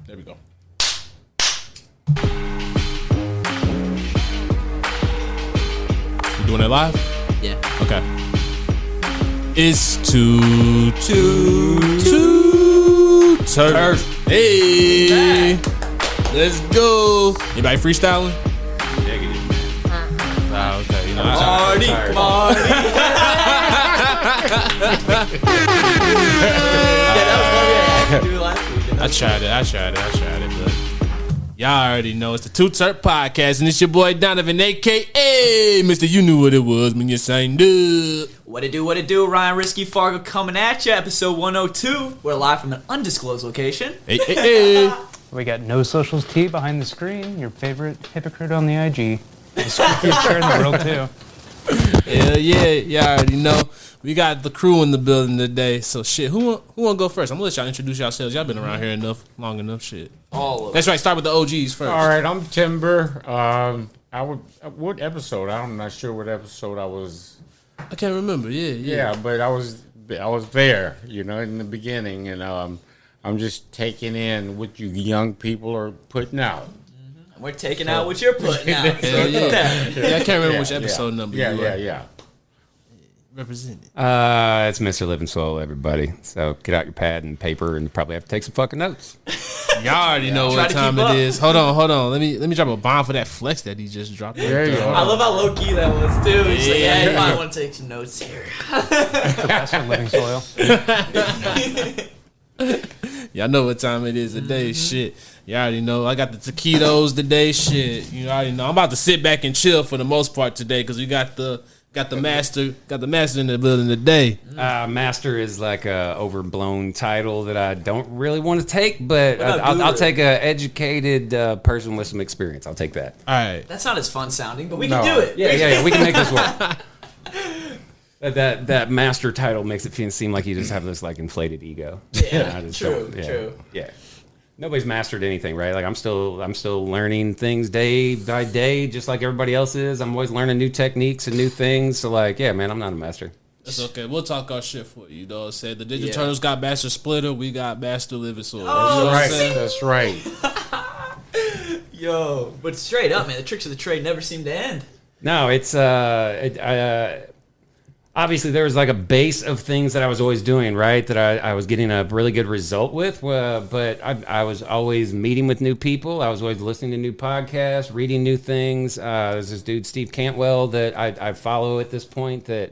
There we go. You doing it live? Yeah. Okay. It's Too T3rpd. Hey, let's go. Anybody freestyling? Negative. Oh, okay. You know, Marty. I tried it, but y'all already know it's the Too T3rpd podcast, and it's your boy Donovan, aka Mr. You knew what it was when you sang dude. What it do? Ryan Risky Fargo coming at you, episode 102. We're live from an undisclosed location. Hey. We got No Socials T behind the screen, your favorite hypocrite on the IG. The squeakiest chair in the world, too. Hell yeah, y'all already know. We got the crew in the building today, so shit, who want to go first? I'm going to let y'all introduce yourselves. Y'all been around here long enough, shit. All of That's right, start with the OGs first. All right, I'm Timmberrr. What episode? I'm not sure what episode I was. I can't remember, Yeah, but I was there, in the beginning, and I'm just taking in what you young people are putting out. We're taking out what you're putting out. Hell yeah. I can't remember which episode number you were. Yeah. Represented. It's Mr. Livingsoil, everybody. So get out your pad and paper and probably have to take some fucking notes. Y'all already know what time it is. Hold on. Let me drop a bomb for that flex that he just dropped. There you go. I love how low key that was too. He's like, you might want to take some notes here. Professor Livingsoil. Y'all know what time it is today. Shit. Y'all already know. I got the taquitos today. Shit. You already know. I'm about to sit back and chill for the most part today because we got the master in the building today. Master is like a overblown title that I don't really want to take, but I'll take a educated person with some experience. I'll take that. All right. That's not as fun sounding, but we can do it. Yeah. We can make this work. That master title makes it seem like you just have this like inflated ego. Yeah, true. Yeah. Nobody's mastered anything, right? Like I'm still learning things day by day, just like everybody else is. I'm always learning new techniques and new things. So like, yeah, man, I'm not a master. That's okay. We'll talk our shit for you, though. Said the Digital Turtles got Master Splitter, we got Master Livingsoil. Oh, That's right. Yo, but straight up, man, the tricks of the trade never seem to end. No, it's obviously there was like a base of things that I was always doing, right? That I was getting a really good result with, but I was always meeting with new people. I was always listening to new podcasts, reading new things. There's this dude, Steve Cantwell, that I follow at this point, that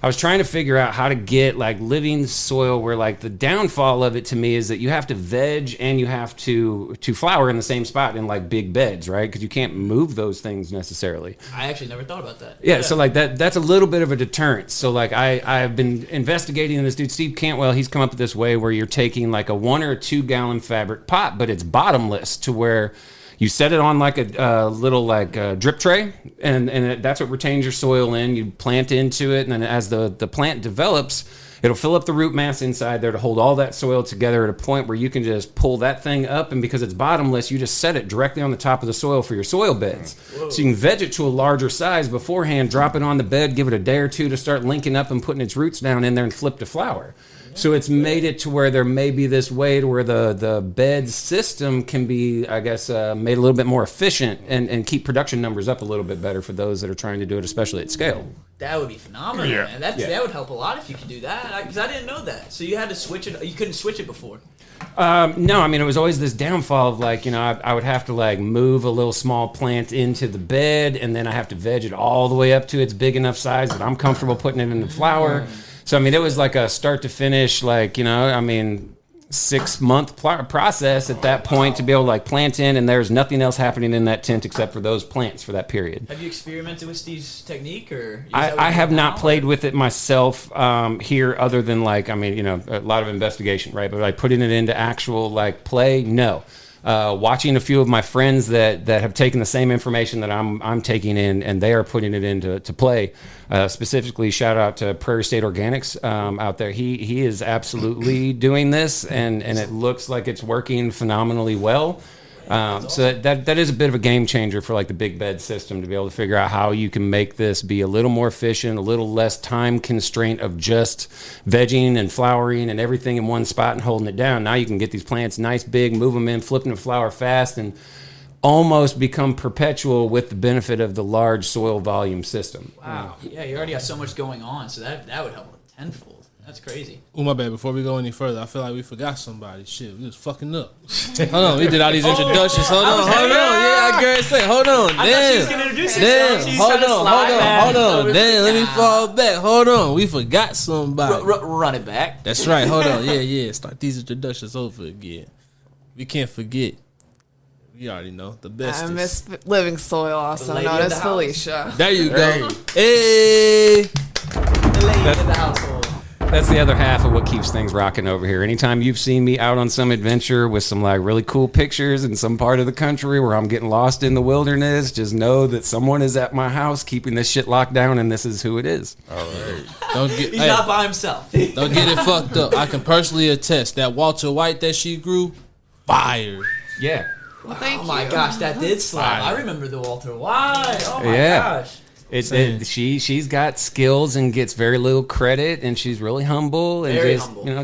I was trying to figure out how to get like living soil, where like the downfall of it to me is that you have to veg and you have to flower in the same spot in like big beds, right? Because you can't move those things necessarily. I actually never thought about that. Yeah, so like that's a little bit of a deterrent. So like I've been investigating this dude, Steve Cantwell. He's come up with this way where you're taking like a 1 or 2 gallon fabric pot, but it's bottomless, to where you set it on like a little like drip tray, and that's what retains your soil in. You plant into it, and then as the plant develops, it'll fill up the root mass inside there to hold all that soil together at a point where you can just pull that thing up, and because it's bottomless, you just set it directly on the top of the soil for your soil beds. Whoa. So you can veg it to a larger size beforehand, drop it on the bed, give it a day or two to start linking up and putting its roots down in there, and flip to flower. So it's made it to where there may be this way to where the bed system can be, I guess, made a little bit more efficient and keep production numbers up a little bit better for those that are trying to do it, especially at scale. That would be phenomenal, man. That would help a lot if you could do that, because I didn't know that. So you had to switch it. You couldn't switch it before. No, I mean, it was always this downfall of like, I would have to like move a little small plant into the bed, and then I have to veg it all the way up to its big enough size that I'm comfortable putting it in the flower. So, I mean, it was like a start to finish, like, 6-month process at that point to be able to like plant in, and there's nothing else happening in that tent except for those plants for that period. Have you experimented with Steve's technique, or? I have not played with it myself here, other than like, a lot of investigation, right? But like putting it into actual like play, no. Watching a few of my friends that have taken the same information that I'm taking in, and they are putting it into play. Specifically, shout out to Prairie State Organics out there. He is absolutely doing this, and it looks like it's working phenomenally well. So that is a bit of a game changer for like the big bed system to be able to figure out how you can make this be a little more efficient, a little less time constraint of just vegging and flowering and everything in one spot and holding it down. Now you can get these plants nice, big, move them in, flip them to flower fast, and almost become perpetual with the benefit of the large soil volume system. Wow. Yeah, you already got so much going on, so that would help tenfold. That's crazy. Oh, my bad. Before we go any further, I feel like we forgot somebody. Shit, we was fucking up. Hold on. We did all these introductions. Hold on. Yeah, I guess say. Hold on. I thought she was going to introduce herself. Hold on. Damn, let me fall back. Hold on. We forgot somebody. Run it back. That's right. Hold on. Yeah. Start these introductions over again. We can't forget. You already know the best. I'm Ms Livingsoil, also known as Felicia. There you go. Hey. The lady of the household. That's the other half of what keeps things rocking over here. Anytime you've seen me out on some adventure with some like really cool pictures in some part of the country where I'm getting lost in the wilderness, just know that someone is at my house keeping this shit locked down, and this is who it is. All right. He's not by himself. Don't get it fucked up. I can personally attest that Walter White that she grew, fire. Yeah. Well, thank you. Oh my gosh, that did slap. I remember the Walter White. Oh my gosh. She's got skills and gets very little credit, and she's really humble and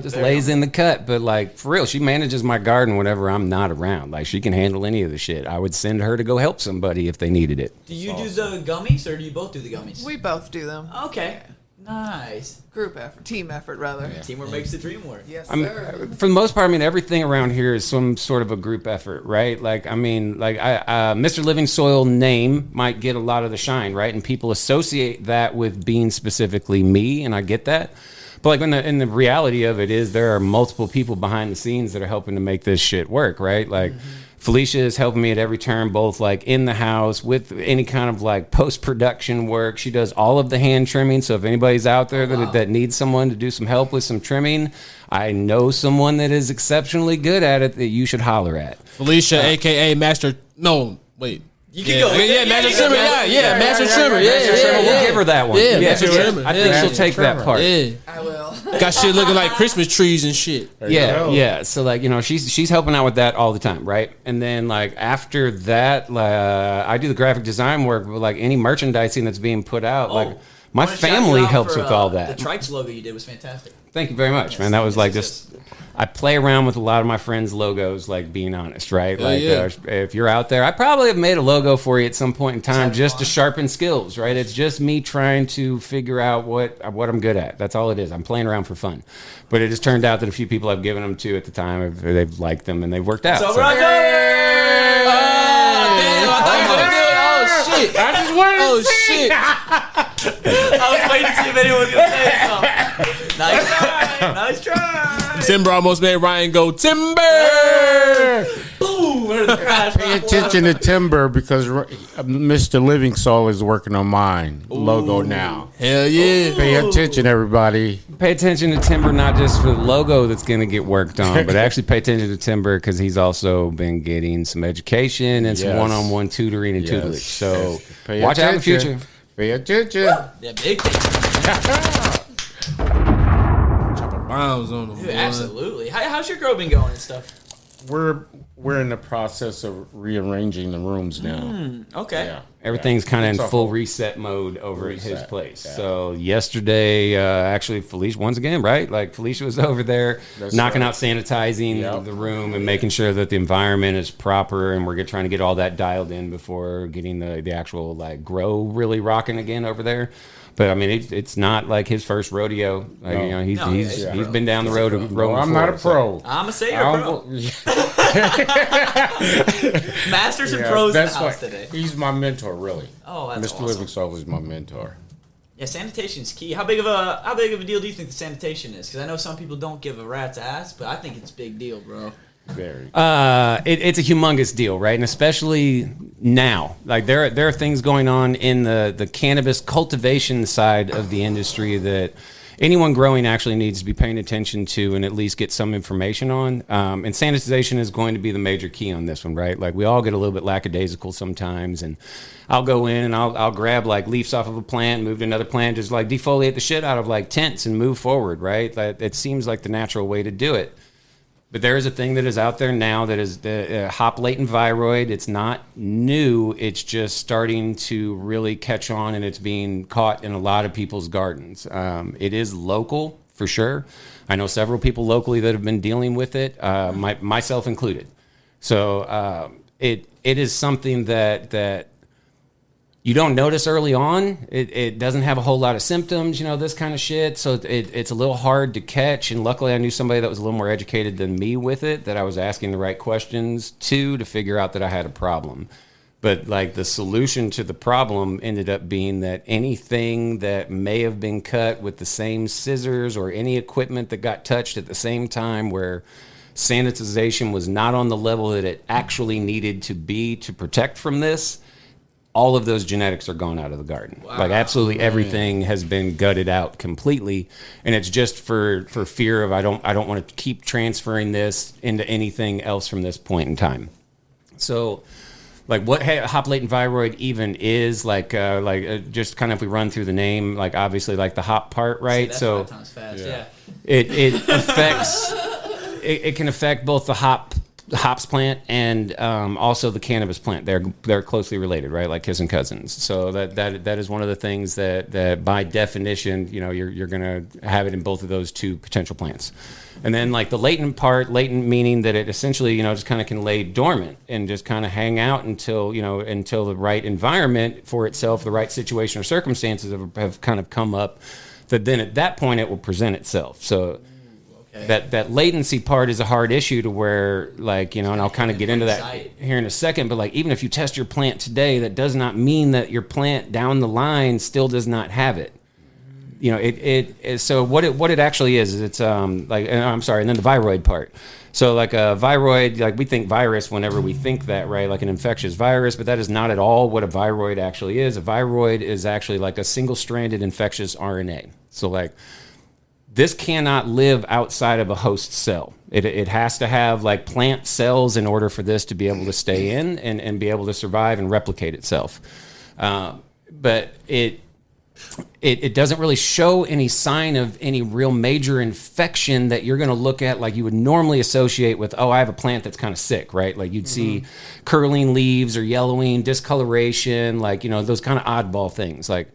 just lays in the cut. But like for real, she manages my garden whenever I'm not around. Like she can handle any of the shit. I would send her to go help somebody if they needed it. Do you do the gummies or do you both do the gummies? We both do them. Okay, nice. Group effort, team effort rather. Yeah. Teamwork makes the dream work. Yes, sir. For the most part, I mean everything around here is some sort of a group effort, right? Like I mean, like Mr. Livingsoil name might get a lot of the shine, right? And people associate that with being specifically me, and I get that. But like in the reality of it is there are multiple people behind the scenes that are helping to make this shit work, right? Like Felicia is helping me at every turn, both like in the house with any kind of like post-production work. She does all of the hand trimming. So if anybody's out there that needs someone to do some help with some trimming, I know someone that is exceptionally good at it that you should holler at. Felicia, a.k.a. Master... No, wait. You can go. Yeah, Master Trimmer. Yeah, Master Trimmer. Yeah. We'll give her that one. Yeah, Master Trimmer. I think she'll take that part. Yeah. I will. Got shit looking like Christmas trees and shit. Yeah. So like, you know, she's helping out with that all the time, right? And then like after that, I do the graphic design work, but like any merchandising that's being put out, like my family helps with all that. The Trikes logo you did was fantastic. Thank you very much, man. That was like just... I play around with a lot of my friends' logos, like being honest, right? If you're out there, I probably have made a logo for you at some point in time just to sharpen skills, right? It's just me trying to figure out what I'm good at. That's all it is. I'm playing around for fun. But it just turned out that a few people I've given them to at the time, they've liked them and they've worked out. So, Shit. I just wanted to shit. I was waiting to see if anyone was going to say something. Nice try. Timmberrr almost made Ryan go, Timmberrr! Boom! Where's the crash? Pay attention to Timmberrr because Mr. Livingsoil is working on mine logo now. Hell yeah. Pay attention, everybody. Pay attention to Timmberrr, not just for the logo that's going to get worked on, but actually pay attention to Timmberrr because he's also been getting some education and some one-on-one tutoring and tutelage. So watch out in the future. Pay attention. Yeah, big thing. Bombs on them. Dude, absolutely. How's your grow been going and stuff? We're in the process of rearranging the rooms now. Okay. Yeah. Everything's kind of in full reset mode over at his place. Yeah. So yesterday, actually, Felicia, once again, right? Like Felicia was over there knocking out sanitizing the room and making sure that the environment is proper, and we're trying to get all that dialed in before getting the actual like grow really rocking again over there. But I mean, it's not like his first rodeo. Like, you know, he's been down the road of growing. I'm not a pro. I'm a say you're a pro. Masters and pros in the house today. He's my mentor, really. Oh, that's Mr. awesome. Livingsoil was my mentor. Yeah, sanitation's key. How big of a deal do you think the sanitation is? Because I know some people don't give a rat's ass, but I think it's a big deal, bro. Very. It's a humongous deal, right? And especially now, like there are things going on in the cannabis cultivation side of the industry that anyone growing actually needs to be paying attention to and at least get some information on. And sanitization is going to be the major key on this one, right? Like we all get a little bit lackadaisical sometimes, and I'll go in and I'll grab like leaves off of a plant, move to another plant, just like defoliate the shit out of like tents and move forward, right? Like, it seems like the natural way to do it. But there is a thing that is out there now that is the Hop Latent Viroid. It's not new. It's just starting to really catch on, and it's being caught in a lot of people's gardens. It is local, for sure. I know several people locally that have been dealing with it, myself included. So it is something that you don't notice early on. It doesn't have a whole lot of symptoms, this kind of shit. So it's a little hard to catch. And luckily I knew somebody that was a little more educated than me with it, that I was asking the right questions to figure out that I had a problem. But like the solution to the problem ended up being that anything that may have been cut with the same scissors or any equipment that got touched at the same time where sanitization was not on the level that it actually needed to be to protect from this, all of those genetics are gone out of the garden. Wow. Like absolutely everything has been gutted out completely, and it's just for fear of I don't want to keep transferring this into anything else from this point in time. So, like what Hop Latent Viroid even is, just kind of if we run through the name, like obviously like the hop part, right? See, that's 5 times fast. Yeah. It affects it can affect both the hops plant and also the cannabis plant. They're closely related, right? Like kissing cousins. So that is one of the things that by definition, you're going to have it in both of those two potential plants. And then like the latent part, latent meaning that it essentially, just kind of can lay dormant and just kind of hang out until the right environment for itself, the right situation or circumstances have kind of come up, that then at that point it will present itself. So that latency part is a hard issue to where, like, and I'll kind of get into that here in a second, but like even if you test your plant today, that does not mean that your plant down the line still does not have it. So what it actually is it's and then the viroid part. So like a viroid, like we think virus whenever we think that, right? Like an infectious virus, but that is not at all what a viroid actually is. A viroid is actually like a single-stranded infectious RNA. So like this cannot live outside of a host cell. It has to have like plant cells in order for this to be able to stay in and be able to survive and replicate itself. But it doesn't really show any sign of any real major infection that you're going to look at like you would normally associate with, I have a plant that's kind of sick, right? Like you'd see curling leaves or yellowing, discoloration, like, those kind of oddball things. Like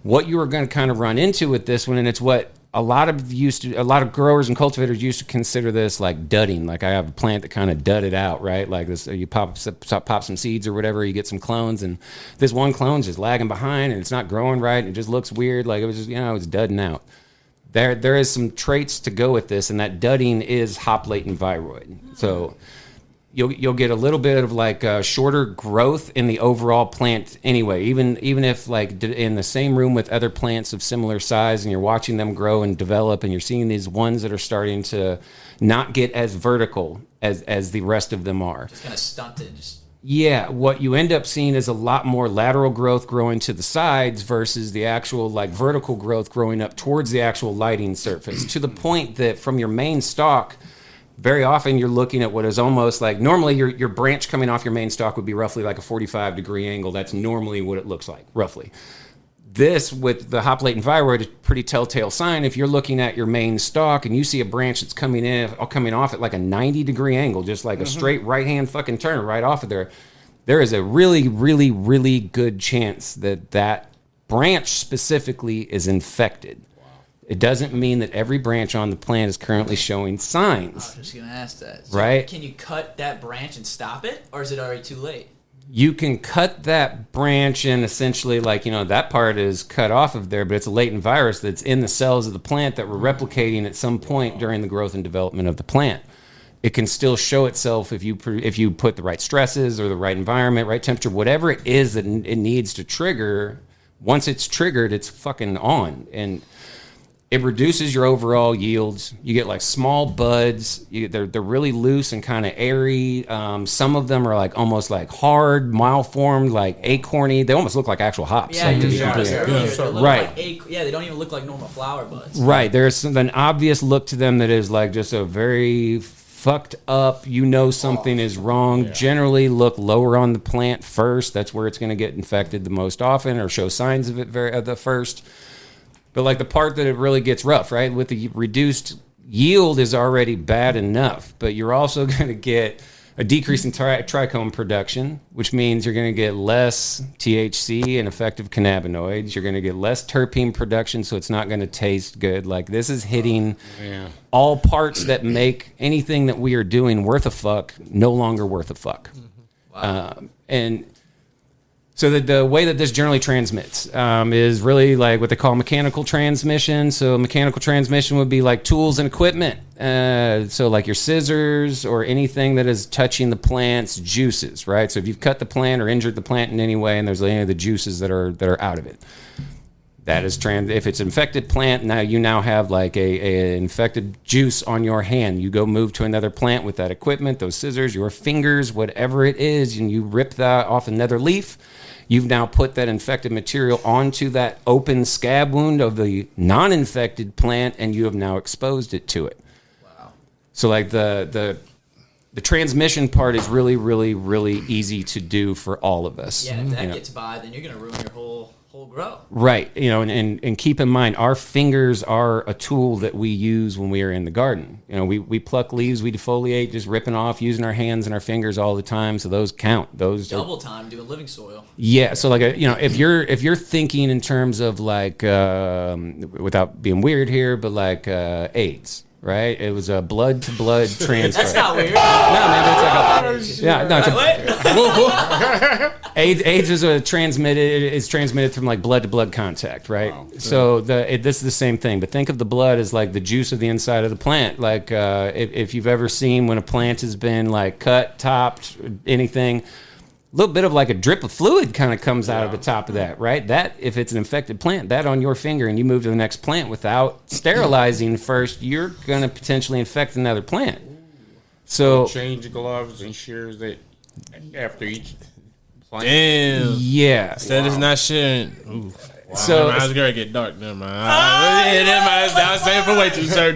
what you are going to kind of run into with this one, and it's what a lot of growers and cultivators used to consider this like dudding. Like I have a plant that kind of dudded out, right? Like this, you pop some seeds or whatever, you get some clones, and this one clone's just lagging behind, and it's not growing right, and it just looks weird. Like it was just, it's dudding out. There is some traits to go with this, and that dudding is Hop Latent Viroid. So you'll get a little bit of like shorter growth in the overall plant anyway, even if like in the same room with other plants of similar size and you're watching them grow and develop and you're seeing these ones that are starting to not get as vertical as the rest of them are. Just kind of stunted. Yeah, what you end up seeing is a lot more lateral growth growing to the sides versus the actual like vertical growth growing up towards the actual lighting surface, to the point that from your main stalk, very often you're looking at what is almost like, normally your branch coming off your main stalk would be roughly like a 45-degree angle. That's normally what it looks like, roughly. This, with the Hop Latent Viroid, is a pretty telltale sign. If you're looking at your main stalk and you see a branch that's coming off at like a 90-degree angle, just like a straight right-hand fucking turn right off of there is a really, really, really good chance that branch specifically is infected. It doesn't mean that every branch on the plant is currently showing signs. I was just going to ask that. So right? Can you cut that branch and stop it, or is it already too late? You can cut that branch and essentially, like, that part is cut off of there, but it's a latent virus that's in the cells of the plant that were replicating at some point during the growth and development of the plant. It can still show itself if you put the right stresses or the right environment, right temperature, whatever it is that it needs to trigger. Once it's triggered, it's fucking on. And it reduces your overall yields. You get like small buds. They're really loose and kind of airy. Some of them are like almost like hard, malformed, like acorny. They almost look like actual hops. Yeah, like, right. They don't even look like normal flower buds. Right. There's an obvious look to them that is like just a very fucked up. Something is wrong. Yeah. Generally, look lower on the plant first. That's where it's going to get infected the most often, or show signs of it the first. But like the part that it really gets rough, right, with the reduced yield is already bad enough, but you're also going to get a decrease in trichome production, which means you're going to get less THC and effective cannabinoids. You're going to get less terpene production, so it's not going to taste good. Like, this is hitting all parts that make anything that we are doing worth a fuck no longer worth a fuck. Wow. And so the way that this generally transmits is really like what they call mechanical transmission. So mechanical transmission would be like tools and equipment. So like your scissors or anything that is touching the plant's juices, right? So if you've cut the plant or injured the plant in any way, and there's any of the juices that are out of it, that is if it's an infected plant, now you have like a infected juice on your hand. You go move to another plant with that equipment, those scissors, your fingers, whatever it is, and you rip that off another leaf. You've now put that infected material onto that open scab wound of the non-infected plant, and you have now exposed it to it. Wow. So like the transmission part is really, really, really easy to do for all of us. Yeah, if that gets by, then you're going to ruin your whole grow. Right. And keep in mind, our fingers are a tool that we use when we are in the garden. We pluck leaves, we defoliate, just ripping off, using our hands and our fingers all the time. So those count. Those double time doing living soil. Yeah. So like, if you're thinking in terms of like, without being weird here, but like AIDS. Right, it was a blood-to-blood transfer. That's not weird. No, maybe it's like AIDS is transmitted from like blood-to-blood contact, right? Wow. So this is the same thing, but think of the blood as like the juice of the inside of the plant. Like if you've ever seen when a plant has been like cut, topped, anything. A little bit of like a drip of fluid kind of comes out of the top of that, right? That, if it's an infected plant, that on your finger and you move to the next plant without sterilizing first, you're going to potentially infect another plant. So change gloves and shears that after each plant. Damn. Yeah. Said it's not sharing. Ooh. Wow. So I was gonna get dark. Never mind. I was saying for way too certain.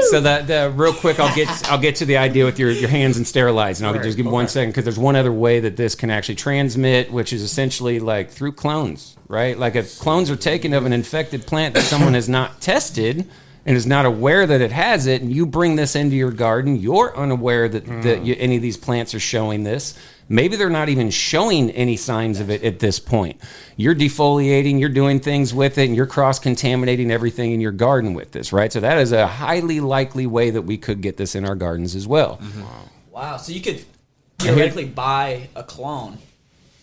So that real quick, I'll get to the idea with your hands and sterilize, and I'll just give 1 second because there's one other way that this can actually transmit, which is essentially like through clones, right? Like if clones are taken of an infected plant that someone has not tested and is not aware that it has it, and you bring this into your garden, you're unaware that any of these plants are showing this. Maybe they're not even showing any signs of it at this point. You're defoliating, you're doing things with it, and you're cross-contaminating everything in your garden with this, right? So that is a highly likely way that we could get this in our gardens as well. Mm-hmm. Wow. So you could theoretically buy a clone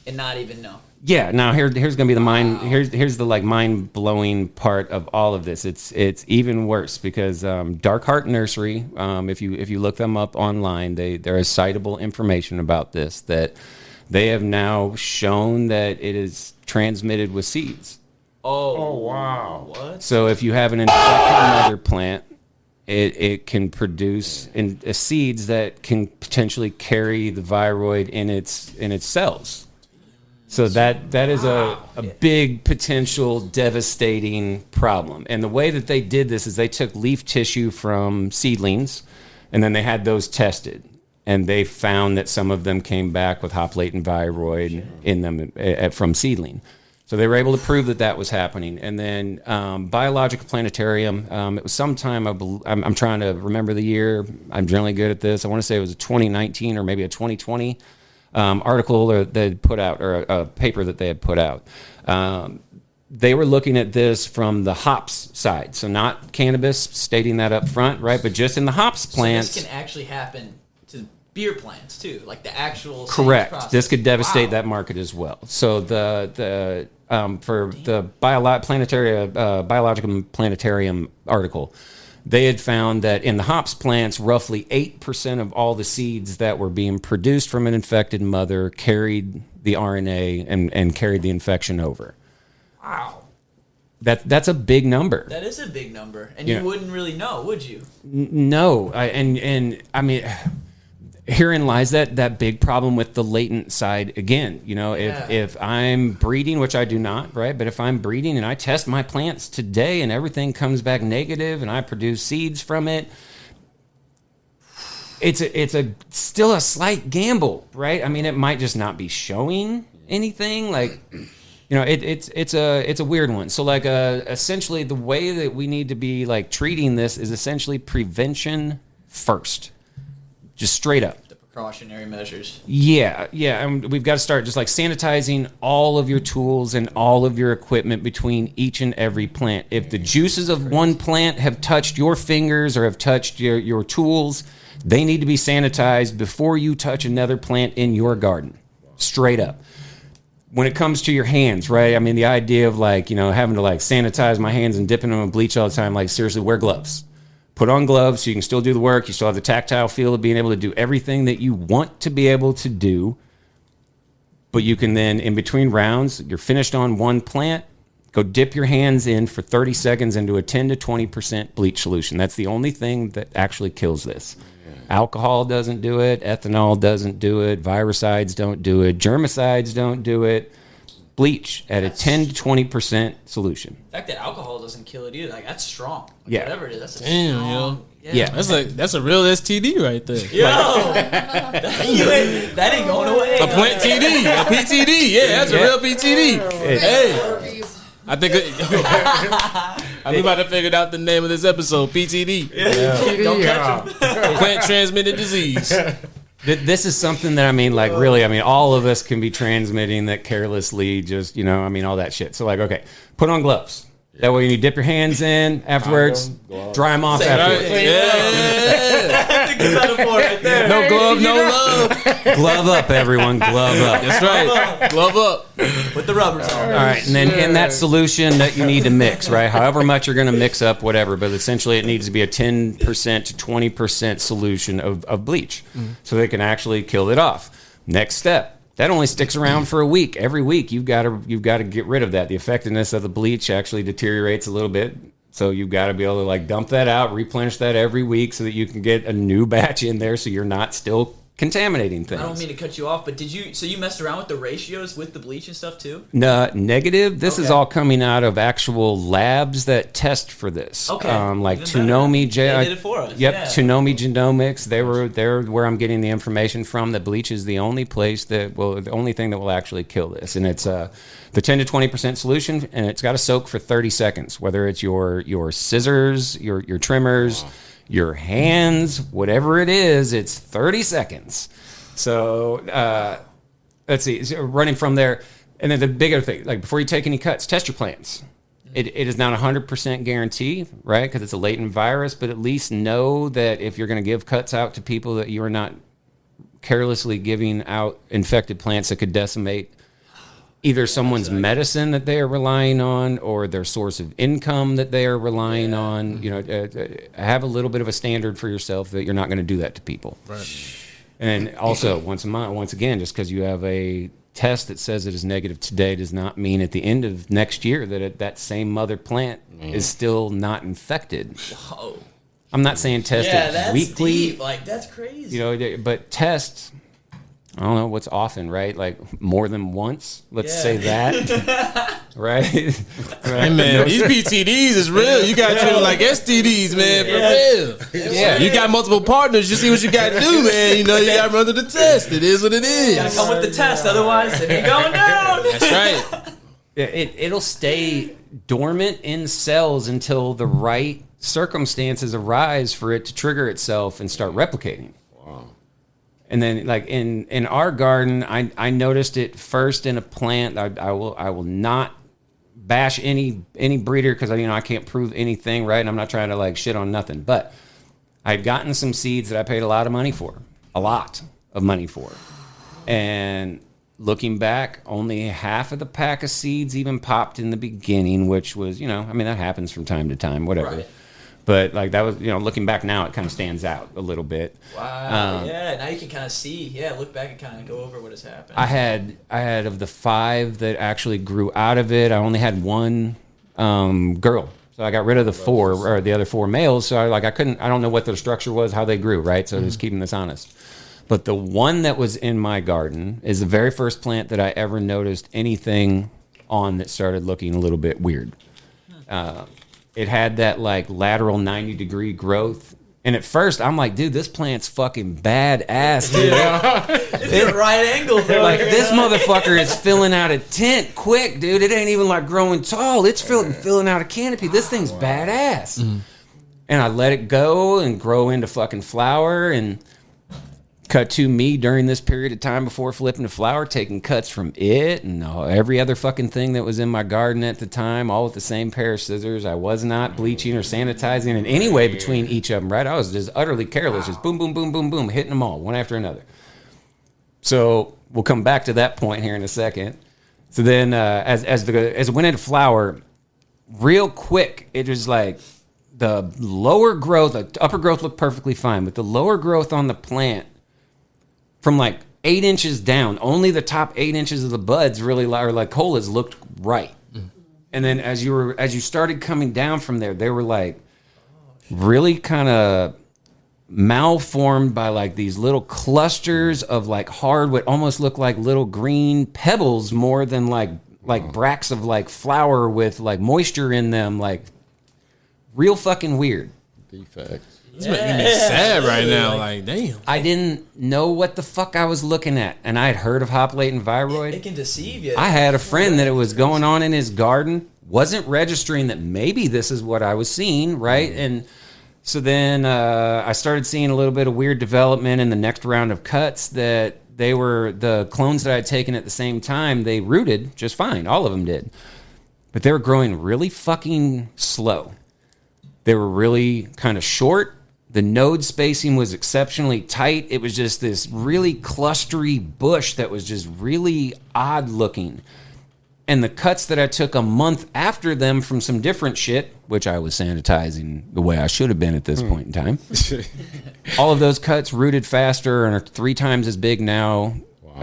and not even know. Yeah. Now here's gonna be the here's the like mind blowing part of all of this. It's even worse because Dark Heart Nursery, if you look them up online, there is citable information about this that they have now shown that it is transmitted with seeds. Oh wow! What? So if you have an infected mother plant, it can produce seeds that can potentially carry the viroid in its cells. So that is a big potential devastating problem. And the way that they did this is they took leaf tissue from seedlings, and then they had those tested. And they found that some of them came back with Hop Latent Viroid in them from seedling. So they were able to prove that was happening. And then Biological Planetarium, it was sometime, I'm trying to remember the year. I'm generally good at this. I want to say it was a 2019 or maybe a 2020 article that they put out, or a paper that they had put out. They were looking at this from the hops side, so not cannabis, stating that up front, right? But just in the hops plants. So this can actually happen to beer plants too, like the actual. Correct. This could devastate that market as well. So for the Biological Planetarium article, they had found that in the hops plants, roughly 8% of all the seeds that were being produced from an infected mother carried the RNA and carried the infection over. Wow. That's a big number. That is a big number. And you wouldn't really know, would you? No. And I mean, herein lies that big problem with the latent side again. If I'm breeding, which I do not, right? But if I'm breeding and I test my plants today and everything comes back negative and I produce seeds from it, it's still a slight gamble, right? I mean, it might just not be showing anything. Like, you know, it's a weird one. So like essentially the way that we need to be like treating this is essentially prevention first, just straight up. The precautionary measures. Yeah, and we've got to start just like sanitizing all of your tools and all of your equipment between each and every plant. If the juices of one plant have touched your fingers or have touched your tools, they need to be sanitized before you touch another plant in your garden. Straight up. When it comes to your hands, right? I mean, the idea of like, you know, having to like sanitize my hands and dipping them in bleach all the time, like seriously, wear gloves. Put on gloves so you can still do the work. You still have the tactile feel of being able to do everything that you want to be able to do. But you can then, in between rounds, you're finished on one plant, go dip your hands in for 30 seconds into a 10 to 20% bleach solution. That's the only thing that actually kills this. Alcohol doesn't do it. Ethanol doesn't do it. Virucides don't do it. Germicides don't do it. Bleach at a 10 to 20% solution. The fact that alcohol doesn't kill it either, like that's strong. Like, Yeah. Whatever it is, that's a Damn, strong. Yeah. That's a real STD right there. Yo, that ain't going away. A plant TD, a PTD. Yeah, that's a real PTD. Hey, I think I'm about to figure out the name of this episode. PTD, Don't catch them. plant transmitted disease. This is something that, I mean, like, really, I mean, all of us can be transmitting that carelessly, just, you know, I mean, all that shit. So, like, okay, put on gloves. That way, when you dip your hands in afterwards, dry them off afterwards. Yeah. Good metaphor right there. No glove, no love. Glove up, everyone. Glove up. That's right. Glove up. Put the rubbers on. All right, and then in that solution that you need to mix, right? However much you're going to mix up, whatever, but essentially it needs to be a 10% to 20% solution of bleach so they can actually kill it off. Next step. That only sticks around for a week. Every week you've got to get rid of that. The effectiveness of the bleach actually deteriorates a little bit. So you've got to be able to like dump that out, replenish that every week so that you can get a new batch in there so you're not still contaminating things. I don't mean to cut you off, but you messed around with the ratios with the bleach and stuff too? No, negative. This is Okay. all coming out of actual labs that test for this. Okay. Like Even Tsunomi. better. They did it for us. Yep, Yeah. Tsunomi Genomics. They're where I'm getting the information from. That bleach is the only place the only thing that will actually kill this, and it's the 10 to 20% solution, and it's got to soak for 30 seconds. Whether it's your scissors, your trimmers, your hands, whatever it is, it's 30 seconds. So let's see, so running from there. And then the bigger thing, like before you take any cuts, test your plants. It is not 100% guarantee, right? Because it's a latent virus, but at least know that if you're going to give cuts out to people, that you are not carelessly giving out infected plants that could decimate either someone's medicine that they are relying on or their source of income that they are relying on. You know, have a little bit of a standard for yourself that you're not going to do that to people. Right. And also, once again, just because you have a test that says it is negative today does not mean at the end of next year that that same mother plant is still not infected. Whoa. I'm not saying test Yeah, it that's weekly. deep. Like, that's crazy. You know, but test, I don't know what's often, right? Like more than once. Let's say that, right? Hey man, these PTDs is real. You got treat them like STDs, man, for real. Yeah. You got multiple partners. You see what you got to do, man. You know you got to run through the test. It is what it You gotta is. come with the test, otherwise it ain't going down. That's right. Yeah, it'll stay dormant in cells until the right circumstances arise for it to trigger itself and start replicating. And then, like in our garden, I noticed it first in a plant. I will not bash any breeder because I can't prove anything, right? And I'm not trying to like shit on nothing. But I had gotten some seeds that I paid a lot of money for, and looking back, only half of the pack of seeds even popped in the beginning, which was that happens from time to time, whatever. Right. But like that was, looking back now, it kind of stands out a little bit. Wow. Yeah, now you can kind of see. Yeah, look back and kind of go over what has happened. I had of the 5 that actually grew out of it, I only had 1 girl. So I got rid of the 4 or the other 4 males. So I don't know what their structure was, how they grew, right? So just keeping this honest. But the one that was in my garden is the very first plant that I ever noticed anything on that started looking a little bit weird. It had that like lateral 90-degree growth And at first, I'm like, dude, this plant's fucking badass, dude. It's at right angles. Like, this motherfucker is filling out a tent quick, dude. It ain't even like growing tall. It's filling out a canopy. This thing's badass. Mm-hmm. And I let it go and grow into fucking flower, and cut to me during this period of time before flipping to flower, taking cuts from it and every other fucking thing that was in my garden at the time, all with the same pair of scissors. I was not bleaching or sanitizing in any way between each of them, right? I was just utterly careless, just boom, boom, boom, boom, boom, hitting them all, one after another. So we'll come back to that point here in a second. So then as it went into flower, real quick, it was like the lower growth, the upper growth looked perfectly fine, but the lower growth on the plant, from like 8 inches down, only the top 8 inches of the buds really, or like colas, looked right. Mm. And then as you started coming down from there, they were like really kind of malformed by like these little clusters of like hard, what almost looked like little green pebbles more than like bracts of like flour with like moisture in them, like real fucking weird. Defects. It's making me sad right now. Like, damn. I didn't know what the fuck I was looking at, and I had heard of Hop Latent Viroid. It can deceive you. I had a friend that it was going on in his garden, wasn't registering that maybe this is what I was seeing, right? And so then I started seeing a little bit of weird development in the next round of cuts that they were, the clones that I had taken at the same time, they rooted just fine. All of them did. But they were growing really fucking slow. They were really kind of short. The node spacing was exceptionally tight. It was just this really clustery bush that was just really odd looking. And the cuts that I took a month after them from some different shit, which I was sanitizing the way I should have been at this point in time, all of those cuts rooted faster and are 3 times as big now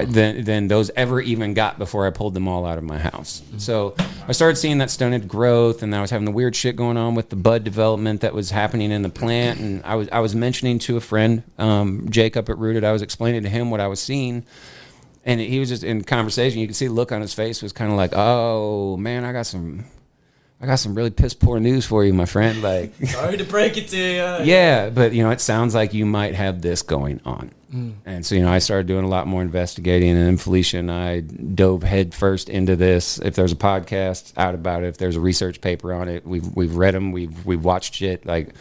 than those ever even got before I pulled them all out of my house. So I started seeing that stunted growth, and I was having the weird shit going on with the bud development that was happening in the plant. And I was mentioning to a friend, Jake up at Rooted, I was explaining to him what I was seeing, and he was just in conversation. You could see the look on his face was kind of like, oh man, I got some really piss poor news for you, my friend. Like, sorry to break it to you. Yeah, but it sounds like you might have this going on. And so, I started doing a lot more investigating, and then Felicia and I dove headfirst into this. If there's a podcast out about it, if there's a research paper on it, we've read them, we've watched it. Like,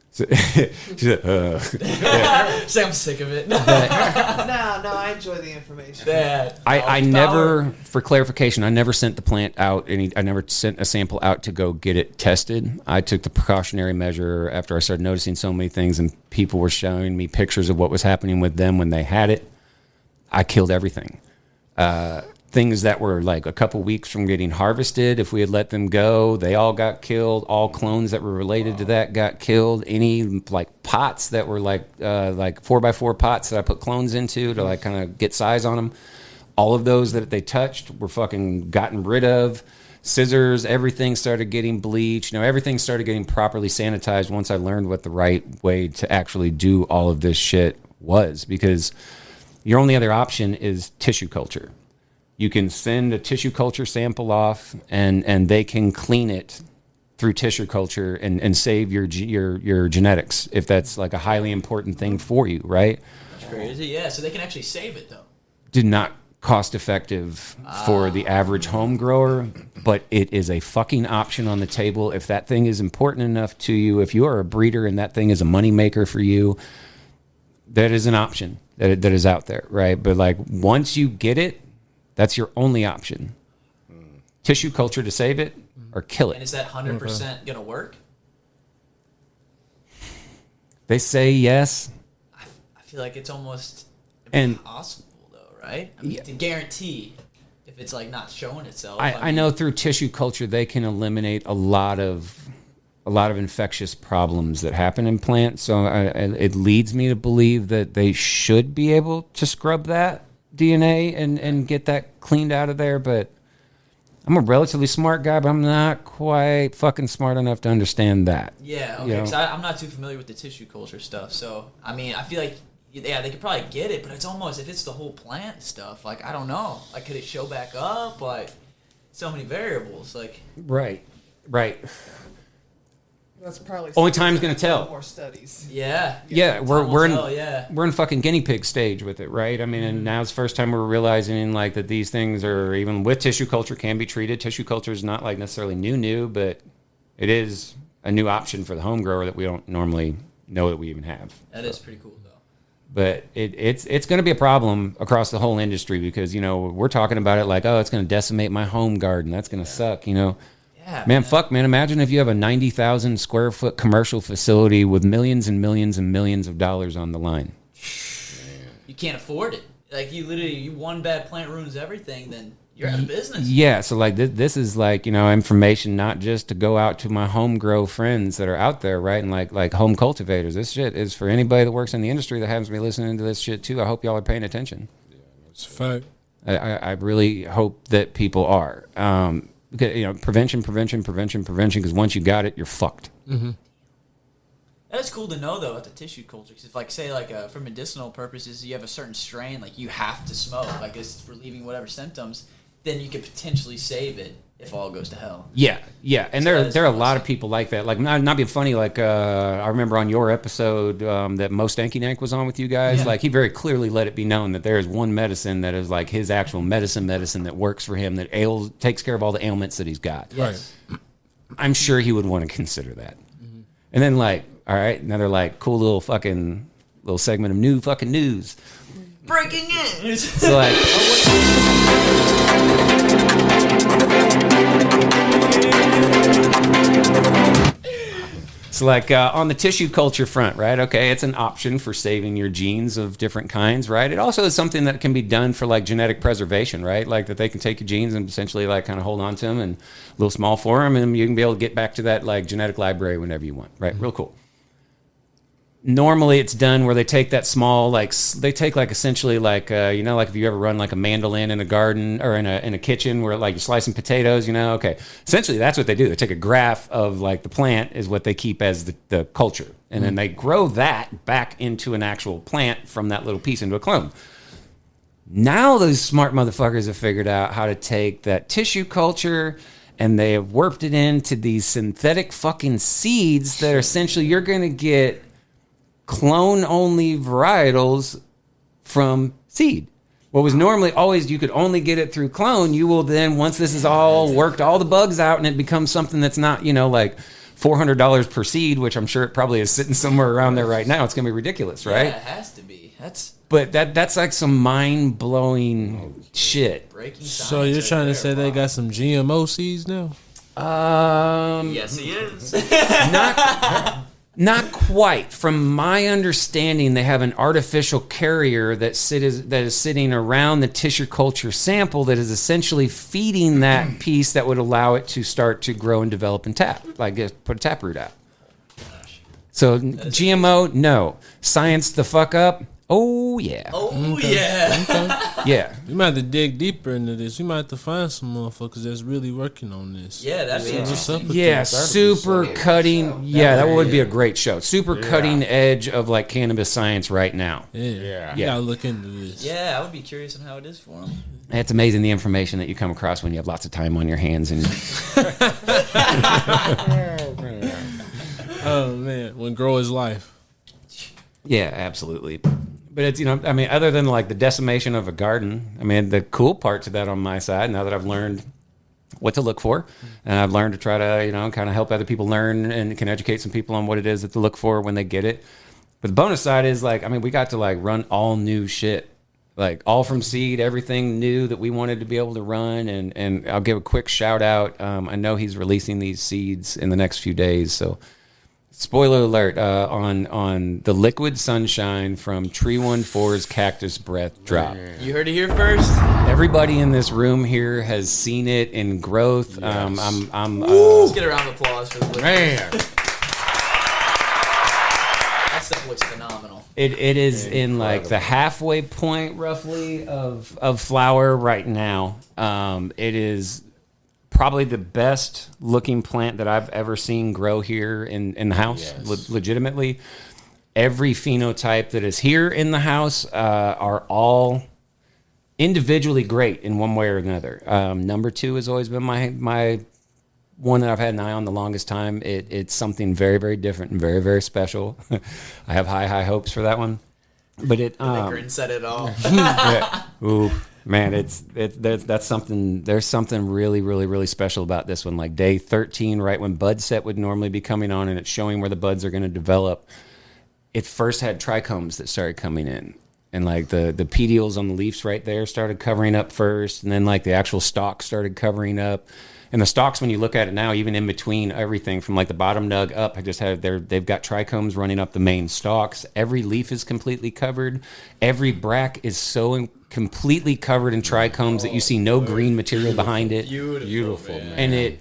so, she's like, Say I'm sick of it. No, I enjoy the information. I never, for clarification, I never sent the plant out. I never sent a sample out to go get it tested. I took the precautionary measure after I started noticing so many things, and people were showing me pictures of what was happening with them when they had it. I killed everything. Things that were like a couple weeks from getting harvested, if we had let them go, they all got killed. All clones that were related to that got killed. Any like pots that were like 4x4 pots that I put clones into to like kind of get size on them, all of those that they touched were fucking gotten rid of. Scissors, everything started getting bleached. Everything started getting properly sanitized once I learned what the right way to actually do all of this shit was, because your only other option is tissue culture. You can send a tissue culture sample off, and they can clean it through tissue culture and save your genetics if that's like a highly important thing for you, right? That's crazy. Yeah, so they can actually save it though. Did not cost effective for the average home grower, but it is a fucking option on the table. If that thing is important enough to you, if you are a breeder and that thing is a moneymaker for you, that is an option that is out there, right? But like once you get it, that's your only option. Tissue culture to save it or kill it. And is that 100% going to work? They say yes. I feel like it's almost And- impossible, though, right? I mean, to guarantee if it's like not showing itself. I know through tissue culture they can eliminate a lot of infectious problems that happen in plants. So it leads me to believe that they should be able to scrub that DNA and get that cleaned out of there. But I'm a relatively smart guy, but I'm not quite fucking smart enough to understand that. Yeah, okay, because I'm not too familiar with the tissue culture stuff. So, I mean, I feel like, yeah, they could probably get it, but it's almost, if it's the whole plant stuff, like, I don't know. Like, could it show back up? Like, so many variables. Like, Right. That's probably Only time's gonna tell. More studies. Yeah. Yeah, Time we're will in tell, yeah. we're in fucking guinea pig stage with it, right? I mean, and now it's the first time we're realizing like that these things are, even with tissue culture, can be treated. Tissue culture is not like necessarily new, but it is a new option for the home grower that we don't normally know that we even have. That is pretty cool, though. But it's going to be a problem across the whole industry because, you know, we're talking about it like, oh, it's going to decimate my home garden. That's going to suck, you know. Yeah, man, fuck, man. Imagine if you have a 90,000 square foot commercial facility with millions and millions and millions of dollars on the line. You can't afford it. Like, you one bad plant ruins everything, then you're out of business. Yeah, so like this is like, you know, information not just to go out to my home grow friends that are out there, right? And like home cultivators. This shit is for anybody that works in the industry that happens to be listening to this shit too. I hope y'all are paying attention. Yeah, that's a fact. I really hope that people are. Because, you know, prevention, because once you got it, you're fucked. Mm-hmm. That is cool to know, though, about the tissue culture. Because if, like, say, like, for medicinal purposes, you have a certain strain, like, you have to smoke, like, it's relieving whatever symptoms, then you could potentially save it if all goes to hell. Yeah. And So there are a lot of people like that. Like, not being funny, like, I remember on your episode that Mo Stanky Nank was on with you guys, Yeah. like, he very clearly let it be known that there is one medicine that is, like, his actual medicine that works for him, that takes care of all the ailments that he's got. Right. I'm sure he would want to consider that. Mm-hmm. And then, like, all right, another, like, cool little segment of new fucking news. Breaking news! So, like... So, like, on the tissue culture front, right? Okay, it's an option for saving your genes of different kinds, right? It also is something that can be done for, like, genetic preservation, right? Like, that they can take your genes and essentially, like, kind of hold on to them and a little small for them, and you can be able to get back to that, like, genetic library whenever you want, right? Real cool. Normally it's done where they take that small, like, they take, like, essentially, like, you know, like if you ever run, like, a mandolin in a garden or in a kitchen where, like, you're slicing potatoes, you know, okay. Essentially that's what they do. They take a graph of, like, the plant is what they keep as the culture. And then they grow that back into an actual plant from that little piece into a clone. Now those smart motherfuckers have figured out how to take that tissue culture and they have warped it into these synthetic fucking seeds that are essentially, you're going to get clone-only varietals from seed. What was normally always you could only get it through clone, you will then, once this is all worked all the bugs out and it becomes something that's not, you know, like $400 per seed, which I'm sure it probably is sitting somewhere around there right now. It's going to be ridiculous, right? Yeah, it has to be. But that's like some mind-blowing shit. Breaking So you're trying to say they got some GMO seeds now? Yes, he is. Not quite. From my understanding, they have an artificial carrier that is sitting around the tissue culture sample that is essentially feeding that piece that would allow it to start to grow and develop and put a taproot out. So GMO, no. Science the fuck up? Oh, yeah. Oh, yeah. Yeah. We might have to dig deeper into this. We might have to find some motherfuckers that's really working on this. Yeah, that'd be What's up with Yeah, this? super cutting. Yeah, that would be a great show. Super cutting edge of like cannabis science right now. Yeah. You gotta look into this. Yeah, I would be curious on how it is for him. It's amazing the information that you come across when you have lots of time on your hands. And Oh, man. When grow is life. yeah, absolutely. But it's, you know, I mean, other than like the decimation of a garden, I mean, the cool part to that on my side, now that I've learned what to look for, and I've learned to try to, you know, kind of help other people learn and can educate some people on what it is that to look for when they get it. But the bonus side is like, I mean, we got to like run all new shit, like all from seed, everything new that we wanted to be able to run. And I'll give a quick shout out. I know he's releasing these seeds in the next few days, so. Spoiler alert, on the Liquid Sunshine from Tree 14's Cactus Breath drop. You heard it here first. Everybody in this room here has seen it in growth. Yes. Let's get a round of applause for the Man. That stuff looks phenomenal. It is in like the halfway point roughly of flower right now. It is probably the best looking plant that I've ever seen grow here in the house. Yes. Legitimately, every phenotype that is here in the house are all individually great in one way or another. Number two has always been my one that I've had an eye on the longest time. It's something very, very different and very, very special. I have high hopes for that one. But Grin said it all. yeah. Ooh, man, that's something. There's something really, really, really special about this one. Like day 13, right when bud set would normally be coming on, and it's showing where the buds are going to develop. It first had trichomes that started coming in, and like the petioles on the leaves right there started covering up first, and then like the actual stalks started covering up. And the stalks, when you look at it now, even in between everything from like the bottom nug up, they've got trichomes running up the main stalks. Every leaf is completely covered. Every bract is so completely covered in trichomes that you see no green material behind it. Beautiful, man. And it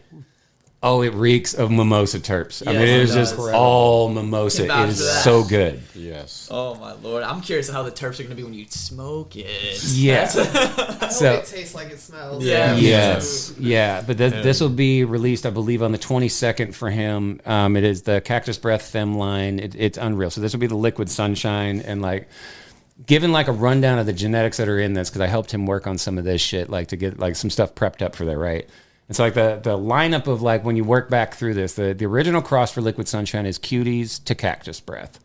reeks of mimosa terps. I mean, it is just Incredible. all mimosa. It is so good. Yes. Oh my lord! I'm curious how the terps are going to be when you smoke it. Yeah. I hope it tastes like it smells. Yeah. Yes. Yeah. But this will be released, I believe, on the 22nd for him. It is the Cactus Breath Fem line. It's unreal. So this will be the Liquid Sunshine, and like given like a rundown of the genetics that are in this, because I helped him work on some of this shit, like to get like some stuff prepped up for that, right? It's like the lineup of like when you work back through this, the original cross for Liquid Sunshine is Cuties to Cactus Breath.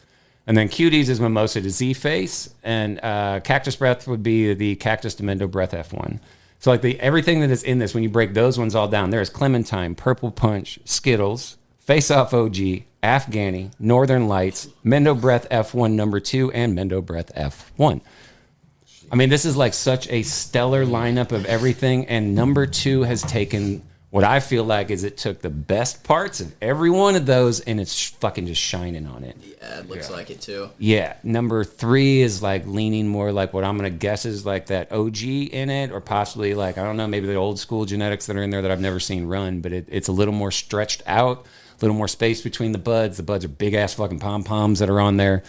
And then Cuties is Mimosa to Z-Face, and Cactus Breath would be the Cactus to Mendo Breath F1. So like everything that is in this, when you break those ones all down, there's Clementine, Purple Punch, Skittles, Face Off OG, Afghani, Northern Lights, Mendo Breath F1 number 2, and Mendo Breath F1. I mean, this is like such a stellar lineup of everything, and number 2 has taken what I feel like is it took the best parts of every one of those, and it's fucking just shining on it. Yeah, it looks like it too. Yeah, number 3 is like leaning more like what I'm gonna guess is like that OG in it, or possibly like, I don't know, maybe the old school genetics that are in there that I've never seen run, but it's a little more stretched out, a little more space between the buds. The buds are big ass fucking pom-poms that are on there.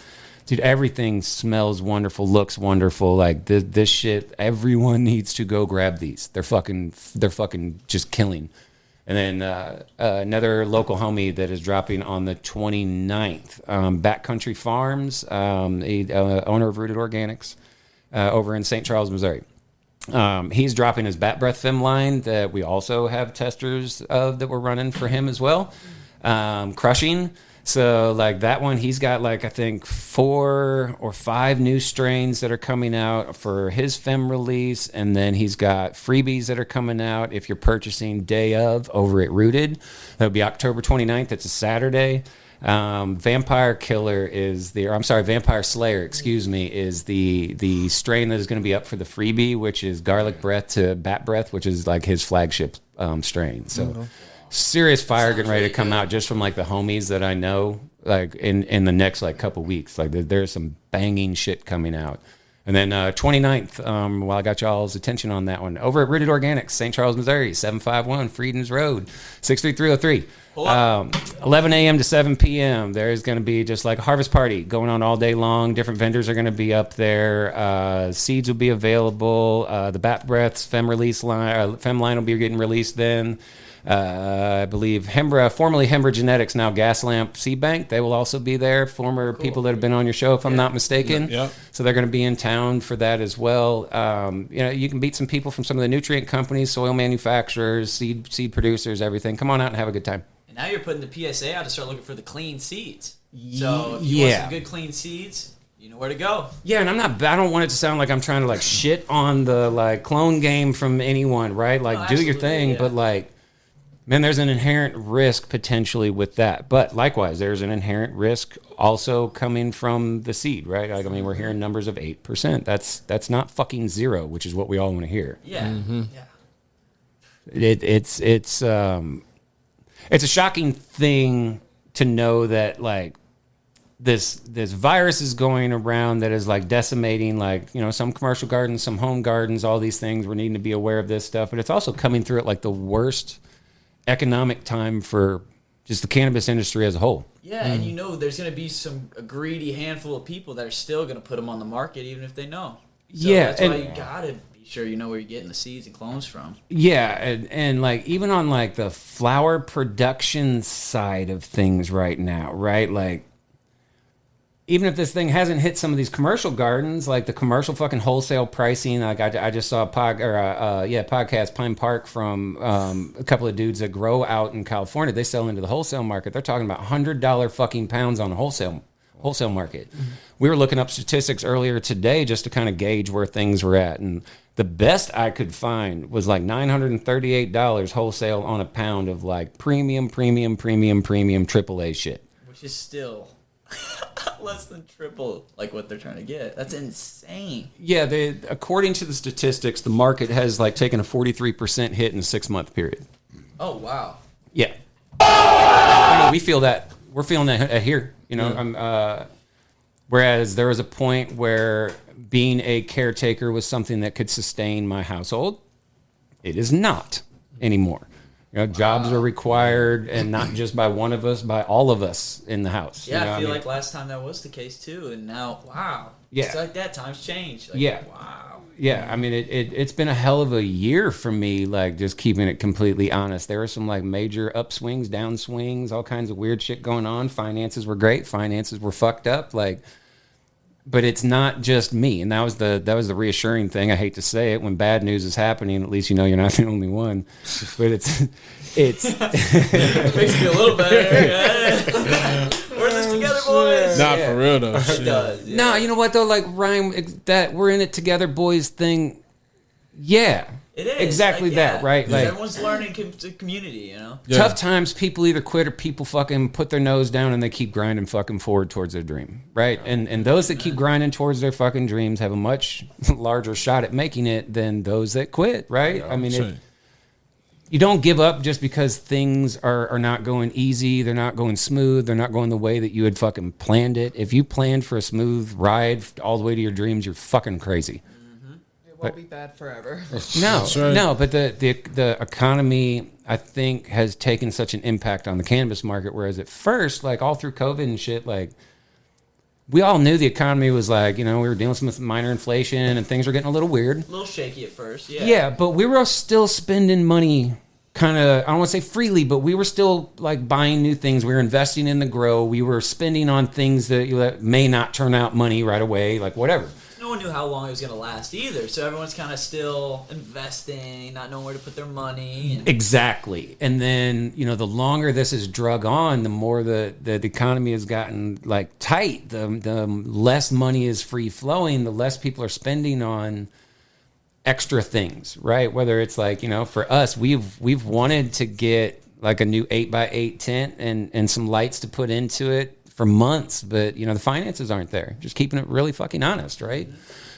Dude, everything smells wonderful, looks wonderful. Like this shit, everyone needs to go grab these. They're fucking just killing. And then another local homie that is dropping on the 29th, Backcountry Farms, owner of Rooted Organics, over in St. Charles, Missouri. He's dropping his Bat Breath Fem line that we also have testers of that we're running for him as well. Crushing. So like that one, he's got like I think 4 or 5 new strains that are coming out for his Fem release, and then he's got freebies that are coming out if you're purchasing day of over at Rooted. That'll be October 29th. It's a Saturday. Vampire Slayer, excuse me, is the strain that is going to be up for the freebie, which is Garlic Breath to Bat Breath, which is like his flagship strain. So serious fire getting ready to come out just from like the homies that I know, like in the next like couple weeks. Like there's some banging shit coming out. And then 29th, while I got y'all's attention on that one, over at Rooted Organics, St. Charles, Missouri, 751 Freedoms Road, 63303. 11 a.m. to 7 p.m. There's going to be just like a harvest party going on all day long. Different vendors are going to be up there. Seeds will be available. The Bat Breaths Fem release line, Fem line will be getting released then. I believe formerly Hembra Genetics, now Gaslamp Seed Bank. They will also be there. Former people that have been on your show, if I'm not mistaken. Yep. So they're going to be in town for that as well. You can meet some people from some of the nutrient companies, soil manufacturers, seed producers, everything. Come on out and have a good time. And now you're putting the PSA out to start looking for the clean seeds. So if you want some good clean seeds, you know where to go. Yeah, and I don't want it to sound like I'm trying to like shit on the like clone game from anyone, right? Like do your thing, but like, man, there's an inherent risk potentially with that. But likewise, there's an inherent risk also coming from the seed, right? Like, I mean, we're hearing numbers of 8%. That's not fucking 0, which is what we all want to hear. Yeah. Mm-hmm. Yeah. It's a shocking thing to know that like this virus is going around that is like decimating like, you know, some commercial gardens, some home gardens, all these things. We're needing to be aware of this stuff, but it's also coming through at like the worst economic time for just the cannabis industry as a whole. Yeah, and you know there's going to be a greedy handful of people that are still going to put them on the market even if they know. So that's why you got to be sure you know where you're getting the seeds and clones from. Yeah, and like even on like the flower production side of things right now, right? Like even if this thing hasn't hit some of these commercial gardens, like the commercial fucking wholesale pricing, like I just saw a podcast, Pine Park, from a couple of dudes that grow out in California. They sell into the wholesale market. They're talking about $100 fucking pounds on a wholesale market. Mm-hmm. We were looking up statistics earlier today just to kind of gauge where things were at, and the best I could find was like $938 wholesale on a pound of like premium AAA shit, which is still less than triple like what they're trying to get. That's insane. Yeah, according to the statistics, the market has like taken a 43% hit in a 6-month period. Oh wow. Yeah. I mean, we feel that. We're feeling that here. You know, Yeah. Whereas there was a point where being a caretaker was something that could sustain my household. It is not anymore. You know, jobs are required, and not just by one of us, by all of us in the house. Yeah, you know, I feel like last time that was the case too, and now, wow. Yeah. It's like that, times change. Like, Yeah. Wow. Yeah, I mean, it's been a hell of a year for me, like, just keeping it completely honest. There were some, like, major upswings, downswings, all kinds of weird shit going on. Finances were great. Finances were fucked up, like... But it's not just me, and that was the reassuring thing. I hate to say it, when bad news is happening, at least you know you're not the only one. But it's it makes me feel a little better. We're in this together, boys. Not for real though. It does. Yeah. No, you know what though? Like Ryan, that we're in it together, boys thing. Yeah, It is exactly like, that, right? Like, Like everyone's learning community, you know. Yeah. tough times, people either quit or people fucking put their nose down and they keep grinding fucking forward towards their dream, right? And those that keep grinding towards their fucking dreams have a much larger shot at making it than those that quit, right? I mean, you don't give up just because things are not going easy, they're not going smooth, they're not going the way that you had fucking planned it. If you planned for a smooth ride all the way to your dreams, you're fucking crazy. It won't be bad forever. No, right. no, but the economy, I think, has taken such an impact on the cannabis market, whereas at first, like all through COVID and shit, like we all knew the economy was like, you know, we were dealing with minor inflation and things were getting a little weird. A little shaky at first, yeah. Yeah, but we were still spending money kind of, I don't want to say freely, but we were still like buying new things. We were investing in the grow. We were spending on things that may not turn out money right away, like whatever. No one knew how long it was going to last either, so everyone's kind of still investing, not knowing where to put their money. And Exactly. And then, you know, the longer this is drug on, the more the economy has gotten like tight, the less money is free flowing, the less people are spending on extra things, right? Whether it's like, you know, for us, we've wanted to get like a new 8x8 tent and some lights to put into it for months, but you know, the finances aren't there. Just keeping it really fucking honest, right?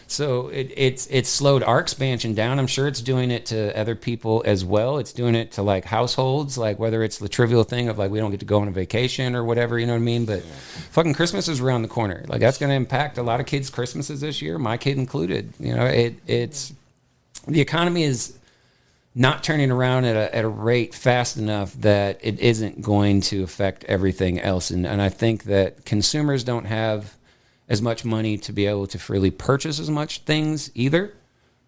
So it's slowed our expansion down. I'm sure it's doing it to other people as well. It's doing it to like households, like whether it's the trivial thing of like we don't get to go on a vacation or whatever, you know what I mean? But fucking Christmas is around the corner. Like that's going to impact a lot of kids' Christmases this year, my kid included. You know, it's the economy is not turning around at a rate fast enough that it isn't going to affect everything else. And I think that consumers don't have as much money to be able to freely purchase as much things either.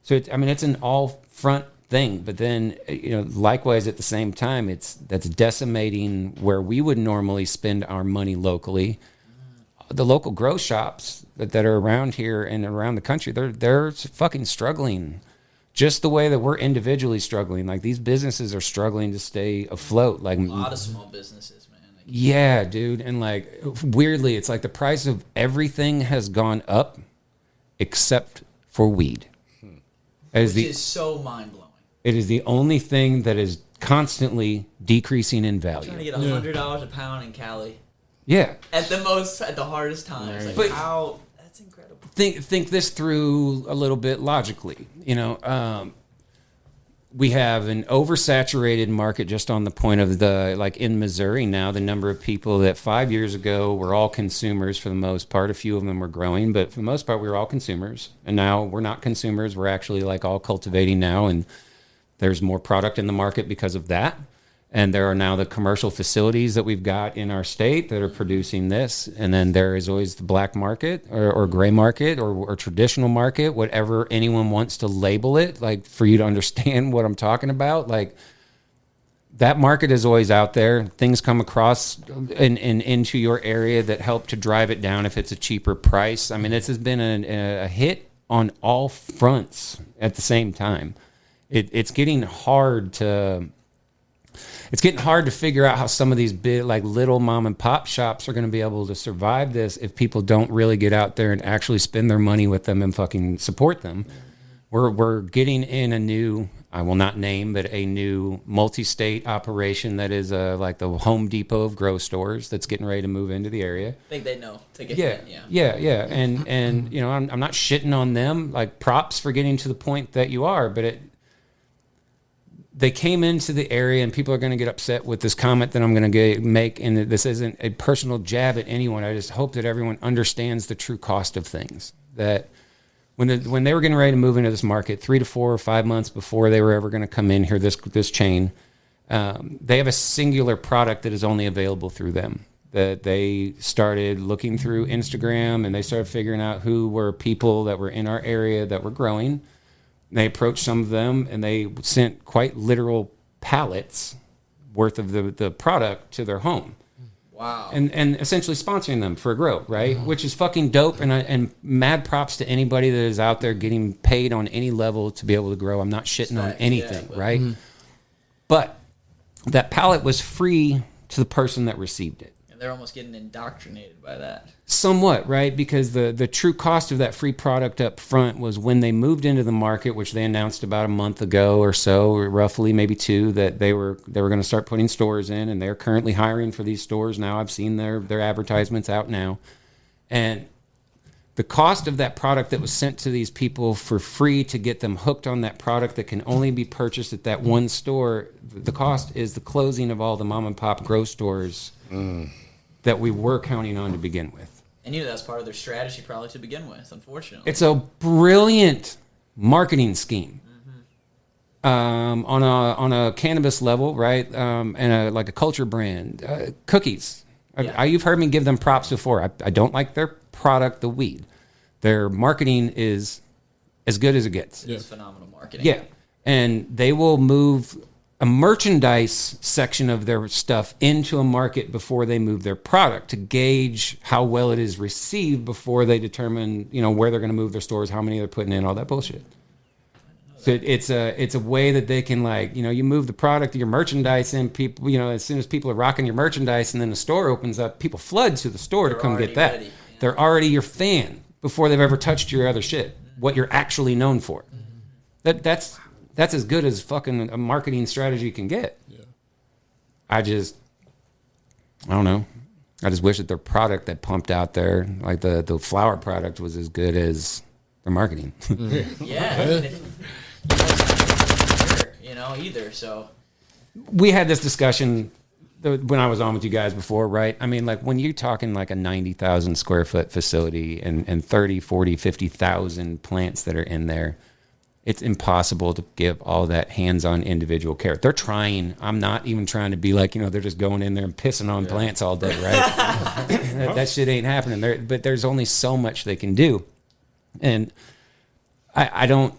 So, it's an all-front thing. But then, you know, likewise at the same time, that's decimating where we would normally spend our money locally. The local grow shops that are around here and around the country, they're fucking struggling. Just the way that we're individually struggling. Like, these businesses are struggling to stay afloat. Like, a lot of small businesses, man. Like, yeah, dude. And, like, weirdly, it's like the price of everything has gone up except for weed. which is so mind-blowing. It is the only thing that is constantly decreasing in Trying to value. get $100 a pound in Cali. Yeah. At the hardest times. Like, But- how... That's incredible. Think this through a little bit logically. You know, we have an oversaturated market just on the point of like in Missouri now, the number of people that 5 years ago were all consumers for the most part. A few of them were growing, but for the most part, we were all consumers. And now we're not consumers. We're actually like all cultivating now. And there's more product in the market because of that. And there are now the commercial facilities that we've got in our state that are producing this. And then there is always the black market or gray market or traditional market, whatever anyone wants to label it, like for you to understand what I'm talking about. Like that market is always out there. Things come across and into your area that help to drive it down if it's a cheaper price. I mean, this has been a hit on all fronts at the same time. It's getting hard to figure out how some of these big, like little mom and pop shops are going to be able to survive this if people don't really get out there and actually spend their money with them and fucking support them. We're getting in a new, I will not name, but a new multi-state operation that is like the Home Depot of grow stores that's getting ready to move into the area. I think they know. Take a Yeah, hit, yeah. And you know, I'm not shitting on them. Like, props for getting to the point that you are, but they came into the area, and people are going to get upset with this comment that I'm going to make, and this isn't a personal jab at anyone. I just hope that everyone understands the true cost of things. That when they were getting ready to move into this market, 3 to 4 or 5 months before they were ever going to come in here, this chain, they have a singular product that is only available through them. That they started looking through Instagram, and they started figuring out who were people that were in our area that were growing. They approached some of them, and they sent quite literal pallets worth of the product to their home. Wow. And essentially sponsoring them for a grow, right? Mm-hmm. Which is fucking dope, and mad props to anybody that is out there getting paid on any level to be able to grow. I'm not shitting on anything, right? Mm-hmm. But that pallet was free to the person that received it. And they're almost getting indoctrinated by that. Somewhat, right? Because the true cost of that free product up front was when they moved into the market, which they announced about a month ago or so, or roughly maybe 2, that they were going to start putting stores in, and they're currently hiring for these stores now. I've seen their advertisements out now. And the cost of that product that was sent to these people for free to get them hooked on that product that can only be purchased at that one store, the cost is the closing of all the mom and pop grow stores that we were counting on to begin with. And that's part of their strategy probably to begin with, unfortunately. It's a brilliant marketing scheme. On a cannabis level, right? And like a culture brand. Cookies. Yeah. You've heard me give them props before. I don't like their product, the weed. Their marketing is as good as it gets. It's phenomenal marketing. Yeah. And they will move a merchandise section of their stuff into a market before they move their product to gauge how well it is received before they determine, where they're going to move their stores, how many they're putting in, all that bullshit. So it's a way that they can, like, you move the product, your merchandise in, people, as soon as people are rocking your merchandise and then the store opens up, people flood to the store to come get that. Ready. Yeah. They're already your fan before they've ever touched your other shit, what you're actually known for. That's as good as fucking a marketing strategy can get. Yeah. I don't know. I just wish that their product that pumped out there, like the flower product, was as good as their marketing. Yeah. Either. So we had this discussion when I was on with you guys before, right? I mean, like, when you're talking like a 90,000 square foot facility and 30, 40, 50,000 plants that are in there, it's impossible to give all that hands-on individual care. They're trying. I'm not even trying to be like, they're just going in there and pissing on plants all day, right? that shit ain't happening. But there's only so much they can do. And I don't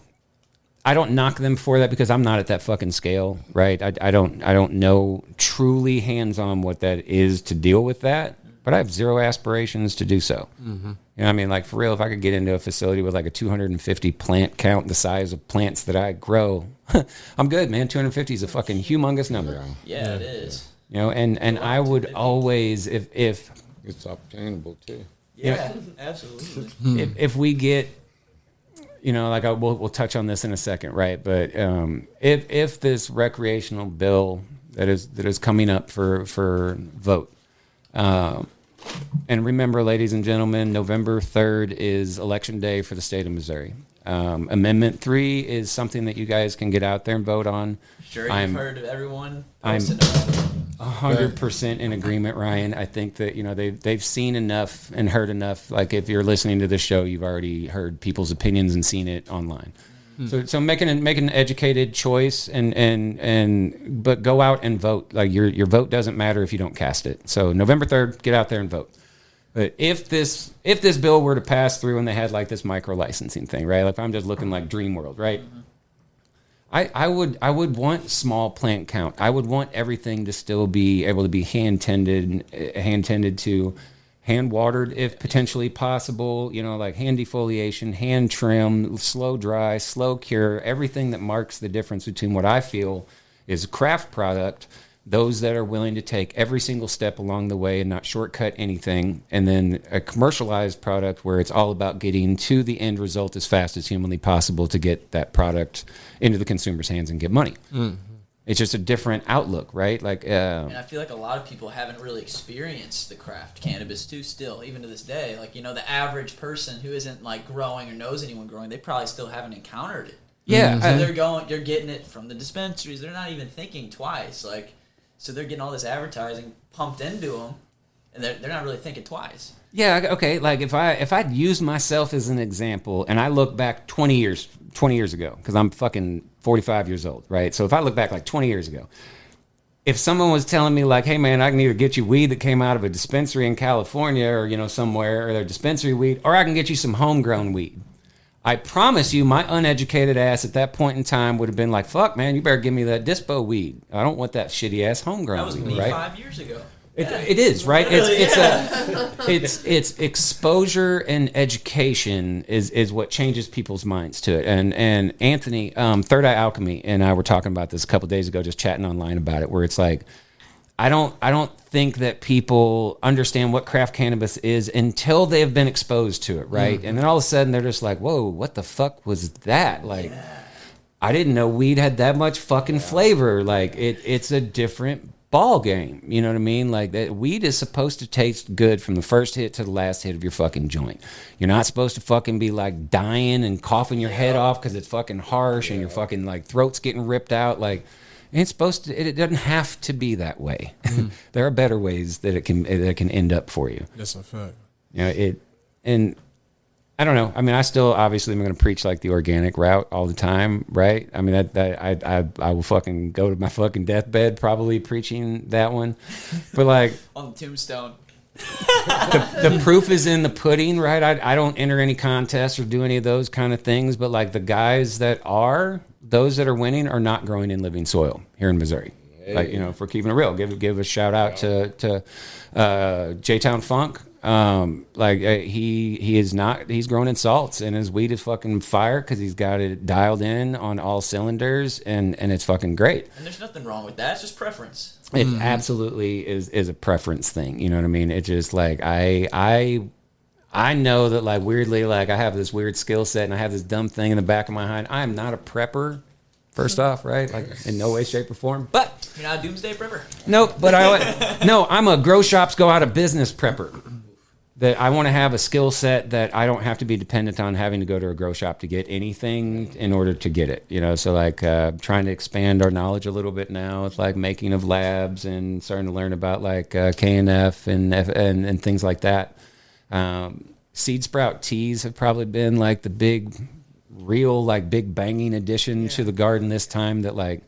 knock them for that, because I'm not at that fucking scale, right? I don't know truly hands-on what that is to deal with that, but I have zero aspirations to do so. Mm-hmm. I mean, like, for real, if I could get into a facility with like a 250 plant count, the size of plants that I grow, I'm good, man. 250 is a fucking humongous number. Yeah, it is. And I would always, if it's obtainable too. Yeah, absolutely. If we get, we'll touch on this in a second, right? But if this recreational bill that is coming up for vote, and remember, ladies and gentlemen, November 3rd is Election Day for the state of Missouri. Amendment 3 is something that you guys can get out there and vote on. Sure, you've heard of everyone. I'm 100% in agreement, Ryan. I think that they've seen enough and heard enough. Like, if you're listening to this show, you've already heard people's opinions and seen it online. So make an educated choice but go out and vote. Like, your vote doesn't matter if you don't cast it. So November 3rd, get out there and vote. But if this bill were to pass through and they had like this micro licensing thing, right? Like, if I'm just looking like Dream World, right? I would want small plant count. I would want everything to still be able to be hand tended to, hand watered if potentially possible. You know, like hand defoliation, hand trim, slow dry, slow cure. Everything that marks the difference between what I feel is a craft product. Those that are willing to take every single step along the way and not shortcut anything, and then a commercialized product where it's all about getting to the end result as fast as humanly possible to get that product into the consumer's hands and get money. Mm-hmm. It's just a different outlook, right? Like, and I feel like a lot of people haven't really experienced the craft cannabis too. Still, even to this day, like, you know, the average person who isn't like growing or knows anyone growing, they probably still haven't encountered it. Yeah, so they're getting it from the dispensaries. They're not even thinking twice, like. So they're getting all this advertising pumped into them, and they're not really thinking twice. Yeah, okay. Like if I'd use myself as an example, and I look back 20 years ago, because I'm fucking 45 years old, right? So if I look back like 20 years ago, if someone was telling me like, hey man, I can either get you weed that came out of a dispensary in California or, you know, somewhere, or their dispensary weed, or I can get you some homegrown weed, I promise you, my uneducated ass at that point in time would have been like, fuck, man, you better give me that dispo weed. I don't want that shitty-ass homegrown weed, right? That was me 5 years ago. It is, right? It's exposure and education is what changes people's minds to it. And Anthony, Third Eye Alchemy, and I were talking about this a couple days ago, just chatting online about it, where it's like, I don't think that people understand what craft cannabis is until they have been exposed to it, right? Mm-hmm. And then all of a sudden they're just like, whoa, what the fuck was that? Like, I didn't know weed had that much fucking flavor. Like, it's a different ball game. You know what I mean? Like, that weed is supposed to taste good from the first hit to the last hit of your fucking joint. You're not supposed to fucking be like dying and coughing your head off because it's fucking harsh and your fucking like throat's getting ripped out. Like, it's supposed to. It doesn't have to be that way. There are better ways that it can end up for you. That's a fact. You know and I don't know. I mean, I still obviously am going to preach like the organic route all the time, right? I mean, that I will fucking go to my fucking deathbed probably preaching that one, but like on the tombstone. the proof is in the pudding, right? I don't enter any contests or do any of those kind of things, but like the guys that are. Those that are winning are not growing in living soil here in Missouri. Hey. Like, you know, if we're keeping it real, give a shout out to J-Town Funk. He is not. He's grown in salts, and his weed is fucking fire because he's got it dialed in on all cylinders, and it's fucking great. And there's nothing wrong with that. It's just preference. It absolutely is a preference thing. You know what I mean? It's just like I know that, like, weirdly, like, I have this weird skill set and I have this dumb thing in the back of my mind. I am not a prepper, first off, right? Like, in no way, shape, or form. But you're not a doomsday prepper? Nope, but I'm a grow shops go out of business prepper. That I want to have a skill set that I don't have to be dependent on having to go to a grow shop to get anything in order to get it. You know, so like trying to expand our knowledge a little bit now with like making of labs and starting to learn about like KNF and things like that. Seed sprout teas have probably been like the big banging addition to the garden this time, that like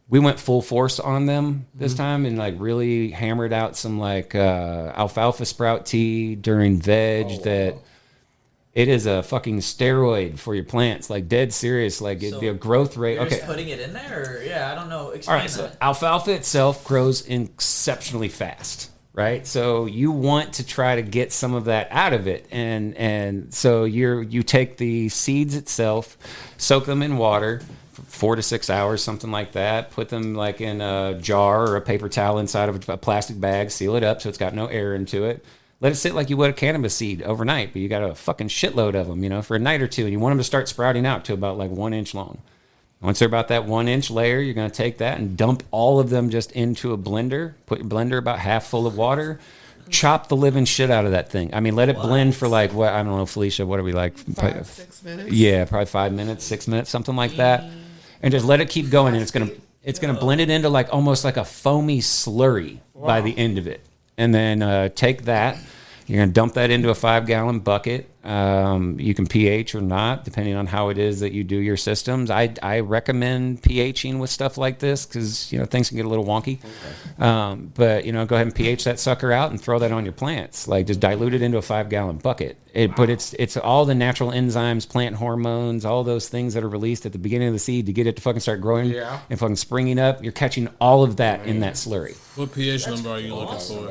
we went full force on them this time and like really hammered out some like alfalfa sprout tea during veg. It is a fucking steroid for your plants, like dead serious. Like the growth rate. You're okay, just putting it in there, or, yeah, I don't know. Explain all right, so alfalfa itself grows exceptionally fast. Right, so you want to try to get some of that out of it, and so you take the seeds itself, soak them in water for 4 to 6 hours, something like that. Put them like in a jar or a paper towel inside of a plastic bag, seal it up so it's got no air into it. Let it sit like you would a cannabis seed overnight, but you got a fucking shitload of them, you know, for a night or two, and you want them to start sprouting out to about like 1 inch long. Once they're about that 1 inch layer, you're going to take that and dump all of them just into a blender. Put your blender about half full of water. Chop the living shit out of that thing. I mean, let it blend for like, what, I don't know, Felicia, what are we like? 5-6 minutes? Yeah, probably 5 minutes, 6 minutes, something like that. And just let it keep going, and it's gonna blend it into like almost like a foamy slurry by the end of it. And then take that. You're going to dump that into a 5-gallon bucket. You can pH or not, depending on how it is that you do your systems. I recommend pHing with stuff like this because things can get a little wonky. But go ahead and pH that sucker out and throw that on your plants. Like just dilute it into a 5-gallon bucket. But it's all the natural enzymes, plant hormones, all those things that are released at the beginning of the seed to get it to fucking start growing and fucking springing up. You're catching all of that in that slurry. What pH number are you looking for?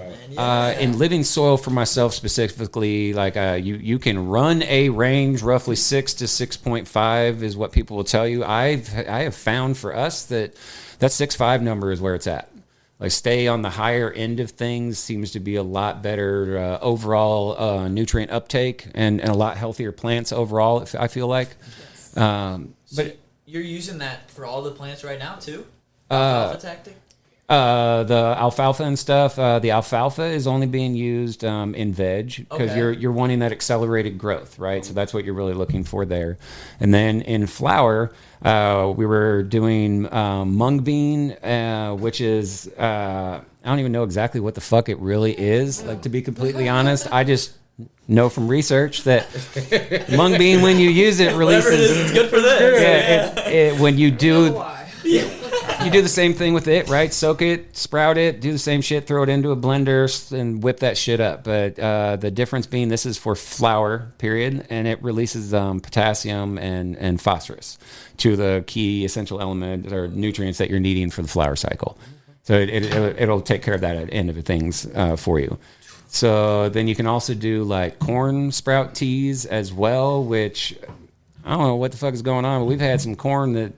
In living soil for myself specifically, like you can run a range roughly 6 to 6.5 is what people will tell you. I have found for us that 6.5 number is where it's at. Like stay on the higher end of things seems to be a lot better overall nutrient uptake and a lot healthier plants overall. I feel like, but you're using that for all the plants right now too. Alfalfa tactic. The alfalfa and stuff. The alfalfa is only being used in veg because you're wanting that accelerated growth, right? So that's what you're really looking for there. And then in flower, we were doing mung bean, which is I don't even know exactly what the fuck it really is. Like to be completely honest, I just know from research that mung bean when you use it releases. Whatever it is, it's good for this. Yeah, when you do. You do the same thing with it, right? Soak it, sprout it, do the same shit, throw it into a blender, and whip that shit up. But the difference being this is for flower, period, and it releases potassium and phosphorus, two of the key essential elements or nutrients that you're needing for the flower cycle. So it'll take care of that end of things for you. So then you can also do like corn sprout teas as well, which I don't know what the fuck is going on, but we've had some corn that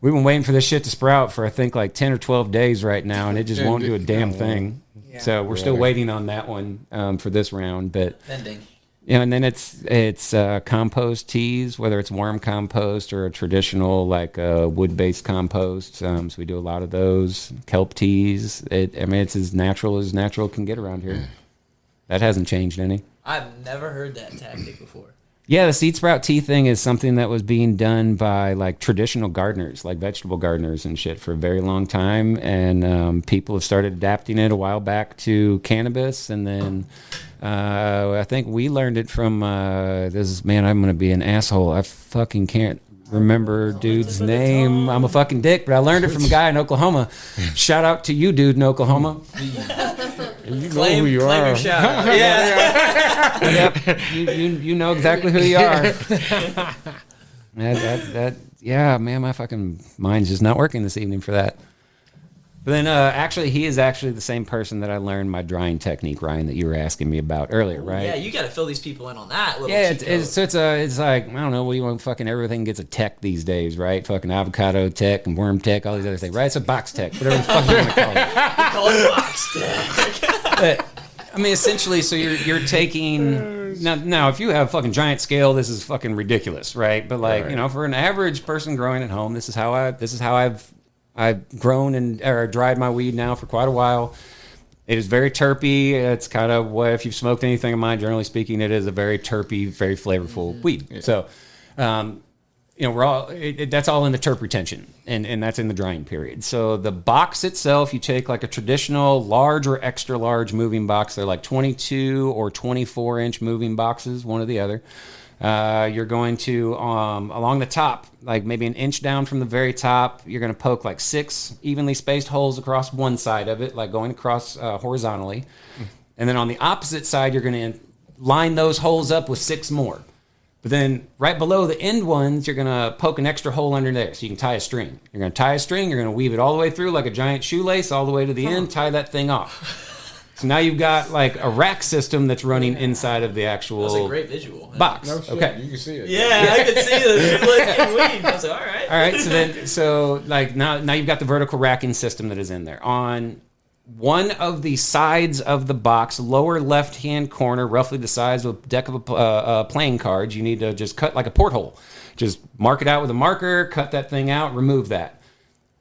we've been waiting for this shit to sprout for I think like 10 or 12 days right now, and it just won't do a damn thing. Yeah. So we're still waiting on that one for this round. But pending. And then it's compost teas, whether it's worm compost or a traditional like wood-based compost. So we do a lot of those kelp teas. It's as natural can get around here. That hasn't changed any. I've never heard that tactic before. Yeah, the seed sprout tea thing is something that was being done by like traditional gardeners, like vegetable gardeners and shit for a very long time. And people have started adapting it a while back to cannabis. And then I think we learned it from I'm going to be an asshole. I fucking can't remember dude's name. I'm a fucking dick, but I learned it from a guy in Oklahoma. Shout out to you, dude, in Oklahoma. You know who you are. Your shout out. Yeah. Yep. You know exactly who you are. Yeah, man, my fucking mind's just not working this evening for that. But then, actually, he is actually the same person that I learned my drying technique, Ryan, that you were asking me about earlier, right? Yeah, you got to fill these people in on that. Yeah, it's like, I don't know, what do you want? Fucking everything gets a tech these days, right? Fucking avocado tech and worm tech, all these other things, right? It's a box tech, whatever the fuck you want to call it. Call it box tech. But, I mean, essentially, so you're taking now if you have fucking giant scale, this is fucking ridiculous, right? But like, for an average person growing at home, this is how I've grown or dried my weed now for quite a while. It is very terpy. It's kind of what, if you've smoked anything of mine, generally speaking, it is a very terpy, very flavorful weed. Yeah. So, we're all that's all in the terp retention, and that's in the drying period. So the box itself, you take like a traditional large or extra large moving box. They're like 22 or 24 inch moving boxes, one or the other. You're going to, along the top, like maybe an inch down from the very top, you're going to poke like 6 evenly spaced holes across one side of it, like going across horizontally. And then on the opposite side, you're going to line those holes up with 6 more. But then right below the end ones, you're going to poke an extra hole under there so you can tie a string. You're going to tie a string, you're going to weave it all the way through like a giant shoelace all the way to the end, tie that thing off. So now you've got like a rack system that's running inside of the actual That's a great visual. box. No shit, okay. You can see it. Yeah, I could see the weave. I was like, all right. All right, so like now you've got the vertical racking system that is in there. On one of the sides of the box, lower left-hand corner, roughly the size of a deck of playing cards, you need to just cut like a porthole. Just mark it out with a marker, cut that thing out, remove that.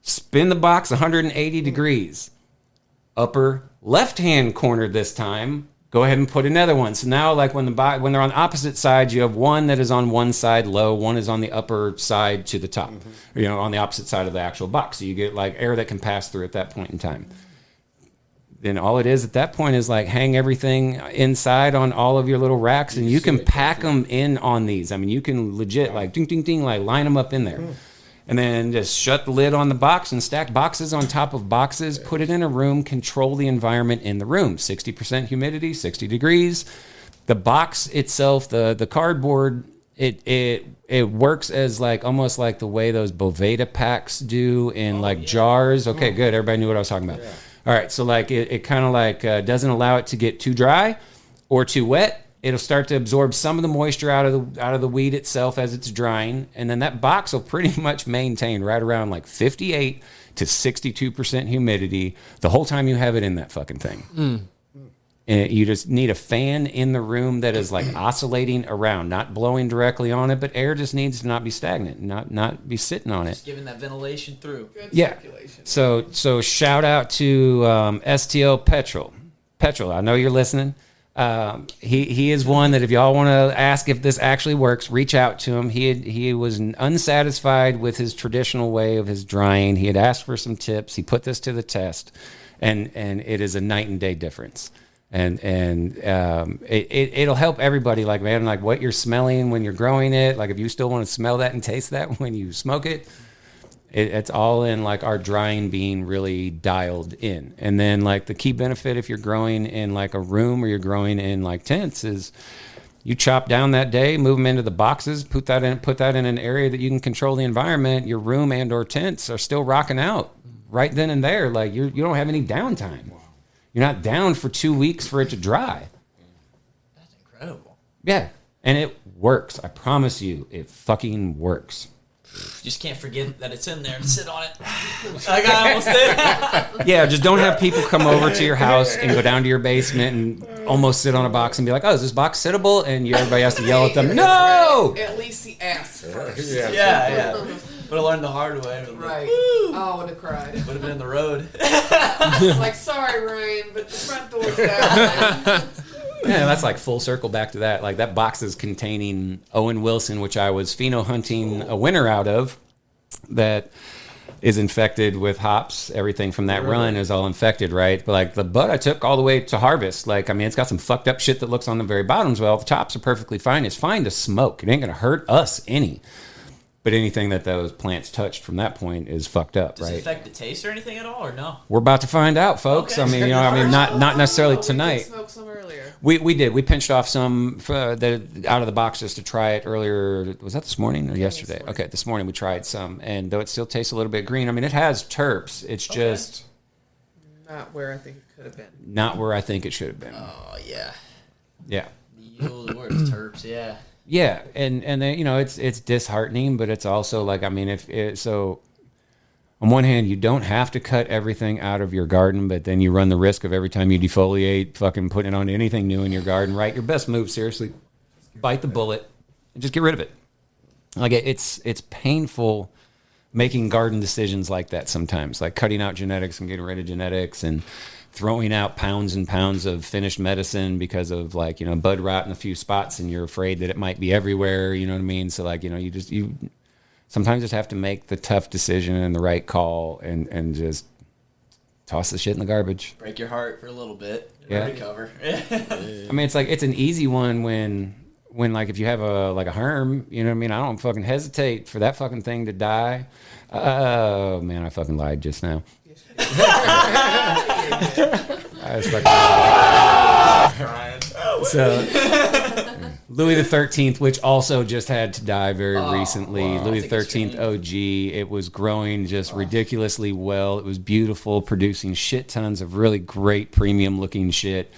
Spin the box 180 degrees. Upper left-hand corner this time, go ahead and put another one. So now, like when they're on opposite sides, you have one that is on one side low, one is on the upper side to the top, on the opposite side of the actual box. So you get like air that can pass through at that point in time. then all it is at that point is like hang everything inside on all of your little racks, and you can pack them in on these. I mean, you can legit like ding, ding, ding, like line them up in there. And then just shut the lid on the box and stack boxes on top of boxes, put it in a room, control the environment in the room. 60% humidity, 60 degrees. The box itself, the cardboard, it works as like almost like the way those Boveda packs do in jars. Okay, good. Everybody knew what I was talking about. Yeah. All right, so like it kind of like doesn't allow it to get too dry or too wet. It'll start to absorb some of the moisture out of the weed itself as it's drying, and then that box will pretty much maintain right around like 58 to 62% humidity the whole time you have it in that fucking thing. And you just need a fan in the room that is like oscillating around, not blowing directly on it, but air just needs to not be stagnant, not be sitting on it. Just giving that ventilation through. Good circulation. So shout out to STL Petrol. Petrol, I know you're listening. He is one that if y'all want to ask if this actually works, reach out to him. He was unsatisfied with his traditional way of his drying. He had asked for some tips. He put this to the test, and it is a night and day difference. And it'll help everybody. Like, man, like what you're smelling when you're growing it. Like if you still want to smell that and taste that when you smoke it, it's all in like our drying being really dialed in. And then like the key benefit if you're growing in like a room or you're growing in like tents is you chop down that day, move them into the boxes, put that in an area that you can control the environment. Your room and or tents are still rocking out right then and there. Like you don't have any downtime. You're not down for 2 weeks for it to dry. That's incredible. Yeah. And it works. I promise you, it fucking works. Just can't forget that it's in there and sit on it. Like I almost did. Yeah, just don't have people come over to your house and go down to your basement and almost sit on a box and be like, oh, is this box sittable? And everybody has to yell at them, no! At least he asked first. Yeah. But I learned the hard way. Right. Oh, I would have cried. Would have been in the road. Like, sorry, Ryan, but the front door's down. Yeah, that's like full circle back to that. Like that box is containing Owen Wilson, which I was pheno hunting a winner out of, that is infected with hops. Everything from that run is all infected, right? But like the bud I took all the way to harvest. Like, I mean, it's got some fucked up shit that looks on the very bottoms. Well, the tops are perfectly fine. It's fine to smoke. It ain't gonna hurt us any. But anything that those plants touched from that point is fucked up, Does right? it affect the taste or anything at all, or no? We're about to find out, folks. Okay. I mean, not necessarily tonight. We did smoke some earlier. We did. We pinched off some out of the box just to try it earlier. Was that this morning or yesterday? This morning. Okay, this morning we tried some, and though it still tastes a little bit green, I mean, it has terps. It's just Not where I think it could have been. not where I think it should have been. Oh yeah. Yeah. The words terps, yeah. Yeah, and then, it's disheartening, but it's also like, I mean, so on one hand, you don't have to cut everything out of your garden, but then you run the risk of every time you defoliate, fucking putting it on anything new in your garden, right? Your best move, seriously, bite the bullet and just get rid of it. Like it's painful making garden decisions like that sometimes, like cutting out genetics and getting rid of genetics and throwing out pounds and pounds of finished medicine because of like, bud rot in a few spots and you're afraid that it might be everywhere, you know what I mean? So like, you sometimes just have to make the tough decision and the right call and just toss the shit in the garbage. Break your heart for a little bit. Yeah. Recover. I mean, it's an easy one when like if you have a herm, you know what I mean? I don't fucking hesitate for that fucking thing to die. Oh man, I fucking lied just now. I was fucking so Louis the 13th, which also just had to die very recently. Wow. Louis the 13th OG. It was growing just ridiculously well. It was beautiful, producing shit tons of really great premium looking shit,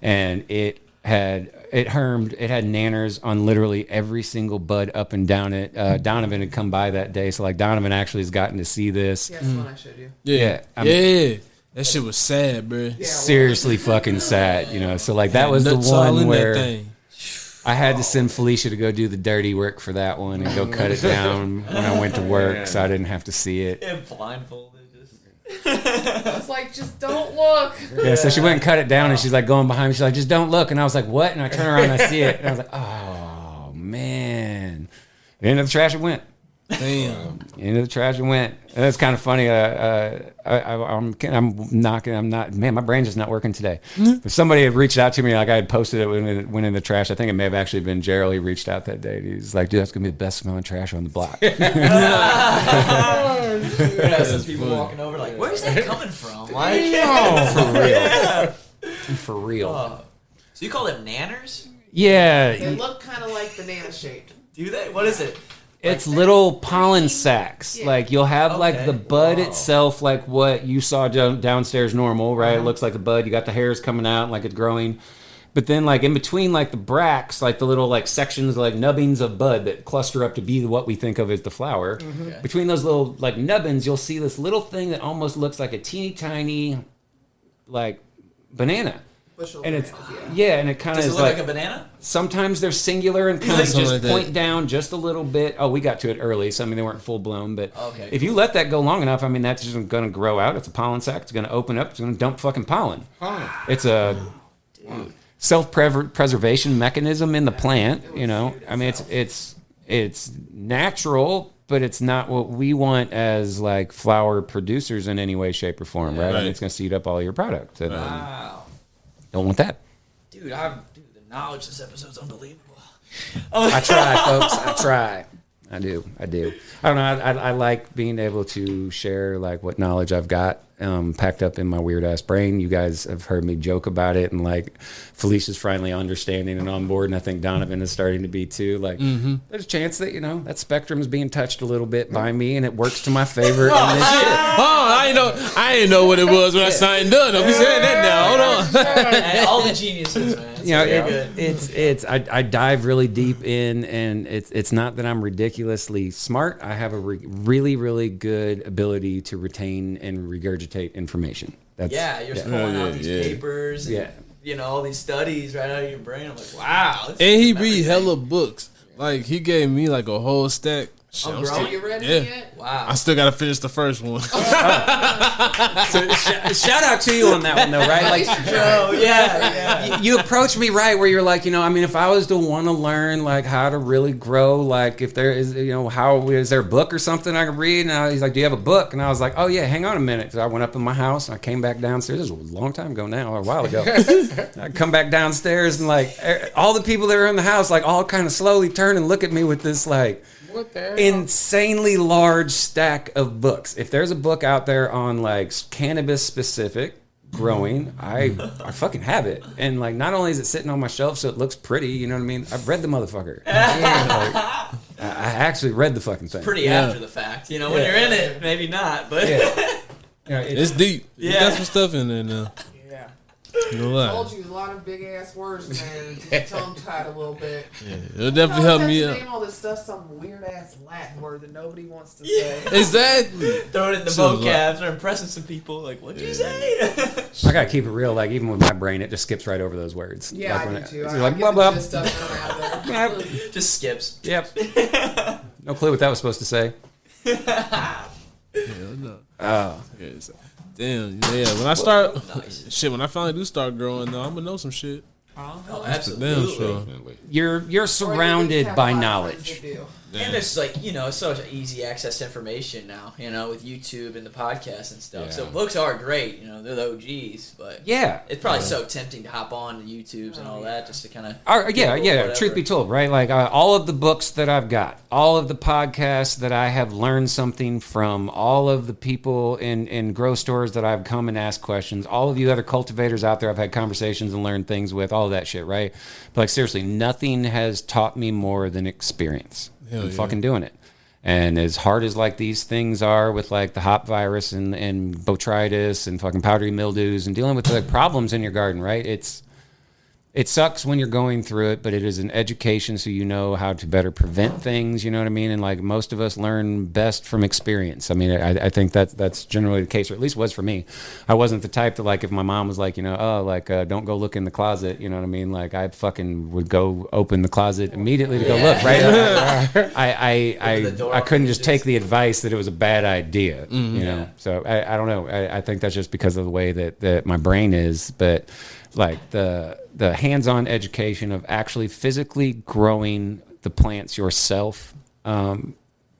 and it had nanners on literally every single bud up and down it. Donovan had come by that day, so like Donovan actually has gotten to see this. Yes, the one I showed you. Yeah. That shit was sad, bro. Yeah, Seriously fucking sad, So like that was the Nuts all one in where that thing. I had to send Felicia to go do the dirty work for that one and go cut it down when I went to work, so I didn't have to see it. And blindfolded. I was like, just don't look. Yeah, so she went and cut it down, and she's like going behind me. She's like, just don't look. And I was like, what? And I turn around and I see it, and I was like, oh man. And into the trash it went. Damn. Into the trash it went. And that's kind of funny. I'm not. Man, my brain's just not working today. If somebody had reached out to me, like I had posted it when it went in the trash. I think it may have actually been Gerald. He reached out that day. He's like, "Dude, that's gonna be the best smelling trash on the block." Some people walking over like, "Where's that coming from?" Like, For real. So you call them nanners? Yeah. They look kind of like banana shaped. Do they? What is it? It's little pollen sacs. Yeah. Like you'll have like Okay. the bud Wow. itself, like what you saw downstairs normal, right? It looks like the bud. You got the hairs coming out, like it's growing. But then like in between like the bracts, like the little like sections, like nubbings of bud that cluster up to be what we think of as the flower. Okay. Between those little like nubbins, you'll see this little thing that almost looks like a teeny tiny like banana. Bushel And it's bananas, yeah, and it kind of Does it is look like like a banana? sometimes they're singular and kind of Something just like that. point down just a little bit. Oh, we got to it early, so I mean they weren't full blown, but Okay, if you let that go long enough, I mean that's just going to grow out. It's a pollen sac. It's going to open up. It's going to dump fucking pollen. It's a self-preservation mechanism in the plant. You know, I mean it's natural, but it's not what we want as like flower producers in any way, shape, or form, right? I mean, it's going to seed up all your product. And, Wow. don't want that. Dude, the knowledge this episode's unbelievable. I try, folks. I try. I do. I don't know. I like being able to share like what knowledge I've got packed up in my weird ass brain. You guys have heard me joke about it, and like Felicia's finally understanding and on board, and I think Donovan is starting to be too. Like, there's a chance that that spectrum is being touched a little bit by me, and it works to my favor. in this shit. I didn't know what it was when I signed up. Don't be saying that now. Hold on. Hey, all the geniuses, man. I dive really deep in, and it's not that I'm ridiculously smart. I have a really, really good ability to retain and regurgitate information. You're just pulling out these papers and, all these studies right out of your brain. I'm like, wow. And he read hella books. Like he gave me like a whole stack. Shit, I'm grown? still- You ready yeah. yet? Wow. I still gotta finish the first one. So shout out to you on that one, though, right? Like, you approached me right where you're like, I mean, if I was to want to learn like how to really grow, like if there is, how is there a book or something I could read? And he's like, do you have a book? And I was like, oh yeah, hang on a minute. So I went up in my house and I came back downstairs. This was a long time ago now, or a while ago. I come back downstairs and like all the people that are in the house, like all kind of slowly turn and look at me with this like, insanely large stack of books. If there's a book out there on like cannabis specific growing, I fucking have it. And like not only is it sitting on my shelf so it looks pretty, you know what I mean? I've read the motherfucker. I actually read the fucking thing. Pretty after the fact. When you're in it, maybe not, but It's deep. You Yeah. got some stuff in there now. Yeah. No I lie. told you a lot of big ass words, man. Just tongue tied a little bit. Yeah, it'll definitely help me out. Name all this stuff some weird ass Latin word that nobody wants to say. Exactly. throw it in the So, vocab. They're impressing some people. Like, what'd you say? I gotta keep it real. Like even with my brain, it just skips right over those words. Yeah, like, I when do too. it's I like get blah the blah. gist of it out there. Just skips. Yep. No clue what that was supposed to say. Okay, so, damn. Yeah. When I start, Nice. when I finally do start growing, though, I'm gonna know some shit. Oh, Damn absolutely. sure. You're surrounded by knowledge. And there's like, it's such easy access to information now, with YouTube and the podcast and stuff. So Yeah. books are great, they're the OGs, but Yeah. it's probably so tempting to hop on to YouTubes and all that just to kind of. Yeah. Truth be told, right? Like all of the books that I've got, all of the podcasts that I have learned something from, all of the people in grow stores that I've come and asked questions, all of you other cultivators out there I've had conversations and learned things with, all of that shit, right? But like seriously, nothing has taught me more than experience. Hell I'm yeah. fucking doing it. And as hard as like these things are with like the hop virus and botrytis and fucking powdery mildews and dealing with the problems in your garden, right? It sucks when you're going through it, but it is an education so you know how to better prevent things, you know what I mean? And like most of us learn best from experience. I mean, I think that's generally the case, or at least was for me. I wasn't the type that like if my mom was like, don't go look in the closet, you know what I mean? Like I fucking would go open the closet immediately to go look, right? I couldn't just take the advice that it was a bad idea, you know? So I don't know. I think that's just because of the way that my brain is, but like the hands-on education of actually physically growing the plants yourself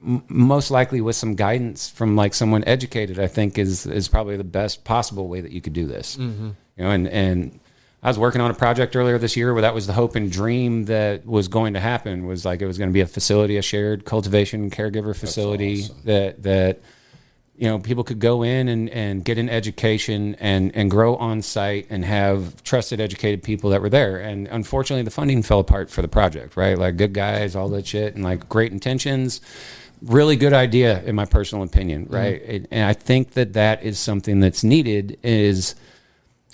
most likely with some guidance from like someone educated, I think is probably the best possible way that you could do this. You know, and I was working on a project earlier this year where that was the hope and dream that was going to happen, was like it was going to be a facility, a shared cultivation caregiver facility that you know, people could go in and get an education and grow on site and have trusted, educated people that were there. And unfortunately, the funding fell apart for the project, right? Like good guys, all that shit, and like great intentions. Really good idea, in my personal opinion, right? And I think that is something that's needed, is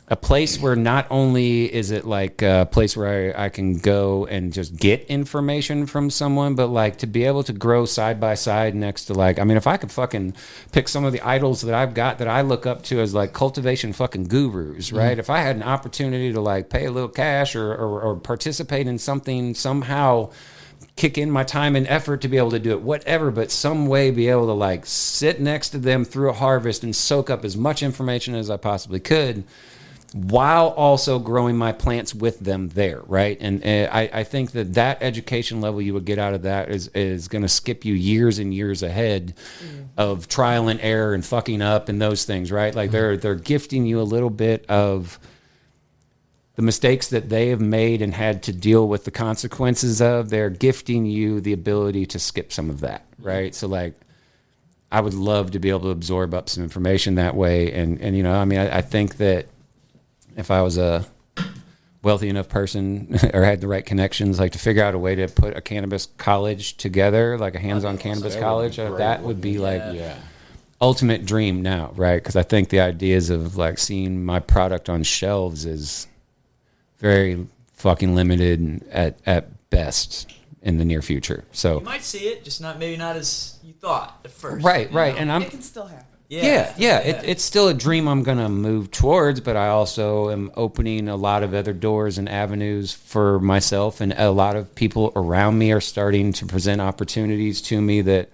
a place where not only is it like a place where I can go and just get information from someone, but like to be able to grow side by side next to like, I mean, if I could fucking pick some of the idols that I've got that I look up to as like cultivation fucking gurus, right? If I had an opportunity to like pay a little cash or participate in something, somehow kick in my time and effort to be able to do it, whatever, but some way be able to like sit next to them through a harvest and soak up as much information as I possibly could, while also growing my plants with them there, right? And I think that education level you would get out of that is going to skip you years and years ahead of trial and error and fucking up and those things, right? Like they're gifting you a little bit of the mistakes that they have made and had to deal with the consequences of. They're gifting you the ability to skip some of that, right? So like, I would love to be able to absorb up some information that way. And you know, I mean, I think that if I was a wealthy enough person or had the right connections, like to figure out a way to put a cannabis college together, like a hands-on cannabis college, that would be like ultimate dream now, right? Because I think the ideas of like seeing my product on shelves is very fucking limited at best in the near future. So you might see it, just maybe not as you thought at first. Right. And it can still happen. It's still a dream I'm going to move towards, but I also am opening a lot of other doors and avenues for myself, and a lot of people around me are starting to present opportunities to me that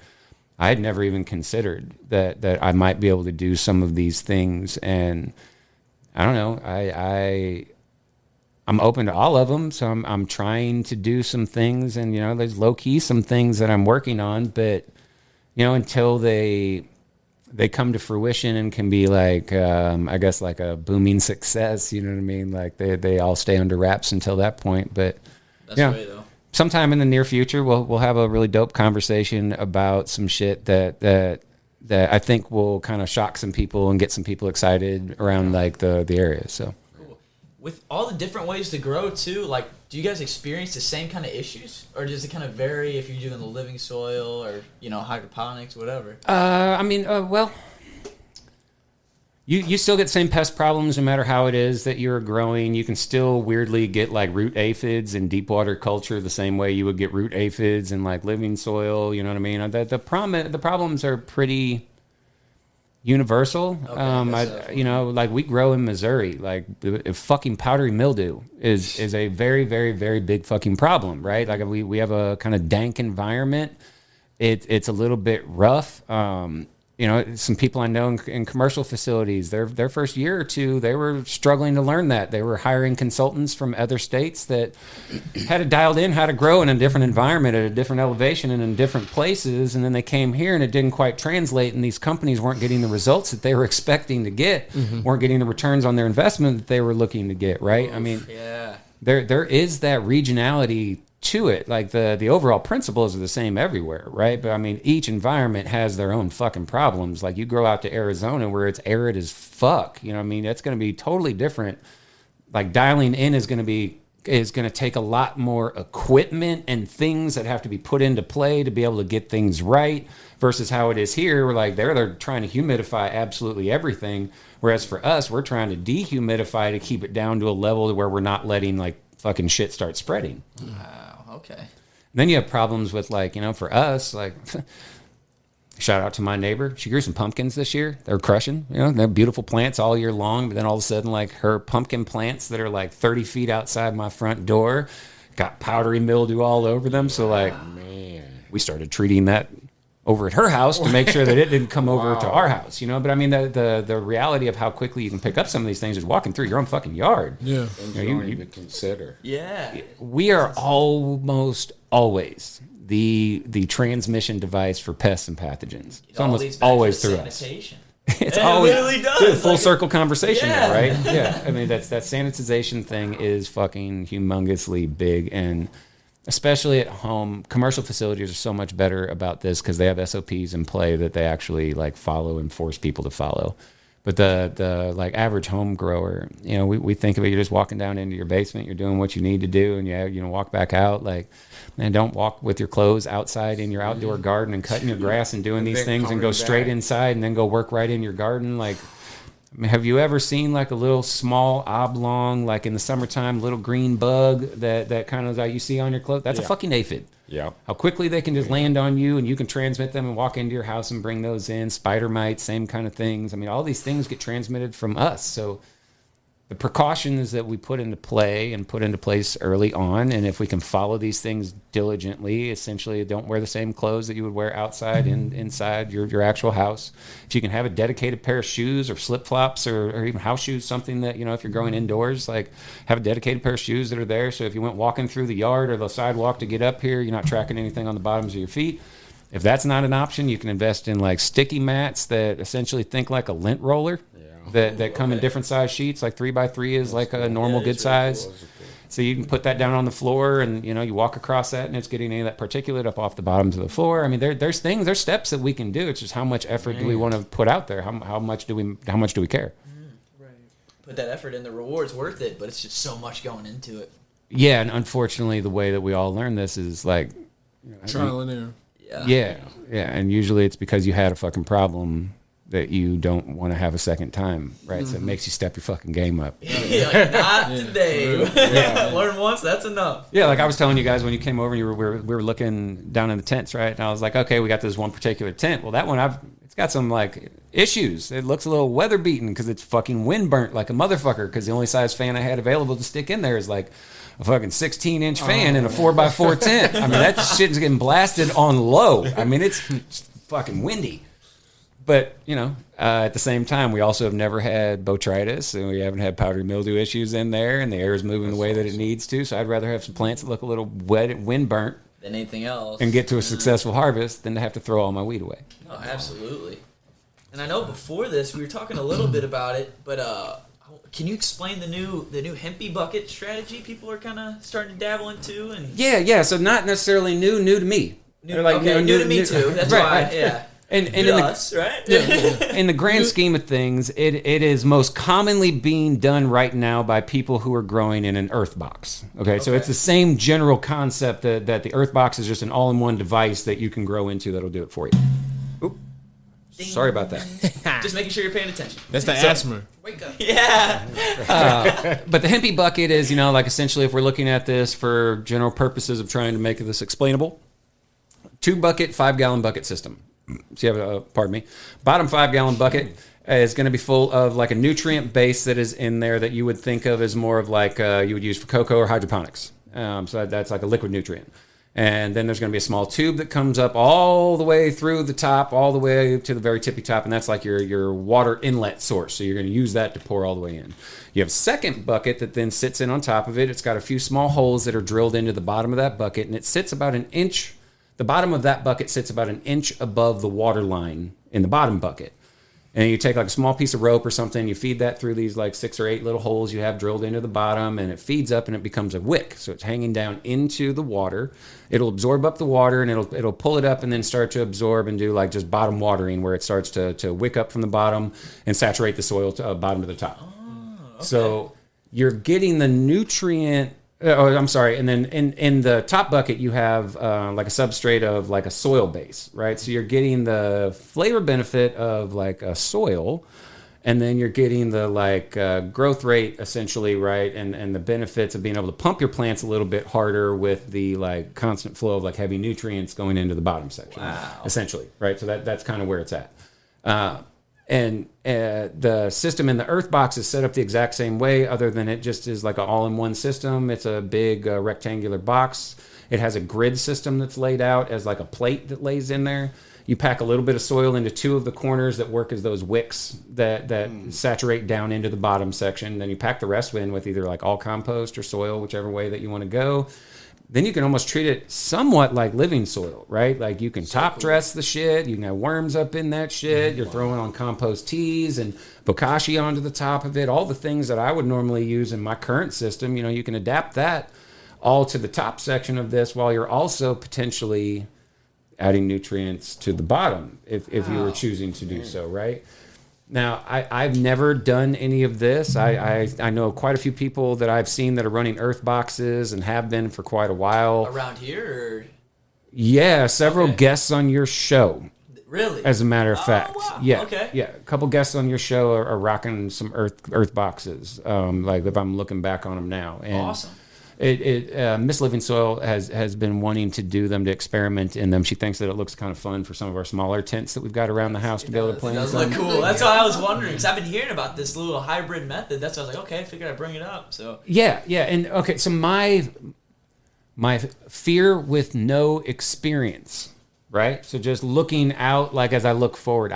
I had never even considered that I might be able to do some of these things. And I don't know, I'm open to all of them, so I'm trying to do some things, and you know, there's low key some things that I'm working on, but you know, until they come to fruition and can be like, I guess like a booming success, you know what I mean? Like they all stay under wraps until that point. But that's the way though. Sometime in the near future, we'll have a really dope conversation about some shit that I think will kind of shock some people and get some people excited around like the area. So cool. With all the different ways to grow too, like, do you guys experience the same kind of issues, or does it kind of vary if you're doing the living soil or, you know, hydroponics, whatever? I mean, well, you still get the same pest problems no matter how it is that you're growing. You can still weirdly get like root aphids in deep water culture the same way you would get root aphids in like living soil. You know what I mean? The problems are pretty universal. Okay, you know, like we grow in Missouri, like fucking powdery mildew is a very, very, very big fucking problem, right? Like we have a kind of dank environment. It's a little bit rough. You know, some people I know in commercial facilities, their first year or two, they were struggling to learn that. They were hiring consultants from other states that had it dialed in how to grow in a different environment at a different elevation and in different places. And then they came here and it didn't quite translate. And these companies weren't getting the results that they were expecting to get, weren't getting the returns on their investment that they were looking to get, right? I mean, there is that regionality to it. Like the overall principles are the same everywhere, right? But I mean, each environment has their own fucking problems. Like you grow out to Arizona where it's arid as fuck, you know what I mean? That's going to be totally different. Like dialing in is going to take a lot more equipment and things that have to be put into play to be able to get things right, versus how it is here. We're like they're trying to humidify absolutely everything, whereas for us, we're trying to dehumidify to keep it down to a level where we're not letting like fucking shit start spreading. Wow. Okay. And then you have problems with like, you know, for us, like shout out to my neighbor. She grew some pumpkins this year. They're crushing, you know, they're beautiful plants all year long. But then all of a sudden, like her pumpkin plants that are like 30 feet outside my front door got powdery mildew all over them. So like, man, we started treating that over at her house to make sure that it didn't come over to our house, you know. But I mean, the reality of how quickly you can pick up some of these things is walking through your own fucking yard. Yeah, you don't even consider. Yeah, we are almost always the transmission device for pests and pathogens. It's All almost these back always to through us. sanitation. It's It always literally does. dude, full Like, circle conversation yeah. there, right? Yeah. I mean, that sanitization thing is fucking humongously big, and especially at home, commercial facilities are so much better about this because they have SOPs in play that they actually like follow and force people to follow. But the like average home grower, you know, we think of it, you're just walking down into your basement, you're doing what you need to do, and you know, walk back out. Like, man, don't walk with your clothes outside in your outdoor garden and cutting your grass and doing these things and go straight inside and then go work right in your garden. Like, I mean, have you ever seen like a little small oblong, like in the summertime, little green bug that kind of like you see on your clothes? That's a fucking aphid. Yeah. How quickly they can just land on you, and you can transmit them and walk into your house and bring those in. Spider mites, same kind of things. I mean, all these things get transmitted from us. So the precautions that we put into play and put into place early on, and if we can follow these things diligently, essentially don't wear the same clothes that you would wear outside inside your actual house. If you can have a dedicated pair of shoes or flip-flops or even house shoes, something that, you know, if you're going indoors, like have a dedicated pair of shoes that are there. So if you went walking through the yard or the sidewalk to get up here, you're not tracking anything on the bottoms of your feet. If that's not an option, you can invest in like sticky mats that essentially think like a lint roller. That come in different size sheets, like 3x3 is like a normal good size. So you can put that down on the floor, and you know, you walk across that, and it's getting any of that particulate up off the bottoms of the floor. I mean, there's steps that we can do. It's just how much effort do we want to put out there? How much do we care? Right. Put that effort in, the reward's worth it, but it's just so much going into it. Yeah, and unfortunately, the way that we all learn this is like Trial and error. Yeah, and usually it's because you had a fucking problem that you don't want to have a second time, right? So it makes you step your fucking game up. Like, not today. Learn once, that's enough. Yeah, like I was telling you guys when you came over, and we were looking down in the tents, right? And I was like, okay, we got this one particular tent. Well, that one it's got some like issues. It looks a little weather beaten because it's fucking wind burnt like a motherfucker. Because the only size fan I had available to stick in there is like a fucking 16-inch fan in a 4x4 tent. I mean, that shit's getting blasted on low. I mean, it's fucking windy. But, you know, at the same time, we also have never had botrytis, and we haven't had powdery mildew issues in there, and the air is moving the way that it needs to. So I'd rather have some plants that look a little wet, wind burnt, than anything else, and get to a successful harvest than to have to throw all my weed away. Oh, absolutely. And I know before this we were talking a little bit about it, but can you explain the new hempy bucket strategy people are kind of starting to dabble into? And Yeah. So not necessarily new to me. new to me too. That's right. Yeah. And in us, right? In the grand scheme of things, it is most commonly being done right now by people who are growing in an earth box. Okay, so it's the same general concept that the earth box is just an all-in-one device that you can grow into that'll do it for you. Oop. Sorry about that. Just making sure you're paying attention. That's the asthma. Wake up. Yeah. But the hempy bucket is, you know, like essentially if we're looking at this for general purposes of trying to make this explainable, 2-bucket, 5-gallon bucket system. So you have bottom 5-gallon bucket is going to be full of like a nutrient base that is in there that you would think of as more of like you would use for cocoa or hydroponics. So that's like a liquid nutrient. And then there's going to be a small tube that comes up all the way through the top, all the way to the very tippy top, and that's like your water inlet source. So you're going to use that to pour all the way in. You have a second bucket that then sits in on top of it. It's got a few small holes that are drilled into the bottom of that bucket, and it sits about an inch. The bottom of that bucket sits about an inch above the water line in the bottom bucket. And you take like a small piece of rope or something, you feed that through these like 6 or 8 little holes you have drilled into the bottom, and it feeds up and it becomes a wick. So it's hanging down into the water. It'll absorb up the water, and it'll pull it up and then start to absorb and do like just bottom watering, where it starts to wick up from the bottom and saturate the soil to bottom to the top. Oh, okay. So you're getting the nutrient. I'm sorry. And then in the top bucket, you have like a substrate of like a soil base, right? So you're getting the flavor benefit of like a soil, and then you're getting the like growth rate essentially, right? And the benefits of being able to pump your plants a little bit harder with the like constant flow of like heavy nutrients going into the bottom section, essentially, right? So that's kind of where it's at. And the system in the earth box is set up the exact same way, other than it just is like an all-in-one system. It's a big rectangular box. It has a grid system that's laid out as like a plate that lays in there. You pack a little bit of soil into 2 of the corners that work as those wicks that saturate down into the bottom section. Then you pack the rest in with either like all compost or soil, whichever way that you want to go. then you can almost treat it somewhat like living soil, right? Like you can top dress the shit. You can have worms up in that shit. You're throwing on compost teas and bokashi onto the top of it. All the things that I would normally use in my current system, you know, you can adapt that all to the top section of this while you're also potentially adding nutrients to the bottom if you were choosing to do so, right? Now, I've never done any of this. I know quite a few people that I've seen that are running earth boxes and have been for quite a while. Around here? Or? Yeah, several guests on your show. Really? As a matter of fact. Wow. Yeah. Okay. Yeah, a couple guests on your show are rocking some earth boxes, like if I'm looking back on them now. And awesome. Ms Livingsoil has been wanting to do them, to experiment in them. She thinks that it looks kind of fun for some of our smaller tents that we've got around the house to be able to play in. It does look cool. That's why I was wondering, because I've been hearing about this little hybrid method. That's why I was like, okay, I figured I'd bring it up. So yeah, and okay, so my fear with no experience, right? So just looking out, like as I look forward,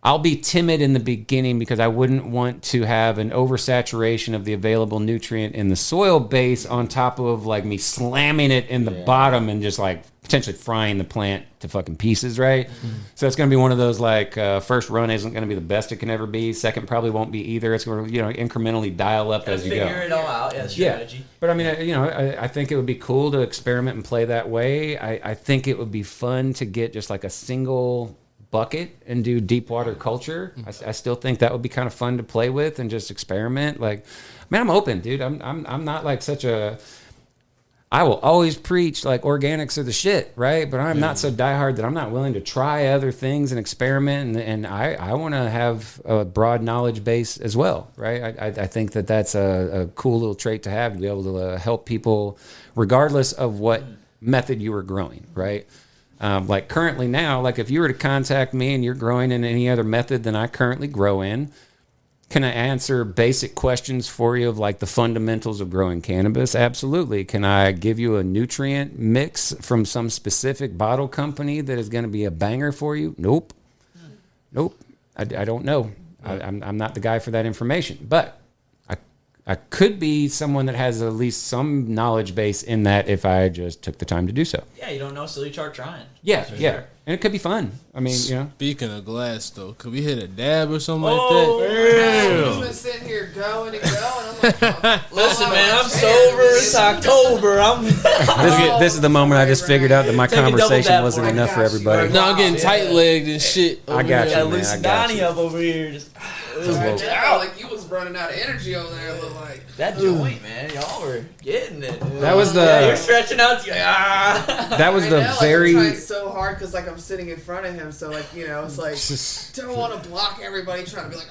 I'll be timid in the beginning because I wouldn't want to have an oversaturation of the available nutrient in the soil base on top of like me slamming it in the bottom and just like potentially frying the plant to fucking pieces, right? Mm-hmm. So it's going to be one of those like first run isn't going to be the best it can ever be. Second probably won't be either. It's going to, you know, incrementally dial up as you go. Figure it all out. Yeah, strategy. But I mean, I think it would be cool to experiment and play that way. I think it would be fun to get just like a single bucket and do deep water culture. I still think that would be kind of fun to play with and just experiment. Like, man, I'm open, dude. I'm not like such a. I will always preach like organics are the shit, right? But I'm not so diehard that I'm not willing to try other things and experiment. And I want to have a broad knowledge base as well, right? I think that's a cool little trait to have, to be able to help people regardless of what method you were growing, right? Like currently now, like if you were to contact me and you're growing in any other method than I currently grow in, can I answer basic questions for you of like the fundamentals of growing cannabis? Absolutely. Can I give you a nutrient mix from some specific bottle company that is going to be a banger for you? Nope. I don't know. I'm not the guy for that information, but I could be someone that has at least some knowledge base in that if I just took the time to do so. Yeah, you don't know, so you start trying. Yeah. And it could be fun. I mean, you know. Speaking of glass, though, could we hit a dab or something like He's that? been sitting here going and going. I'm like, oh, Listen, man, I'm sober. It's October. This is the moment I just figured out that my Take a double conversation dab wasn't for it. enough for everybody. No, I'm getting tight-legged and shit. I got you, Got man. Lucy I got Donnie you. up over here. Just, like you was running out of energy over there. Look like that joint, man. Y'all were getting it. That was you're the stretching out. You're like, that was I the know, like, very. I'm trying so hard because like I'm sitting in front of him, so like it's like don't want to block everybody trying to be like.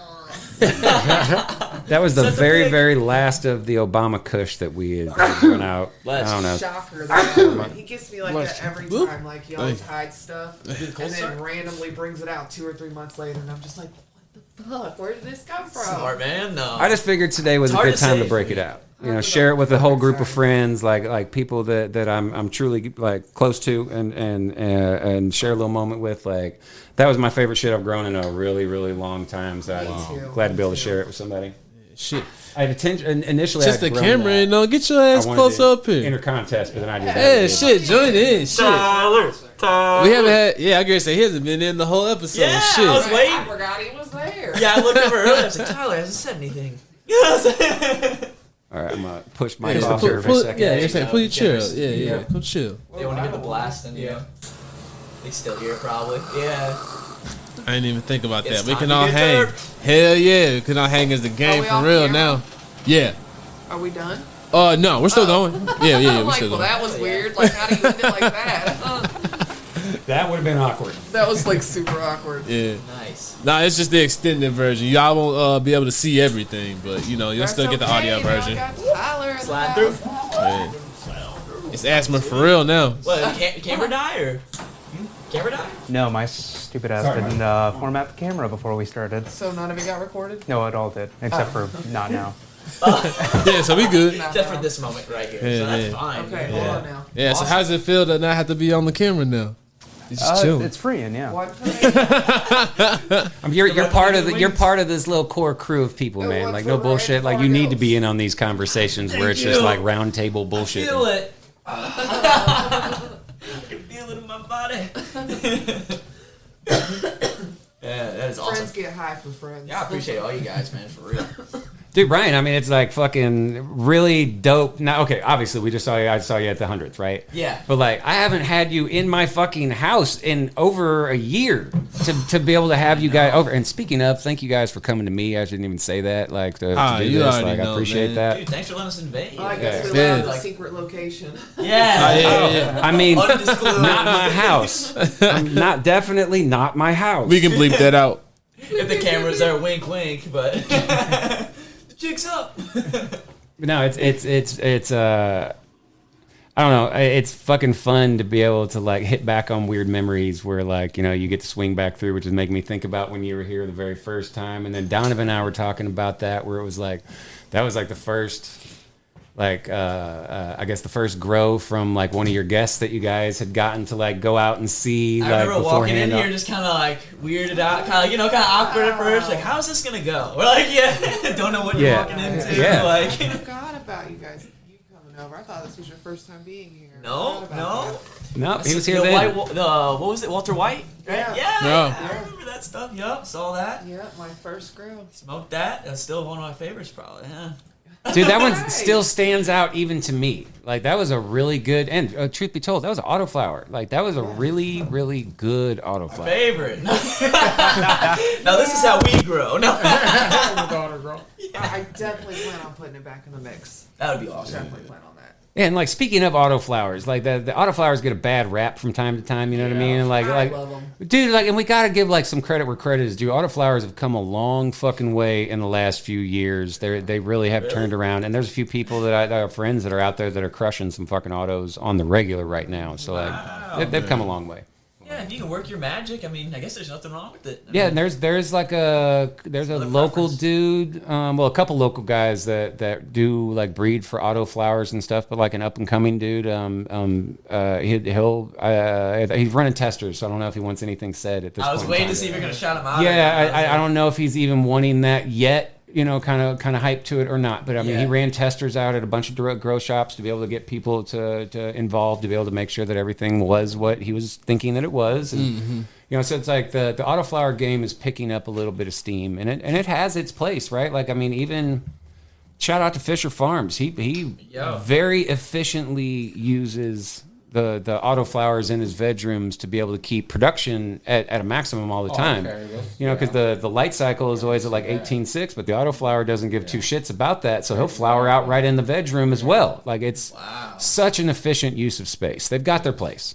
That was the very last of the Obama Kush that we had run out. I don't know. Shocker! That he gets me like that every time. Like he always hides stuff and then randomly brings it out 2 or 3 months later, and I'm just like, what the fuck? Where did this come from? smart man. No. I just figured today was a good time to break it out. You know, share it with a whole group of friends, like people that I'm truly like close to, and share a little moment with. Like that was my favorite shit I've grown in a really long time. So I'm glad to be able to share it with somebody. Shit. I had initially Just I'd the grown camera, that. you know. Get your ass I wanted close to up here. Enter contest, but then I just Yeah, shit, join in. Shit. Tyler. We haven't had, I gotta say, he hasn't been in the whole episode. Yeah, shit. I was waiting. I forgot he was there. Yeah, I looked over earlier. I was like, Tyler hasn't said anything. All right, I'm gonna push Mike Yeah, off here for a second. Yeah, you're saying, pull your chair up. Yes. Yeah, come chill. They want to get the blast in you. They still here, probably. Yeah. I didn't even think about It's that. We time can to all get hang. turped. Hell yeah, we can all hang as the game we for on real camera? now. Yeah. Are we done? No, we're still going. Yeah, I'm we're like, still well, going. that was weird. Like, how do you end it like that? That would have been awkward. That was like super awkward. Yeah. Nice. Nah, it's just the extended version. Y'all won't be able to see everything, but you know, you'll That's still get the okay, audio now I version. got Tyler in the Slide house. through. Yeah. It's asthma for real now. What, camera die or? Camera die? No, my stupid ass didn't format the camera before we started. So none of it got recorded? No, it all did, except for not now. Yeah, so we good. Except for this moment right here. Yeah, So that's yeah. fine. Okay, hold on now. Yeah, so how does it feel to not have to be on the camera now? He's just chilling. It's free, and yeah. One for me. You're part of this little core crew of people, And man. one Like for no Red bullshit. Like you need to be Fargos. in on these conversations where it's just like round table bullshit. Feel it. I can feel it in my body. Yeah, that is awesome. Friends get high for friends. Yeah, I appreciate all you guys, man, for real. Dude, Brian, I mean, it's like fucking really dope. Now, okay, obviously, I saw you at the 100th, right? Yeah. But like, I haven't had you in my fucking house in over a year to be able to have you guys over. And speaking of, thank you guys for coming to me. I shouldn't even say that. Like, to do you this. already Like, know, I appreciate man. that. Dude, thanks for letting us invade. I guess we Yeah. went to Like- a secret location. Yeah. I mean, Undisclosed. not my house. Definitely not my house. We can bleep that out. If the camera's there, wink, wink, but the jig's up. No, it's I don't know. It's fucking fun to be able to like hit back on weird memories where like, you know, you get to swing back through, which is making me think about when you were here the very first time. And then Donovan and I were talking about that where it was like, that was like the first, like, I guess the first grow from like one of your guests that you guys had gotten to like go out and see. I like remember walking in beforehand. here just kind of like weirded out, kind of awkward at first. Like, how's this gonna go? We're like, don't know what you're Yeah. walking into. Yeah. Like, I forgot about you guys. You coming over? I thought this was your first time being here. no. No, he was here the then. White, what was it? Walter White? Right? Yeah. Yeah. I remember that stuff. Yup, saw that. Yeah, my first grow. Smoked that. That's still one of my favorites, probably. Yeah. Dude, that one Nice. still stands out even to me. Like that was a really good, and truth be told, that was an autoflower. Like that was a really, really good autoflower. Favorite. Now this is how we grow. No. I definitely plan on putting it back in the mix. That would be awesome. Definitely plan on that. And like speaking of autoflowers, like the autoflowers get a bad rap from time to time. You know what I mean? And I love 'em. dude, like, and we gotta give like some credit where credit is due. Autoflowers have come a long fucking way in the last few years. They really have turned around. And there's a few people that I have friends that are out there that are crushing some fucking autos on the regular right now. So like they've come a long way. Yeah, and you can work your magic. I mean, I guess there's nothing wrong with it. I Yeah, mean, and there's a local preference. dude, well, a couple local guys that do like breed for autoflowers and stuff, but like an up and coming dude, he's running testers, so I don't know if he wants anything said at this point. I was in waiting time. to see if you're gonna shout him out. Yeah, I don't know if he's even wanting that yet. You know, kind of hyped to it or not. But I mean, he Yeah. ran testers out at a bunch of direct grow shops to be able to get people to involved, to be able to make sure that everything was what he was thinking that it was. And, you know, so it's like the autoflower game is picking up a little bit of steam, and it has its place, right? Like, I mean, even shout out to Fisher Farms. He Yo. very efficiently uses the autoflowers in his veg rooms to be able to keep production at a maximum all the time. You know, because the light cycle is always at like 18.6, but the autoflower doesn't give two shits about that, so he'll flower out right in the veg room as well. Like it's such an efficient use of space. They've got their place.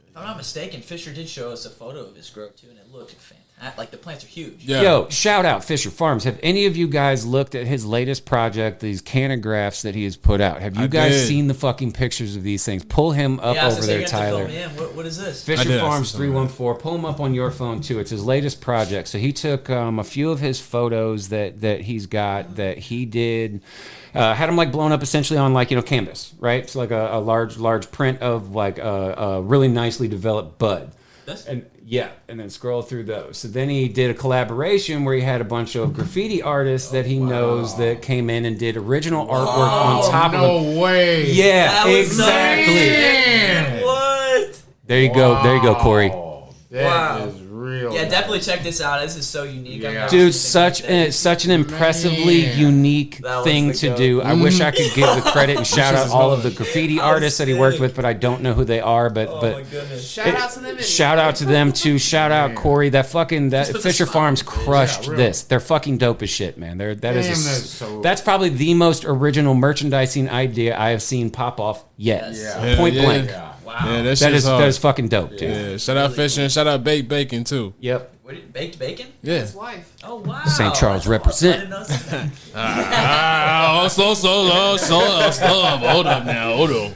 If I'm not mistaken, Fisher did show us a photo of his grow too, and it looked fantastic. Like the plants are huge. Yeah. Yo, shout out Fisher Farms. Have any of you guys looked at his latest project, these canographs that he has put out? Have you guys did. seen the fucking pictures of these things? Pull him up Yeah, I was over gonna say, there, you're gonna have to Tyler. fill me in. What is this? Fisher I did, I Farms see some of that. 314. Pull him up on your phone too. It's his latest project. So he took a few of his photos that he's got that he did. Had them like blown up essentially on like, you know, canvas, right? It's like a large print of like a really nicely developed bud. And then scroll through those. So then he did a collaboration where he had a bunch of graffiti artists that he knows that came in and did original artwork on top of it. No way. Yeah, That was exactly. Man. What? There you go, Corey. That Wow. is real. Yeah, definitely check this out. This is so unique. I've Yeah. never Dude, seen anything like such an impressively Man. unique That was thing the to goat. do. I wish I could give the credit and shout out is all hard. of the graffiti That was artists that he worked sick. with, but I don't know who they are. But that. Oh but my goodness. Shout out to them. shout out to them too. Shout out Corey. That Just put the Fisher smile Farms on his face. crushed Yeah, really. this. They're fucking dope as shit, man. That Damn, is that's so- that's probably the most original merchandising idea I have seen pop off yet. Yes. Yeah. Point Yeah, blank. Yeah. Wow. Yeah, That is fucking dope, dude. Yeah, shout out Fisher and shout out Baked Bacon too. Yep. Baked bacon? Yeah. His wife. Oh wow. St. Charles That's represent. awesome. I didn't know that. Hold up now. Hold on.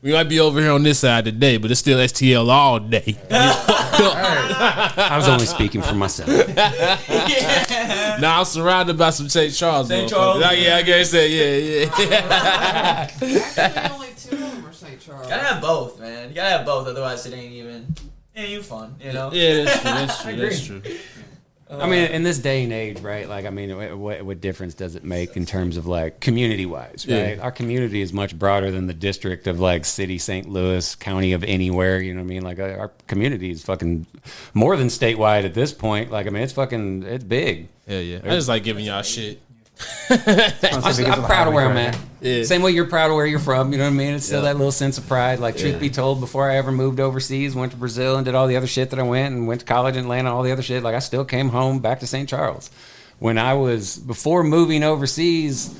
We might be over here on this side today, but it's still STL all day. I was only speaking for myself. Now I'm surrounded by some St. Charles. St. motherfuckers. Charles. Yeah, I guess that. Yeah. Actually, only two of them are St. Charles. Gotta have both, man. man. You gotta have both, otherwise it ain't even fun, you know? Yeah, that's true. I mean, in this day and age, right? Like, I mean, what difference does it make in terms of like community-wise, right? Yeah. Our community is much broader than the district of like city, St. Louis, county of anywhere. You know what I mean? Like, our community is fucking more than statewide at this point. Like, I mean, it's big. Yeah. I just like giving y'all shit. I'm proud of where I'm at. Yeah. Same way you're proud of where you're from. You know what I mean? It's still that little sense of pride. Like, truth be told, before I ever moved overseas, went to Brazil and did all the other shit that I went to college in Atlanta, all the other shit, like, I still came home back to St. Charles. Before moving overseas,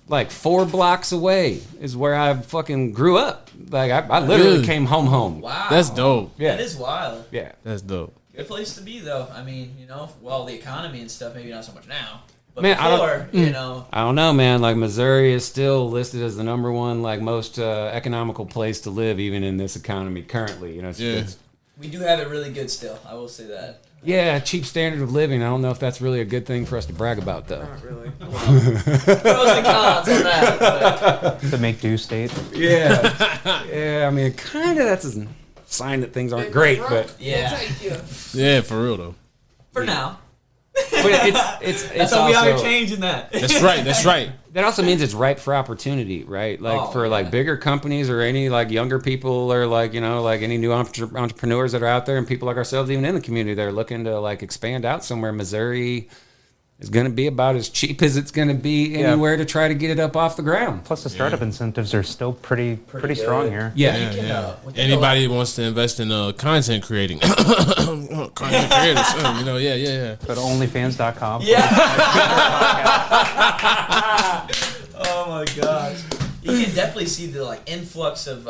like 4 blocks away is where I fucking grew up. Like, I literally Really? came home. Wow. That's dope. Yeah. That is wild. Yeah. That's dope. Good place to be, though. I mean, you know, well, the economy and stuff, maybe not so much now. But Man, before, you know. I don't know, man. Like, Missouri is still listed as the number one, like, most economical place to live, even in this economy currently. You know, it's We do have it really good still. I will say that. yeah, cheap standard of living. I don't know if that's really a good thing for us to brag about, though. Not really. Pros and cons on that. But The make do state. Yeah. Yeah, I mean, kind of that's a sign that things aren't great, but yeah, Thank you. Yeah, for real though. for now. it's That's how we also, are changing that. That's right. that also means it's ripe for opportunity, right? Like Oh, for like yeah. bigger companies or any like younger people or like, you know, like any new entrepreneurs that are out there and people like ourselves, even in the community, that are looking to like expand out somewhere. Missouri is going to be about as cheap as it's going to be anywhere to try to get it up off the ground. Plus, the startup incentives are still pretty strong here. Yeah. We can, we can Anybody wants to invest in content creating, content creators, you know, yeah. Go to OnlyFans.com. Yeah. Oh my gosh. You can definitely see the like influx of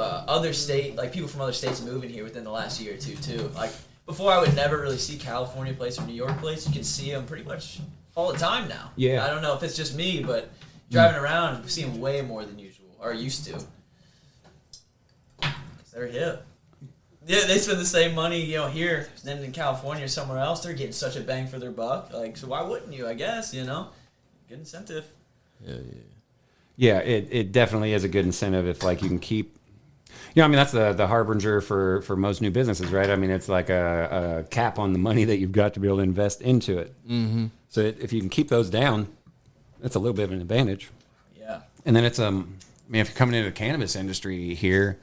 people from other states moving here within the last year or two too. Like before, I would never really see California plates or New York plates. You can see them pretty much all the time now. Yeah. I don't know if it's just me, but driving around, we see them way more than usual or used to. 'Cause they're hip. Yeah, they spend the same money, you know, here than in California or somewhere else. They're getting such a bang for their buck. Like, so why wouldn't you? I guess, you know, good incentive. Yeah, it definitely is a good incentive if like you can keep. You know, I mean, that's the harbinger for most new businesses, right? I mean, it's like a cap on the money that you've got to be able to invest into it. Mm-hmm. So if you can keep those down, that's a little bit of an advantage. Yeah. And then it's I mean, if you're coming into the cannabis industry here,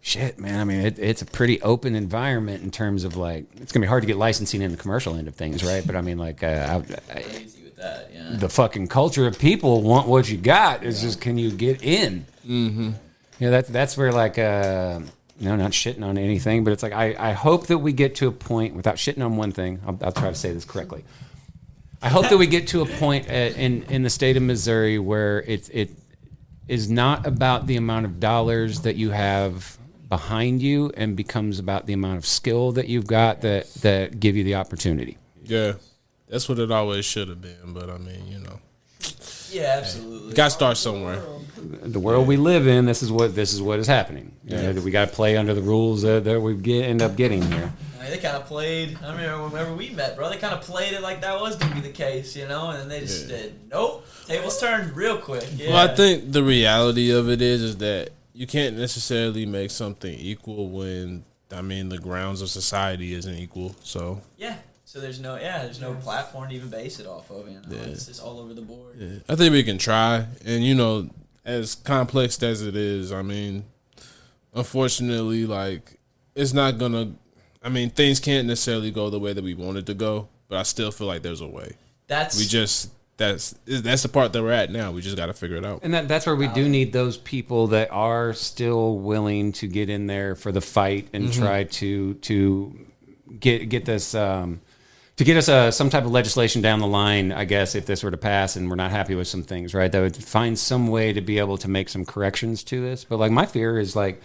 shit, man. I mean, it's a pretty open environment in terms of like it's gonna be hard to get licensing in the commercial end of things, right? But I mean, like Crazy with that, yeah. the fucking culture of people want what you got. It's just can you get in? Mm-hmm. You know, that's where like not shitting on anything, but it's like I hope that we get to a point without shitting on one thing. I'll try to say this correctly. I hope that we get to a point in the state of Missouri where it is not about the amount of dollars that you have behind you and becomes about the amount of skill that you've got that give you the opportunity. Yeah, that's what it always should have been. But I mean, you know, Yeah, absolutely. you got to start somewhere. The world we live in, this is what is happening. You know, we got to play under the rules that we end up getting here. I mean, they kind of played. I remember whenever we met, bro. They kind of played it like that was gonna be the case, you know. And then they just did. Nope. Tables turned real quick. Yeah. Well, I think the reality of it is that you can't necessarily make something equal when the grounds of society isn't equal. So Yeah. So there's no platform to even base it off of. You know, it's just all over the board. yeah, I think we can try, and you know, as complex as it is, I mean, unfortunately, like it's not gonna. I mean, things can't necessarily go the way that we want it to go, but I still feel like there's a way. That's the part that we're at now. We just got to figure it out. And that's where we do need those people that are still willing to get in there for the fight and try to get this to get us some type of legislation down the line. I guess if this were to pass and we're not happy with some things, right? That would find some way to be able to make some corrections to this. But like my fear is like.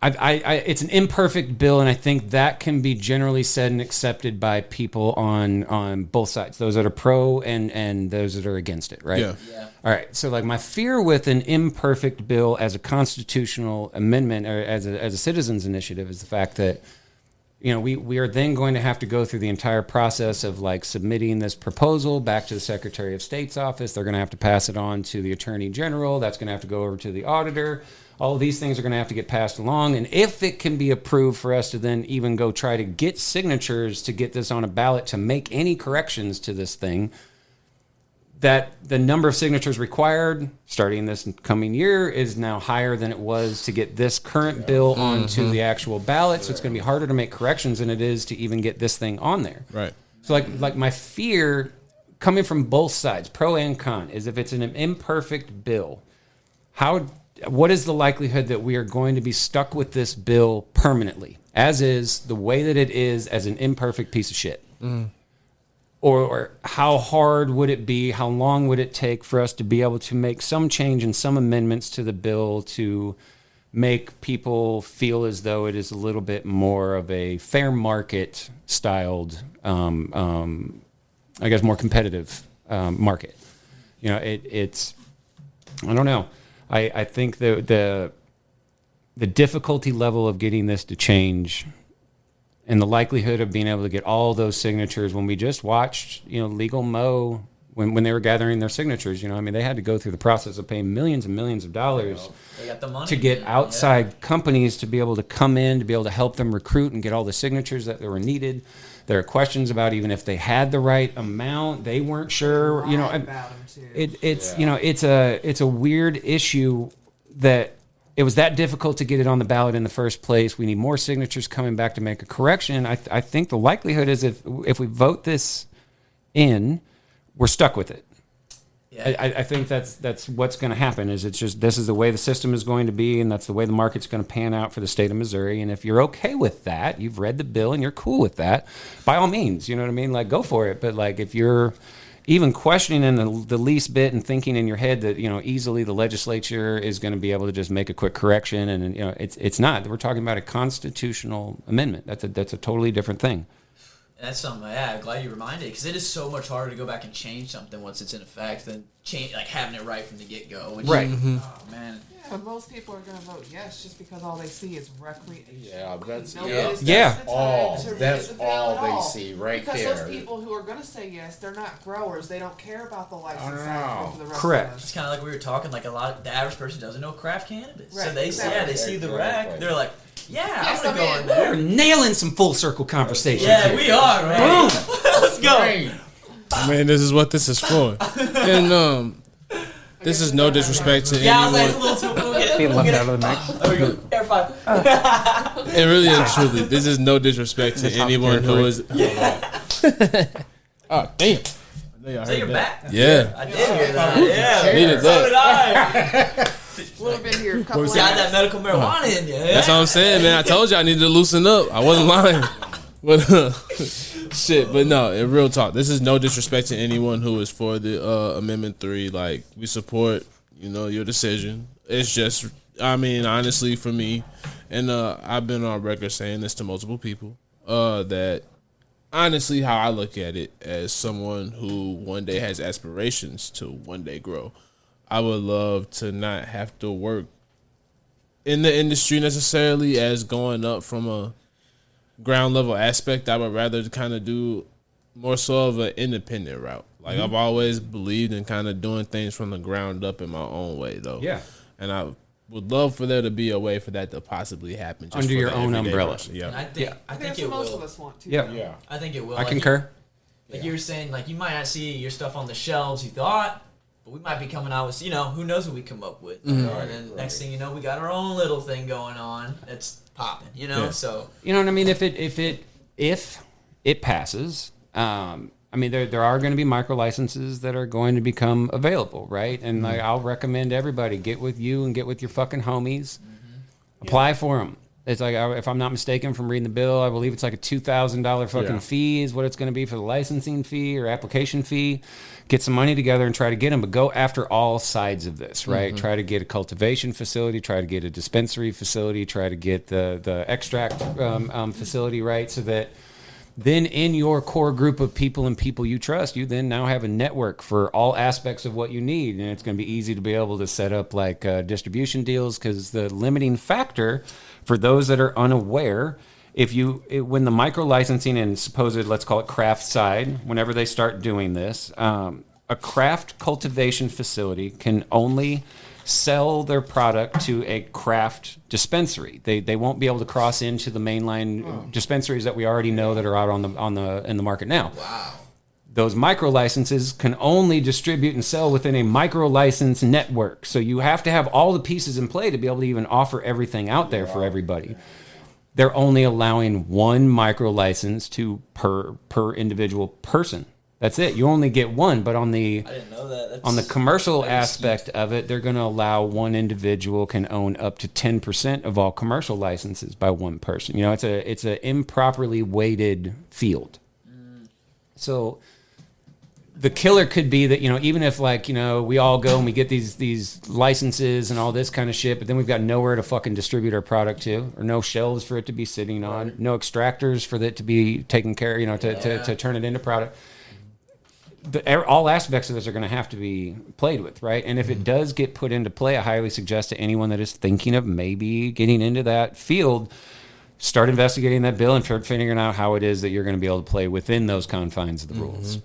It's an imperfect bill, and I think that can be generally said and accepted by people on both sides, those that are pro and those that are against it, right? Yeah. All right. So, like, my fear with an imperfect bill as a constitutional amendment or as a citizens initiative is the fact that, you know, we are then going to have to go through the entire process of like submitting this proposal back to the Secretary of State's office. They're going to have to pass it on to the Attorney General. That's going to have to go over to the auditor. All of these things are going to have to get passed along. And if it can be approved for us to then even go try to get signatures to get this on a ballot to make any corrections to this thing, that the number of signatures required starting this coming year is now higher than it was to get this current bill onto the actual ballot. So it's going to be harder to make corrections than it is to even get this thing on there. Right. So like my fear coming from both sides, pro and con, is if it's an imperfect bill, what is the likelihood that we are going to be stuck with this bill permanently, as is, the way that it is, as an imperfect piece of shit? Or how hard would it be, how long would it take for us to be able to make some change and some amendments to the bill to make people feel as though it is a little bit more of a fair market styled, I guess, more competitive market? You know, it's I don't know. I think the difficulty level of getting this to change and the likelihood of being able to get all those signatures, when we just watched, you know, Legal Mo, when they were gathering their signatures, you know, I mean, they had to go through the process of paying millions and millions of dollars They got the money to get outside companies to be able to come in, to be able to help them recruit and get all the signatures that were needed. There are questions about even if they had the right amount. They weren't sure, you know. It's you know, it's a weird issue that it was that difficult to get it on the ballot in the first place. We need more signatures coming back to make a correction. I think the likelihood is if we vote this in, we're stuck with it. Yeah. I think that's what's going to happen. Is it's just, this is the way the system is going to be, and that's the way the market's going to pan out for the state of Missouri. And if you're okay with that, you've read the bill and you're cool with that, by all means, you know what I mean? Like, go for it. But like, if you're even questioning in the least bit and thinking in your head that, you know, easily the legislature is going to be able to just make a quick correction, and you know, it's not. We're talking about a constitutional amendment. That's a totally different thing. That's something. Yeah, I'm glad you reminded, because it is so much harder to go back and change something once it's in effect than having it right from the get go. Right. Oh man. Yeah, most people are going to vote yes just because all they see is recreation. Yeah, that's Yeah. all. That's all they see right because there. those people who are going to say yes, they're not growers. They don't care about the license know. for the rest Correct. of us. It's kind of like we were talking. Like the average person doesn't know craft cannabis, Right, so they exactly. see the rack. Exactly. They're like, yeah, Yes, I'm gonna I'm go in. in there. We're nailing some full circle conversations. Yeah, here. we are, man. Let's go. Right. Man, this is what this is for. And this is no disrespect to Yeah, I was like, anyone. it's a little too. We'll get it. Being We'll left get out it. of the mix. There we go. Air five. And really and truly, this is no disrespect to anyone who is. Oh, damn. So you're back. Yeah. I did hear that. Yeah. Needed So that. did I. A little bit here, a couple Got that medical marijuana in you. That's what I'm saying, man. I told you I needed to loosen up. I wasn't lying. But shit, but no, in real talk, this is no disrespect to anyone who is for the Amendment 3. Like, we support, you know, your decision. It's just, I mean, honestly, for me, and I've been on record saying this to multiple people, that honestly, how I look at it as someone who one day has aspirations to one day grow, I would love to not have to work in the industry necessarily as going up from a ground level aspect. I would rather kind of do more so of an independent route. Like, I've always believed in kind of doing things from the ground up in my own way, though. Yeah. And I would love for there to be a way for that to possibly happen. Just Under for your the own everyday umbrella. person. Yeah. I think That's it what most of will. us want to. Yeah. Yeah. I think it will. I Like, concur. Like you were saying, like, you might not see your stuff on the shelves you thought, but we might be coming out with, you know, who knows what we come up with. You know? And then next thing you know, we got our own little thing going on that's popping, you know? Yeah. So, You know what I mean? If it passes, I mean, there are going to be micro licenses that are going to become available, right? And like, I'll recommend everybody get with you and get with your fucking homies, apply for them. It's like, if I'm not mistaken from reading the bill, I believe it's like a $2,000 fucking fee is what it's going to be for the licensing fee or application fee. Get some money together and try to get them, but go after all sides of this, right? Try to get a cultivation facility, try to get a dispensary facility, try to get the extract facility, right? So that then in your core group of people and people you trust, you then now have a network for all aspects of what you need. And it's going to be easy to be able to set up like distribution deals, because the limiting factor for those that are unaware, when the micro licensing and supposed, let's call it craft side, whenever they start doing this, a craft cultivation facility can only sell their product to a craft dispensary. They won't be able to cross into the mainline dispensaries that we already know that are out in the market now. Wow. Those micro licenses can only distribute and sell within a micro license network. So you have to have all the pieces in play to be able to even offer everything out there for everybody. They're only allowing one micro license per individual person. That's it. You only get one, but on the I didn't know that. on the commercial aspect of it, they're going to allow one individual can own up to 10% of all commercial licenses by one person. You know, it's a improperly weighted field. So the killer could be that, you know, even if like, you know, we all go and we get these licenses and all this kind of shit, but then we've got nowhere to fucking distribute our product to, or no shelves for it to be sitting on, no extractors for it to be taken care of, you know, to turn it into product. All aspects of this are going to have to be played with, right? And if it does get put into play, I highly suggest to anyone that is thinking of maybe getting into that field, start investigating that bill and start figuring out how it is that you're going to be able to play within those confines of the rules.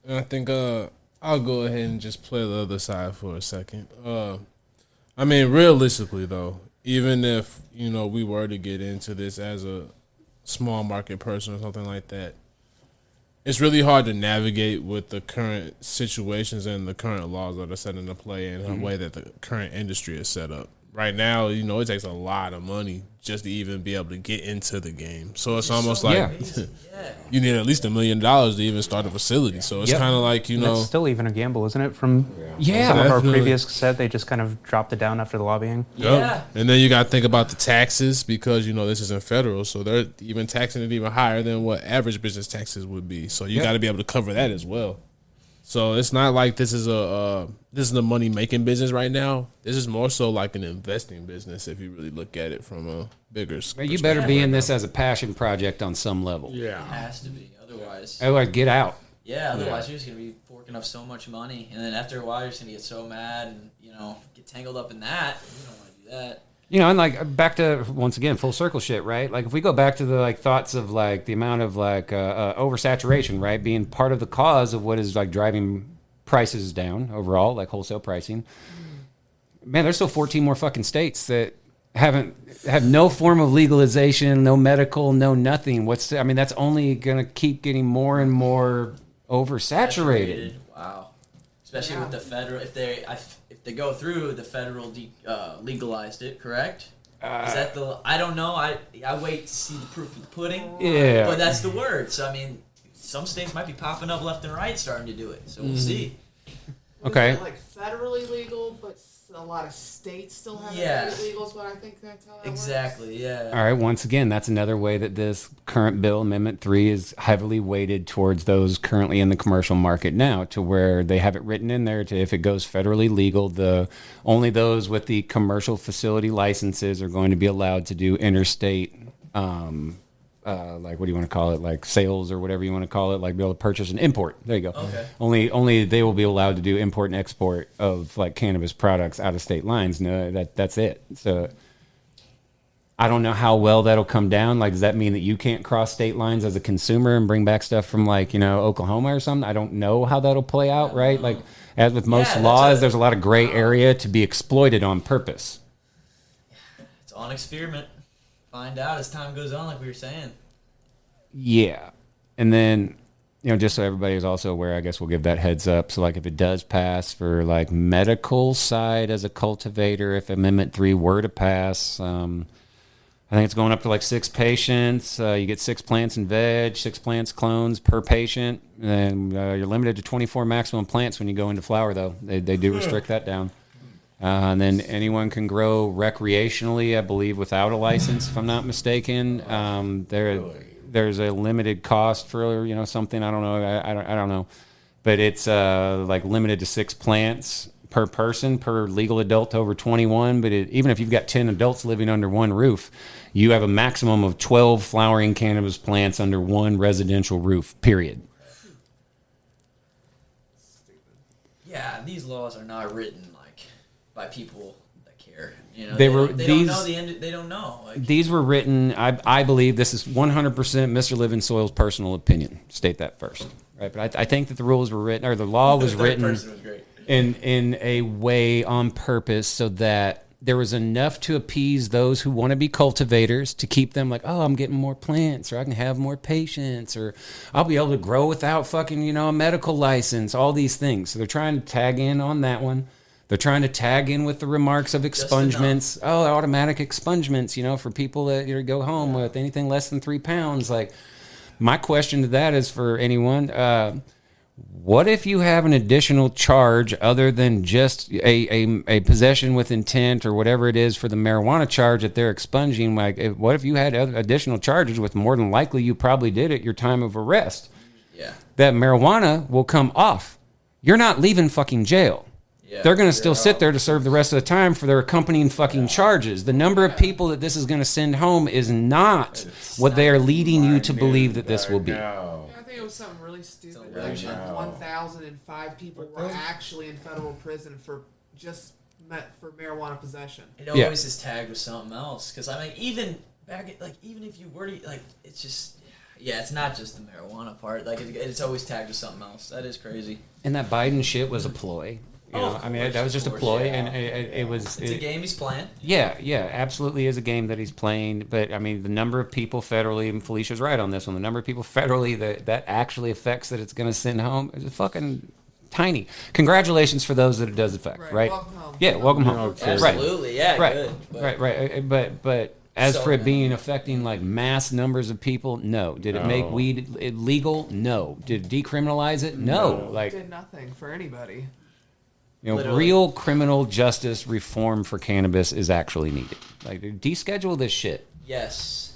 And I think I'll go ahead and just play the other side for a second. I mean, realistically, though, even if, you know, we were to get into this as a small market person or something like that, it's really hard to navigate with the current situations and the current laws that are set into play in a way that the current industry is set up. Right now, you know, it takes a lot of money just to even be able to get into the game. So it's almost like you need at least $1 million to even start a facility. So it's kind of like, you know. It's still even a gamble, isn't it? From Yeah. some of our Definitely. previous said, they just kind of dropped it down after the lobbying. Yeah. And then you got to think about the taxes because, you know, this isn't federal. So they're even taxing it even higher than what average business taxes would be. So you got to be able to cover that as well. So it's not like this is a money making business right now. This is more so like an investing business if you really look at it from a bigger. You better be in this as a passion project on some level. It has to be. Otherwise, Otherwise, get out. otherwise you're just going to be forking up so much money. And then after a while, you're just going to get so mad and, you know, get tangled up in that. You don't want to do that. You know, and like back to once again full circle shit, right? Like if we go back to the like thoughts of like the amount of like oversaturation, right, being part of the cause of what is like driving prices down overall, like wholesale pricing. Man, there's still 14 more fucking states that have no form of legalization, no medical, no nothing. That's only gonna keep getting more and more oversaturated. Wow. Especially with the federal, if they go through, the federal legalized it, correct? Is that I don't know. I wait to see the proof of the pudding. Yeah. But that's the word. So, I mean, some states might be popping up left and right starting to do it. So we'll see. Okay. Is it like federally legal, but a lot of states still haven't made it legal is what I think that's how that Exactly, works. yeah. All right, once again, that's another way that this current bill, Amendment 3, is heavily weighted towards those currently in the commercial market now, to where they have it written in there to if it goes federally legal, only those with the commercial facility licenses are going to be allowed to do interstate, like what do you want to call it, like sales or whatever you want to call it, like be able to purchase and import. There you go. Okay. Only they will be allowed to do import and export of like cannabis products out of state lines. No, that's it. So I don't know how well that'll come down. Like, does that mean that you can't cross state lines as a consumer and bring back stuff from like, you know, Oklahoma or something? I don't know how that'll play out, right? Like, as with most laws, there's a lot of gray area to be exploited on purpose. It's on experiment. Find out as time goes on, like we were saying. Yeah. And then, you know, just so everybody is also aware, I guess we'll give that heads up. So, like, if it does pass for, like, medical side as a cultivator, if Amendment 3 were to pass, I think it's going up to, like, 6 patients. You get 6 plants and veg, 6 plants clones per patient. And you're limited to 24 maximum plants when you go into flower, though. They do restrict that down. And then anyone can grow recreationally, I believe, without a license, if I'm not mistaken. There's a limited cost for, you know, something. I don't know. I don't know. But it's like limited to 6 plants per person, per legal adult over 21. But even if you've got 10 adults living under one roof, you have a maximum of 12 flowering cannabis plants under one residential roof, period. Yeah, these laws are not written by people that care. You know, They don't know. Like, these were written. I believe this is 100% Mr. Livingsoil's personal opinion. State that first, right? But I think that the rules were written, or the law was the written. person was great. in a way on purpose so that there was enough to appease those who want to be cultivators to keep them like, oh, I'm getting more plants, or I can have more patients, or I'll be able to grow without fucking, a medical license, all these things. So they're trying to tag in on that one. They're trying to tag in with the remarks of expungements. Oh, automatic expungements, for people that go home with anything less than 3 pounds. Like, my question to that is for anyone, what if you have an additional charge other than just a possession with intent or whatever it is for the marijuana charge that they're expunging? Like, what if you had additional charges with more than likely you probably did at your time of arrest? Yeah. That marijuana will come off. You're not leaving fucking jail. Yeah, they're going to still sit there to serve the rest of the time for their accompanying fucking charges. The number of people that this is going to send home is not what they are leading you to believe that this will be. I think it was something really stupid. Like 1,005 people were actually in federal prison for marijuana possession. It always is tagged with something else. Because even if you were to it's just. Yeah, it's not just the marijuana part. Like it's always tagged with something else. That is crazy. And that Biden shit was a ploy. That was just a ploy, and it was. It's a game he's playing. Yeah, absolutely is a game that he's playing. But the number of people federally, and Felicia's right on this one. The number of people federally that actually affects that it's going to send home is fucking tiny. Congratulations for those that it does affect. Right? Welcome home. Yeah, welcome home. Okay. Absolutely. Yeah. Right. Good. Right. But as for it being affecting like mass numbers of people, no. Did it make weed illegal? No. Did it decriminalize it? No. It did nothing for anybody. Real criminal justice reform for cannabis is actually needed. Like, deschedule this shit. Yes.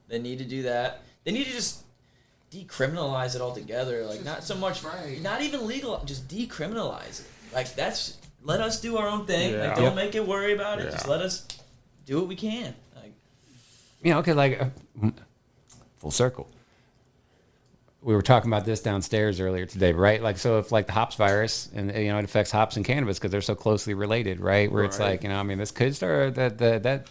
They need to do that. They need to just decriminalize it altogether. Like, not so much, not even legal, just decriminalize it. Like, let us do our own thing. Yeah. Like, don't make it worry about it. Just let us do what we can. Full circle. We were talking about this downstairs earlier today, right? Like, so if like the hops virus and it affects hops and cannabis because they're so closely related, right? Where it's like, this could start that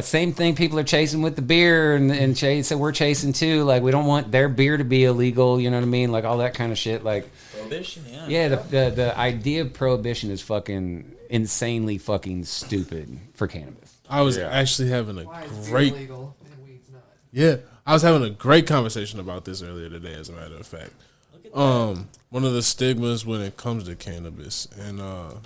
same thing people are chasing with the beer and chase that we're chasing too. Like, we don't want their beer to be illegal, you know what I mean? Like all that kind of shit. Like prohibition, yeah. Yeah, the idea of prohibition is fucking insanely fucking stupid for cannabis. I was actually having a great illegal and weed's not. Yeah. I was having a great conversation about this earlier today, as a matter of fact. One of the stigmas when it comes to cannabis and talk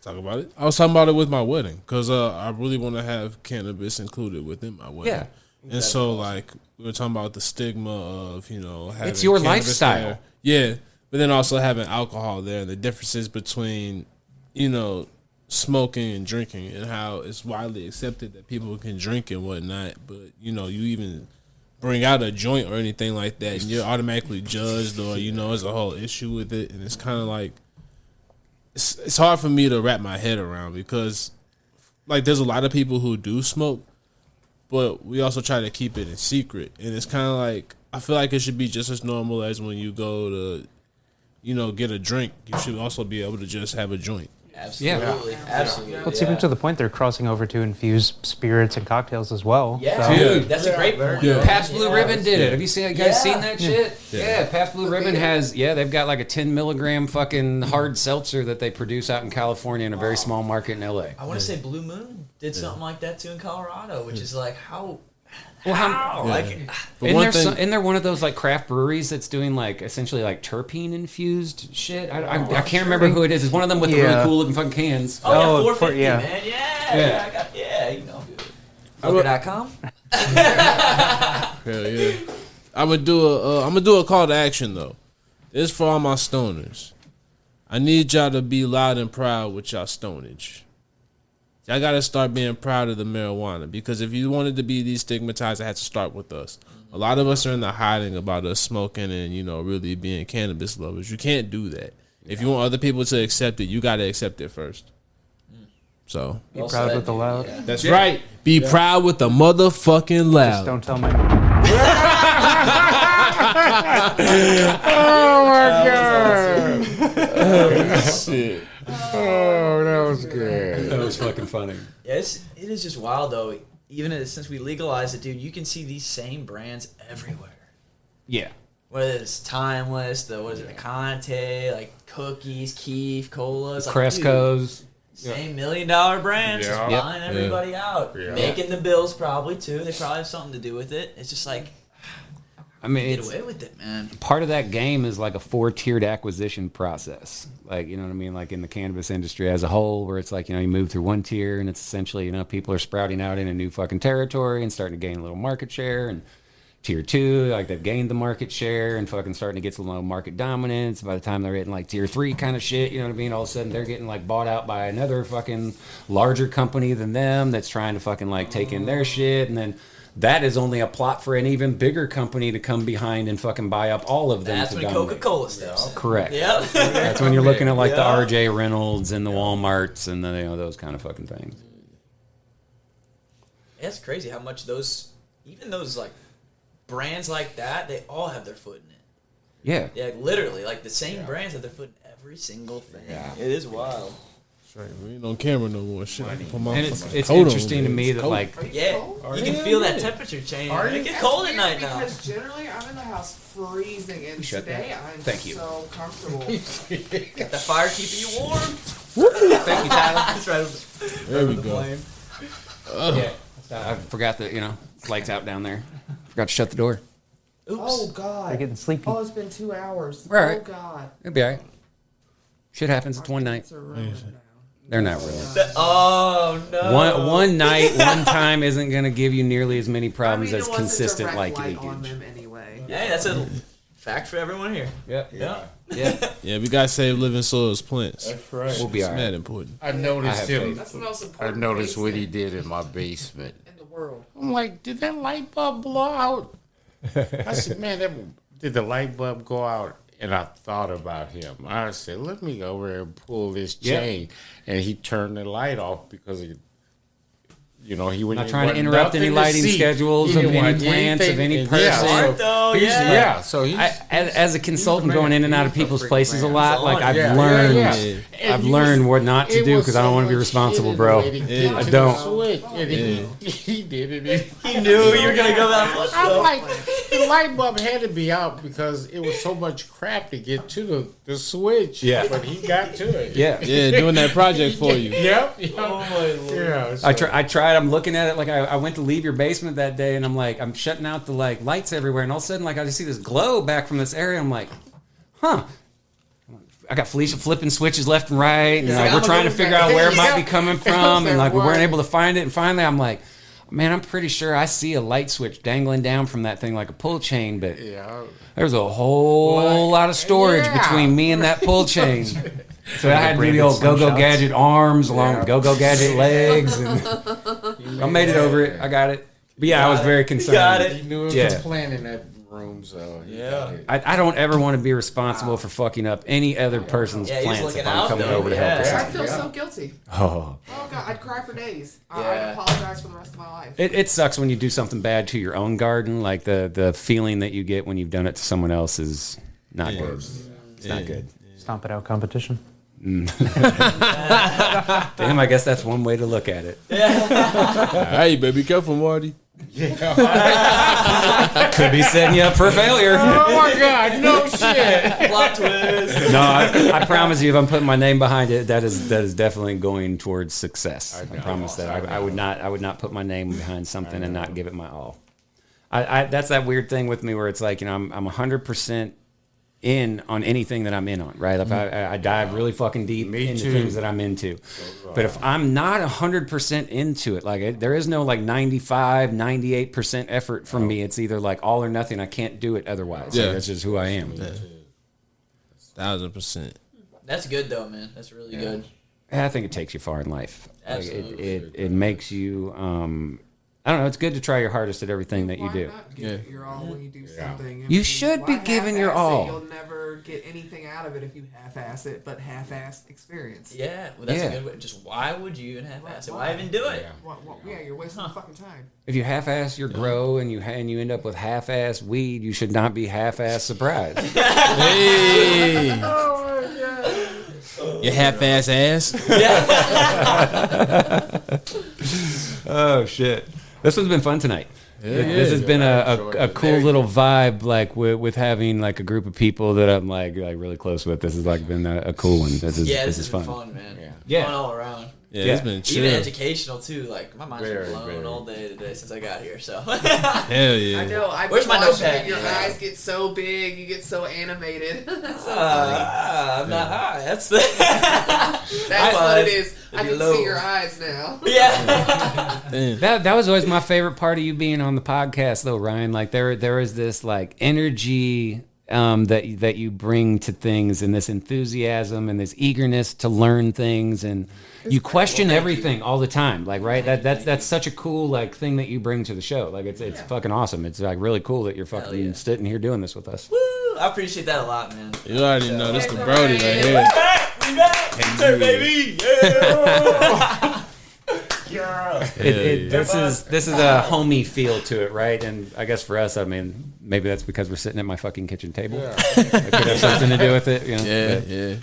about it. I was talking about it with my wedding because I really want to have cannabis included within my wedding. Yeah. And so, like, we were talking about the stigma of, having it's your cannabis lifestyle. there. Yeah. But then also having alcohol there and the differences between, smoking and drinking and how it's widely accepted that people can drink and whatnot, but you even bring out a joint or anything like that and you're automatically judged or there's a whole issue with it, and it's kind of like it's hard for me to wrap my head around because like there's a lot of people who do smoke, but we also try to keep it in secret, and it's kind of like I feel like it should be just as normal as when you go to get a drink, you should also be able to just have a joint. Absolutely. Well, it's even to the point they're crossing over to infuse spirits and cocktails as well. Yeah, so. dude, that's a great point. Yeah. Pabst Blue Ribbon did it. Have you seen that shit? Yeah, Pabst Blue Ribbon has, they've got like a 10 milligram fucking hard seltzer that they produce out in California in a very small market in LA. I want to say Blue Moon did something like that too in Colorado, which is like how. Isn't there one of those like craft breweries that's doing like essentially like terpene infused shit? I can't remember who it is. It's one of them with the really cool looking fucking cans. Oh, 450, man. Fucker.com. Hell yeah. I'm gonna do a call to action though. This is for all my stoners. I need y'all to be loud and proud with y'all stonage. Y'all gotta start being proud of the marijuana, because if you wanted to be destigmatized, it had to start with us. A lot of us are in the hiding about us smoking and really being cannabis lovers. You can't do that. If you want other people to accept it, you gotta accept it first. So be proud with the loud. Yeah. That's right. Be proud with the motherfucking loud. Just don't tell my. Oh my god! Oh shit! Oh, that was good. That was fucking funny. Yeah, it is just wild though. Even since we legalized it, dude, you can see these same brands everywhere. Yeah. whether it's Timeless, the Conte, like cookies, Keef, colas, like, Cresco's. Same $1 million brands, just Yeah. buying everybody out, making the bills probably too. They probably have something to do with it. It's just like, I mean, get away with it, man. part of that game is like a 4-tiered acquisition process. Like, you know what I mean? Like in the cannabis industry as a whole, where it's like, you know, you move through one tier and it's essentially, you know, people are sprouting out in a new fucking territory and starting to gain a little market share. And tier 2, like they've gained the market share and fucking starting to get some little market dominance. By the time they're hitting like tier 3 kind of shit, you know what I mean? All of a sudden they're getting like bought out by another fucking larger company than them that's trying to fucking like take in their shit. And then that is only a plot for an even bigger company to come behind and fucking buy up all of them. That's when Coca-Cola steps in. Correct. Yep. That's when you're looking at like the RJ Reynolds and the Walmarts and the, you know, those kind of fucking things. It's crazy how much even those like brands like that, they all have their foot in it. Yeah. Yeah, literally, like the same brands have their foot in every single thing. Yeah. It is wild. Right, we ain't on camera no more. Shit, I can put my And fucking it's coat on, interesting to man. me It's that cold. like Yeah, you can feel that temperature change. It gets cold at night now. Because generally I'm in the house freezing, and today I'm Thank you. so comfortable. Got the fire keeping you warm. thank you, Tyler. That's right. There we go. Yeah. I forgot that, you know, lights out down there. Forgot to shut the door. Oops. Oh God! They're getting sleepy. Oh, it's been 2 hours. Right. Oh God! It'll be all right. Shit happens. It's one night. It's a rumor now. They're not really. Oh no. One night, one time isn't going to give you nearly as many problems I mean, as it wasn't consistent direct like light on leakage. them anyway. Hey, that's a fact for everyone here. Yep. Yeah. Yeah. Yeah, we gotta save living soil's plants. That's right. We'll be all It's right. mad important. I noticed I have him. That's the most I important. noticed what he basement did in my basement. in the world. I'm like, did that light bulb blow out? I said, man, did the light bulb go out? And I thought about him. I said, let me go over there and pull this chain. And he turned the light off because he, you know, he wouldn't Not trying to interrupt any lighting schedules of any plants, of any person. Smart though, yeah. Yeah, so he's As a consultant going in and out of people's places a lot, like I've Yeah, learned, And I've he learned what not to it do was because I don't so want to be much responsible, shit bro. in the way to get I to don't. the switch, and he did it. He knew you were gonna go that much. I'm like, the light bulb had to be out because it was so much crap to get to the switch. Yeah. But he got to it. Yeah. Yeah, doing that project for you. Yep. Oh my lord. Yeah. I tried. I'm looking at it like I went to leave your basement that day, and I'm like, I'm shutting out the like lights everywhere, and all of a sudden, like I just see this glow back from this area. I'm like, huh. I got Felicia flipping switches left and right, and like, we're trying to figure out where it might be coming from, and like we weren't able to find it. And finally, I'm like, man, I'm pretty sure I see a light switch dangling down from that thing like a pull chain, but there's a whole lot of storage between me and that pull chain. So I had to do the old go-go gadget arms along with go-go gadget legs, and I made it over it. I got it. But yeah, I was very concerned. Got it. He knew it was Yeah. a plan in that room, so he got it. I don't ever want to be responsible for fucking up any other person's Yeah, he was plants if looking I'm out, coming though, over to help yeah. us I out. feel so guilty. Oh. Oh God, I'd cry for days. Yeah. I'd apologize for the rest of my life. It sucks when you do something bad to your own garden. Like the feeling that you get when you've done it to someone else is not good. It's not good. Stomp it out competition. Damn, I guess that's one way to look at it. Hey, baby, careful, Marty. Could be setting you up for failure. Oh my God! No shit. Plot twist. No, I promise you, if I'm putting my name behind it, that is definitely going towards success. I promise that I would not put my name behind something and not give it my all. That's that weird thing with me where it's like, you know, I'm 100% in on anything that I'm in on, right? Like I dive really fucking deep into things that I'm into. But if I'm not 100% into it, like there is no like 95, 98% effort from me. It's either like all or nothing. I can't do it otherwise. Yeah. Like, that's just who I am. 1000%. That's good though, man. That's really good. I think it takes you far in life. Like, Absolutely. it makes you I don't know, it's good to try your hardest at everything that you Why do. not give it your all when you do something? I You mean, should be why giving your half-ass it? all. You'll never get anything out of it if you half-ass it, but half-ass experience. Yeah, well, that's Yeah. a good way. Just why would you even half-ass it? Why even do it? Yeah, you're wasting fucking time. If you half-ass your grow and you end up with half-ass weed, you should not be half-ass surprised. Hey. You half-ass ass. Oh shit! This one's been fun tonight. This has been a cool little vibe, like with having like a group of people that I'm like really close with. This has like been a cool one. This is fun, man. Yeah. Fun all around. Yeah, it's been chill. Even educational too. Like my mind's been blown all day today since I got here. So hell yeah. I know. Where's my notepad? Your eyes get so big. You get so animated. That's so I'm not high. That's the. That's what it is. I can see your eyes now. Yeah. That was always my favorite part of you being on the podcast, though, Ryan. Like there is this like energy that you bring to things, and this enthusiasm and this eagerness to learn things, and you question everything all the time. Like that's such a cool like thing that you bring to the show. Like it's fucking awesome. It's like really cool that you're fucking sitting here doing this with us. Woo! I appreciate that a lot, man. You already know this the Brody right here. We back, hey, baby. Yeah. This is a homey feel to it, right? And I guess for us, I mean, maybe that's because we're sitting at my fucking kitchen table. Yeah. It could have something to do with it. You know? Yeah.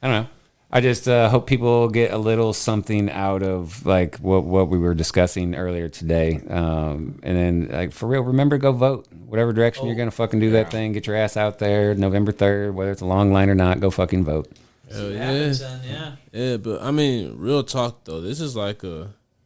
I don't know. I just hope people get a little something out of like what we were discussing earlier today. And then like for real, remember to go vote. Whatever direction you're gonna fucking do that thing, get your ass out there. November 3rd, whether it's a long line or not, go fucking vote. Hell yeah. Yeah, but I mean, real talk though, this is a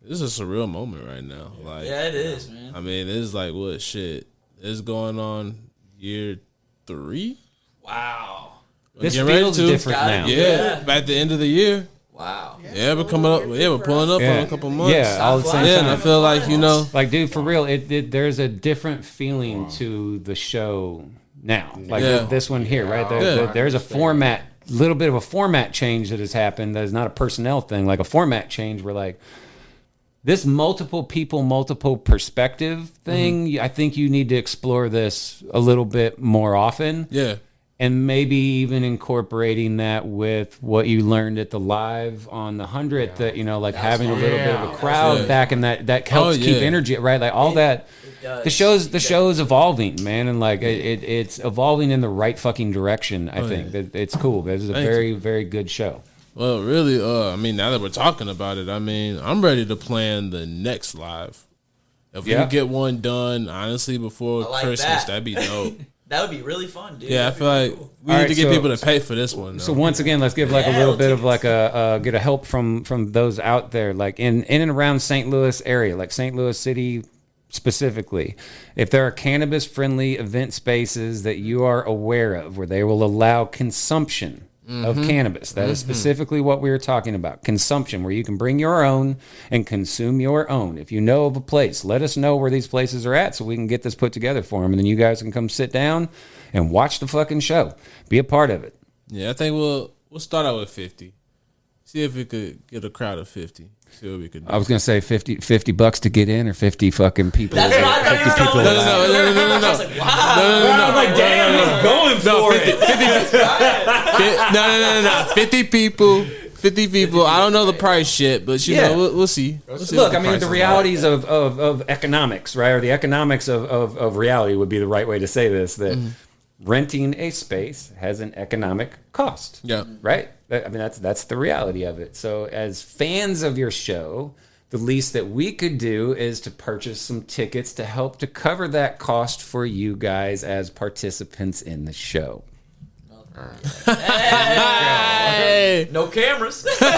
surreal moment right now. Like, yeah, it is, man. I mean, this is like what shit is going on year 3. Wow. This feels different now. Yeah, at the end of the year. Wow. Yeah, we're coming up. Yeah, we're pulling up on a couple months. Yeah, all the same. Yeah, and I feel like like dude, for real, there's a different feeling to the show now. Like this one here, right? There's a format. Little bit of a format change that has happened. That is not a personnel thing, like a format change where like this multiple people, multiple perspective thing. I think you need to explore this a little bit more often. Yeah. And maybe even incorporating that with what you learned at the live on the 100th, that, you know, like having a little bit of a crowd back, and that helps keep energy, right? Like all that. The show is evolving, man, and like it's evolving in the right fucking direction. I think it's cool. This is a very, very good show. Well, really, I mean, now that we're talking about it, I mean, I'm ready to plan the next live. If we could get one done, honestly, before Christmas, that'd be dope. That would be really fun, dude. Yeah, I feel like we need to get people to pay for this one. Though. So once again, let's give like a little bit of like get a help from those out there, like in and around St. Louis area, like St. Louis City specifically. If there are cannabis-friendly event spaces that you are aware of where they will allow consumption of cannabis, that is specifically what we were talking about. Consumption, where you can bring your own and consume your own. If you know of a place, let us know where these places are at so we can get this put together for them. And then you guys can come sit down and watch the fucking show. Be a part of it. Yeah, I think we'll start out with 50. See if we could get a crowd of 50. See what we could do. I was going to say $50 to get in, or 50 fucking people. That's what I thought you were going. No. I was like, wow. No. I'm like, damn, he's going for it. No. 50 people. 50 people. I don't know the price yet, but you know, we'll see. Look, I mean, the realities of economics, right? Or the economics of reality would be the right way to say this, that renting a space has an economic cost. Yeah. Right? I mean, that's the reality of it. So as fans of your show, the least that we could do is to purchase some tickets to help to cover that cost for you guys as participants in the show. Hey. No cameras. That's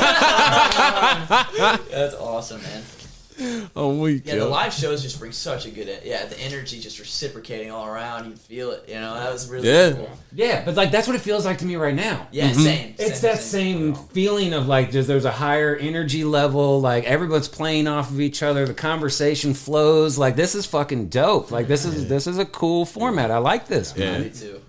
awesome, man. I'm weak. Yeah, the live shows just bring such a good, the energy just reciprocating all around. You feel it, you know. That was really cool. Yeah, but like that's what it feels like to me right now. Yeah, same. It's that same feeling of like there's a higher energy level. Like everyone's playing off of each other. The conversation flows. Like this is fucking dope. Like this is a cool format. I like this, man. I do too.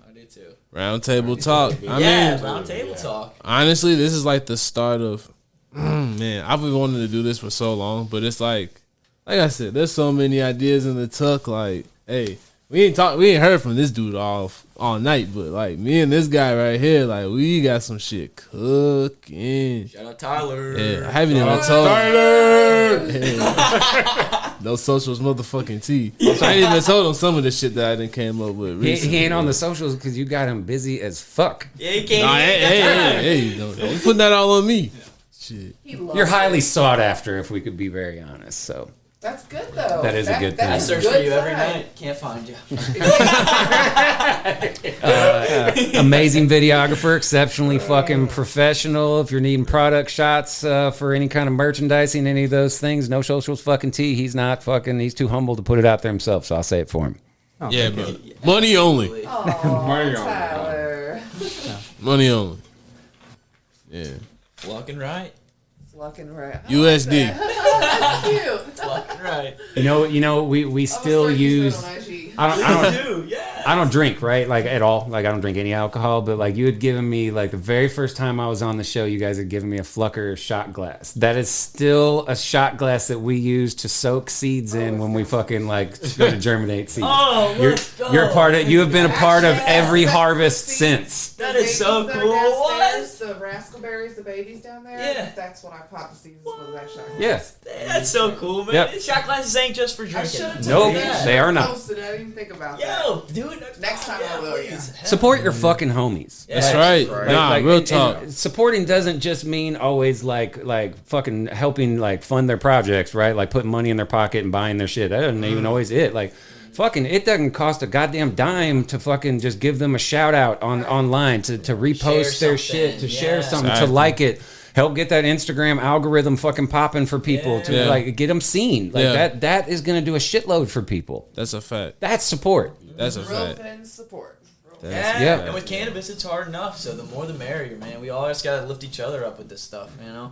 Round table talk. I mean, round table talk. Honestly, this is like the start of. Man, I've been wanting to do this for so long, but it's like I said, there's so many ideas in the tuck. Like, hey, we ain't heard from this dude all night, but like me and this guy right here, like we got some shit cooking. Shout out Tyler. Yeah, I haven't even told Tyler. Yeah. No socials, motherfucking T. I ain't even told him some of the shit that I done came up with recently. He ain't on the socials because you got him busy as fuck. Yeah, he can't. Nah, hey, don't put that all on me. Shit. You're highly sought after, if we could be very honest. So That's good though. That is a good thing. I that's search good for you every sign. night. Can't find you. Amazing videographer, exceptionally fucking professional. If you're needing product shots for any kind of merchandising, any of those things, no socials fucking T. He's not fucking, he's too humble to put it out there himself, so I'll say it for him. Oh, Yeah, bro. Money only. Oh, Tyler. Money only. Yeah. Walking right. Fucking right. I USD. like that. That's cute. Walking right. You know, we still use. I don't Yeah. I don't drink, right? Like at all. Like I don't drink any alcohol, but like you had given me like the very first time I was on the show, you guys had given me a Flucker shot glass. That is still a shot glass that we use to soak seeds in when we fucking like go to germinate seeds. Oh, let's go. You're a part of. You have been a part of every harvest since. That is so cool. What? The raspberries, the babies down there. Yeah. That's when I popped the seeds with that shot. Yeah. That's so cool, man. Yep. Shot glasses ain't just for I drinking. should have Nope, they are not. Posted. I didn't even think about Yo, do it Next time I will, yeah. Support your fucking homies. That's right. Nah, real talk. And supporting doesn't just mean always like fucking helping like fund their projects, right? Like putting money in their pocket and buying their shit. That doesn't even always it. Like fucking, it doesn't cost a goddamn dime to fucking just give them a shout out online to repost their shit, to share something, to like it. Help get that Instagram algorithm fucking popping for people to like get them seen. Like that is going to do a shitload for people. That's a fact. That's support. That's a Real fact. thin support. Yeah, Yep. and with cannabis, it's hard enough. So the more, the merrier, man. We always gotta lift each other up with this stuff, you know.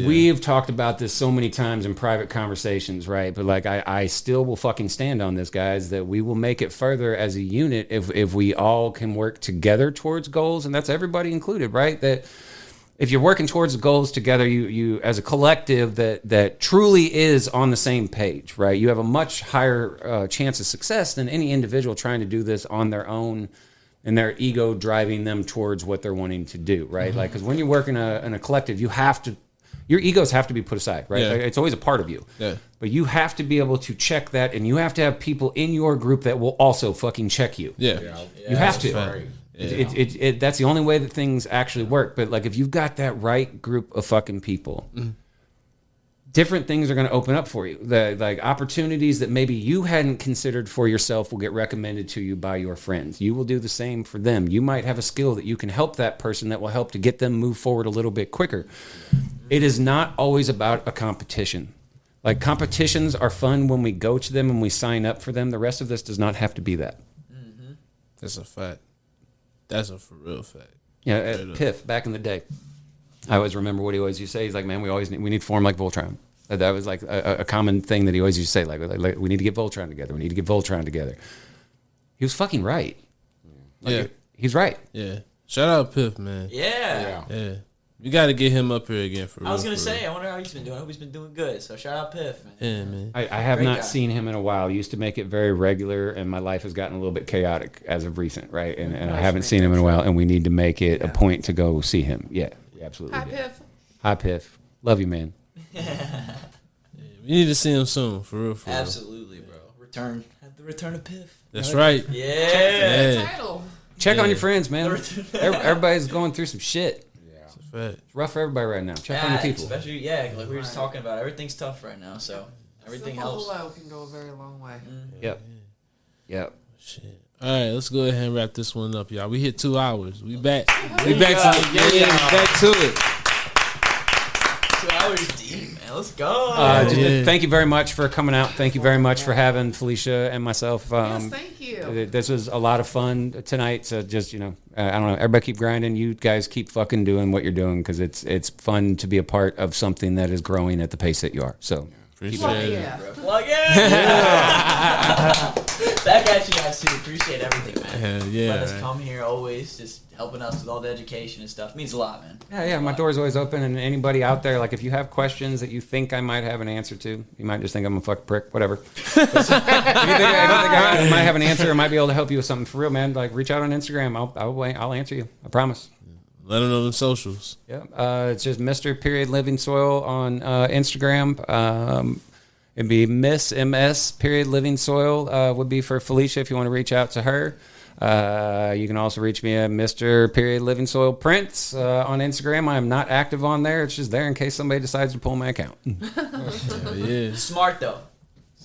We've talked about this so many times in private conversations, right? But like, I still will fucking stand on this, guys, that we will make it further as a unit if we all can work together towards goals, and that's everybody included, right? That if you're working towards the goals together, you as a collective that truly is on the same page, right? You have a much higher chance of success than any individual trying to do this on their own and their ego driving them towards what they're wanting to do, right? Like, because when you work in a collective, you have to, your egos have to be put aside, right? Yeah. Like, it's always a part of you. Yeah. But you have to be able to check that, and you have to have people in your group that will also fucking check you. Yeah. You have to. Right. That's the only way that things actually work. But like, if you've got that right group of fucking people, different things are going to open up for you. Like opportunities that maybe you hadn't considered for yourself will get recommended to you by your friends. You will do the same for them. You might have a skill that you can help that person that will help to get them move forward a little bit quicker. It is not always about a competition. Like, competitions are fun when we go to them and we sign up for them. The rest of this does not have to be that. That's a fact. That's a for real fact. Yeah, Piff, back in the day, I always remember what he always used to say. He's like, man, we need to form like Voltron. That was like a common thing that he always used to say, like we need to get Voltron together. We need to get Voltron together. He was fucking right. Like, he's right. Yeah. Shout out Piff, man. Yeah. Yeah. You got to get him up here again for real. I was gonna for say, real. I wonder how he's been doing. I hope he's been doing good. So shout out Piff, man. Yeah, man. I have Great not guy. seen him in a while. Used to make it very regular, and my life has gotten a little bit chaotic as of recent, right? And I haven't seen him in a while, and we need to make it a point to go see him. Yeah, we absolutely Hi, do. Piff. Hi, Piff. Love you, man. We need to see him soon, for real, for real. Absolutely, bro. The return of Piff. That's right. Yeah. Yeah. Title. Check on your friends, man. Everybody's going through some shit. That's a fact. It's rough for everybody right now. Check on your people. Especially, like we were just talking about. Everything's tough right now, so everything Simple helps. hello can go a very long way. Yep. Shit. All right, let's go ahead and wrap this one up, y'all. We hit 2 hours. We back. We back to it. Yeah, back to it. 2 hours deep, man. Let's go. Thank you very much for coming out. Thank you very much for having Felicia and myself. Yes, thank you. This was a lot of fun tonight. So just, I don't know. Everybody keep grinding. You guys keep fucking doing what you're doing, because it's fun to be a part of something that is growing at the pace that you are. So Appreciate it. Yeah. Plug in. Back at you guys too. Appreciate everything, man. Hell yeah, Let us right. come here always, just helping us with all the education and stuff. It means a lot, man. Yeah, my door's always open, and anybody out there, like, if you have questions that you think I might have an answer to, you might just think I'm a fucking prick, whatever. If you think I might have an answer or might be able to help you with something for real, man, like, reach out on Instagram. I'll answer you. I promise. Let them know them socials. Yeah, it's just Mr. Livingsoil on Instagram. It'd be Miss Ms Livingsoil would be for Felicia if you want to reach out to her. You can also reach me at Mr. Livingsoil Prints on Instagram. I am not active on there. It's just there in case somebody decides to pull my account. Hell yeah. Smart though.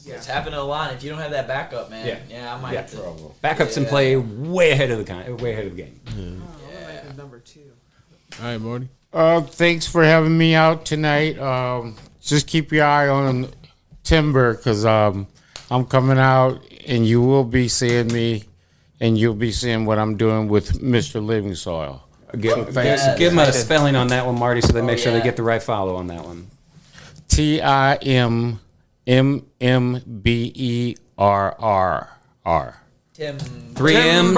It's happening a lot. If you don't have that backup, man, I might have to. Backups in play way ahead of the game. Number 2. All right, Morty. Thanks for having me out tonight. Just keep your eye on Timmberrr because I'm coming out and you will be seeing me and you'll be seeing what I'm doing with Mr. Livingsoil. Give them a spelling on that one, Marty, so they make sure they get the right follow on that one. Timmberrr. Tim. 3 M's.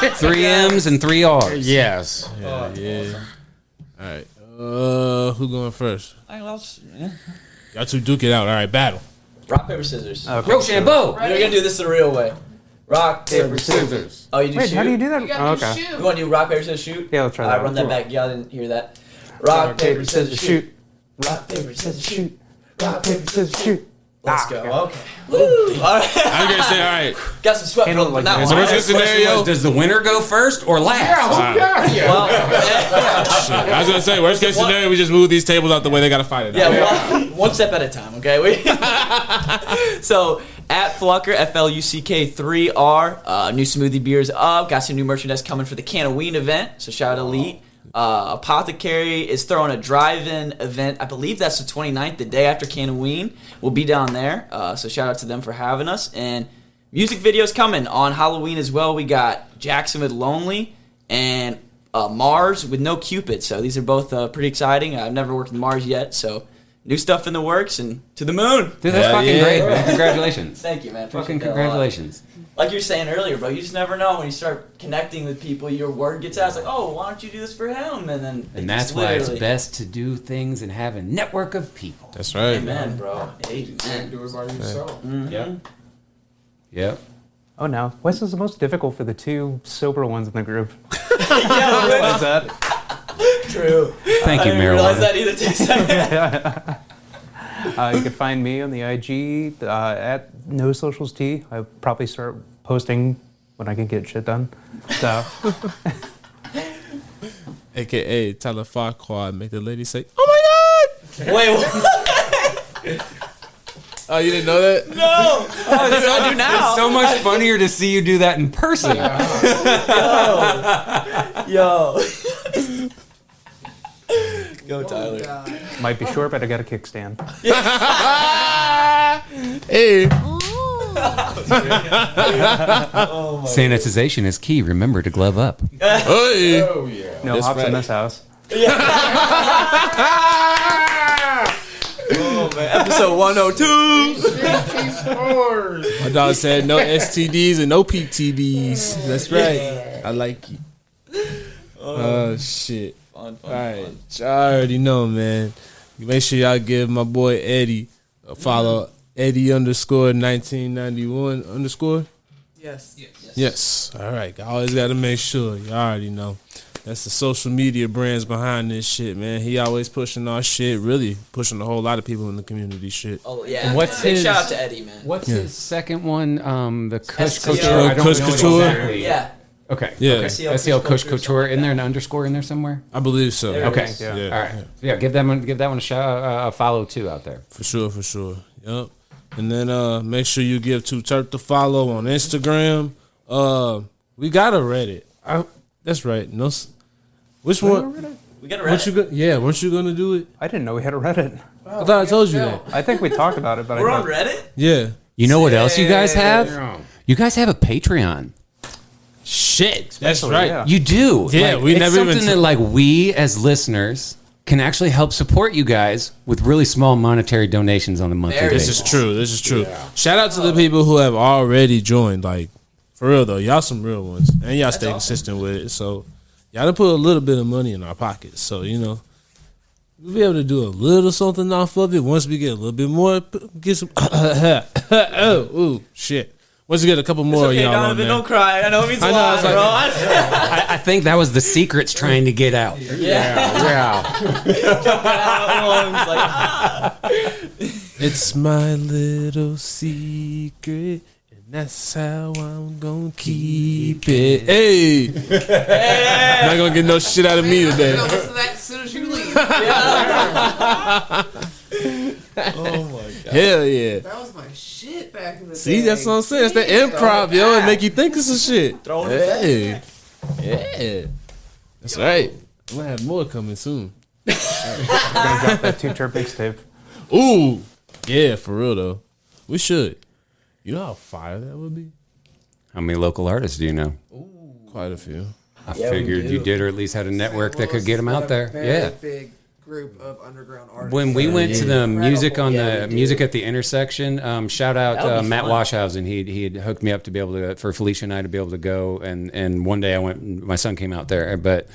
Yep. 3 M's and 3 R's. Yes. Yeah. All right. Who going first? Y'all two duke it out. All right, battle. Rock, paper, scissors. Okay. Rochambeau. We're going to do this the real way. Rock, paper, scissors. Oh, you do Wait, shoot? how do you do that? You gotta Oh, do okay. shoot. You want to do rock, paper, scissors, shoot? Yeah, let's try that. All right, run that back. Y'all didn't hear that. Rock, paper, scissors, shoot. Rock, paper, scissors, shoot. Rock, paper, scissors, shoot. Let's go. Okay. Woo. All right. I'm gonna say, all right. Got some sweat Handle from it that like So one. what's the scenario? Does the winner go first or last? Well, I was gonna say, worst case scenario, we just move these tables out the way. They gotta fight it. yeah, well, one step at a time, okay? So, at Flucker, FLUCK3R, new smoothie beers up. Got some new merchandise coming for the Canoween event. So, shout out Elite. Apothecary is throwing a drive-in event. I believe that's the 29th, the day after Canoween. We'll be down there. So, shout out to them for having us. And music videos coming on Halloween as well. We got Jackson with Lonely and Mars with No Cupid. So, these are both pretty exciting. I've never worked with Mars yet, so new stuff in the works and to the moon. Dude, that's fucking great, man. Congratulations. Thank you, man. Fucking Appreciate that a lot. congratulations. Like you were saying earlier, bro, you just never know when you start connecting with people. Your word gets out. It's like, oh, why don't you do this for him? And then And that's why it's best to do things and have a network of people. That's right. Amen, bro. Amen. Do it by yourself. Yep. Oh, no. Wes is the most difficult for the 2 sober ones in the group. Yeah, Realize that? true. Thank you, I didn't realize marijuana. that either. Take a second. You can find me on the IG at No Socials T. I'll probably start posting when I can get shit done. So, AKA Tyler Farquaad, make the lady say, "Oh my god!" Wait, what? Oh, you didn't know that? No. I do now. It's so much funnier to see you do that in person. Yo. Go, Tyler. might be short, but I got a kickstand. Hey. Sanitization is key. Remember to glove up. Hey. No That's hops right. in this house. Oh, man. Episode 102. My dog said no STDs and no PTDs. That's right. I like you. Oh, shit. Fun. All right. Y'all already know, man. Make sure y'all give my boy Eddie a follow. Eddie _ 1991 _ Yes. Yes. All right. Always got to make sure. Y'all already know. That's the social media brands behind this shit, man. He always pushing our shit, really pushing a whole lot of people in the community shit. Oh, yeah. And what's Big his- shout out to Eddie, man. What's his second one? The Kush SEO. Couture. I don't Kush know Couture? exactly. Yeah. Okay. Yeah. Okay. SEO SEO Kush Couture, Couture. something Isn't there like an underscore in there somewhere? I believe so. There it Okay. is. Yeah. All right. Yeah. Give that one a shout, a follow too out there. For sure. Yep. And then make sure you give Too T3rpd the follow on Instagram. We got a Reddit. That's right. No. Which one? We got a Weren't you Reddit. weren't you gonna do it? I didn't know we had a Reddit. I thought I told you that. I think we talked about it, but We're I on don't. Reddit? Yeah. You know what else you guys have? You guys have a Patreon. Shit. That's right. yeah. You do. Yeah, Like, we it's never even something that like we as listeners can actually help support you guys with really small monetary donations on the monthly Very This basis. is true. This is true. Shout out to the people who have already joined. Like, for real though, y'all some real ones, and y'all stay consistent with it. So y'all done put a little bit of money in our pockets. So we'll be able to do a little something off of it. Once we get a little bit more, get some. Ooh, shit. Once we get a couple more, Okay, y'all on Donovan, there. don't cry. I know it means a I know, lot, it's like- bro. I think that was the secrets trying to get out. Yeah. It's my little secret, and that's how I'm gonna keep it. Hey, not gonna get no shit out of me today. Listen to that as soon as you leave. Oh my god. Hell yeah. That was my shit back in the day. See, that's what I'm saying. It's the improv, yo. It make you think of some shit. Throwing it back. Hey. Yeah. That's right. I'm gonna have more coming soon. I'm gonna drop that 2 Terp mixtape. Ooh. Yeah, for real though. We should. You know how fire that would be? How many local artists do you know? Quite a few. I figured you did, or at least had a network that could get them out there. Yeah. Big group of underground artists. When we went to the music on Yeah, the we music did. at the intersection, shout That would out be Matt fun. Washhausen. He had hooked me up to be able to, for Felicia and I to be able to go. And one day I went, my son came out there. But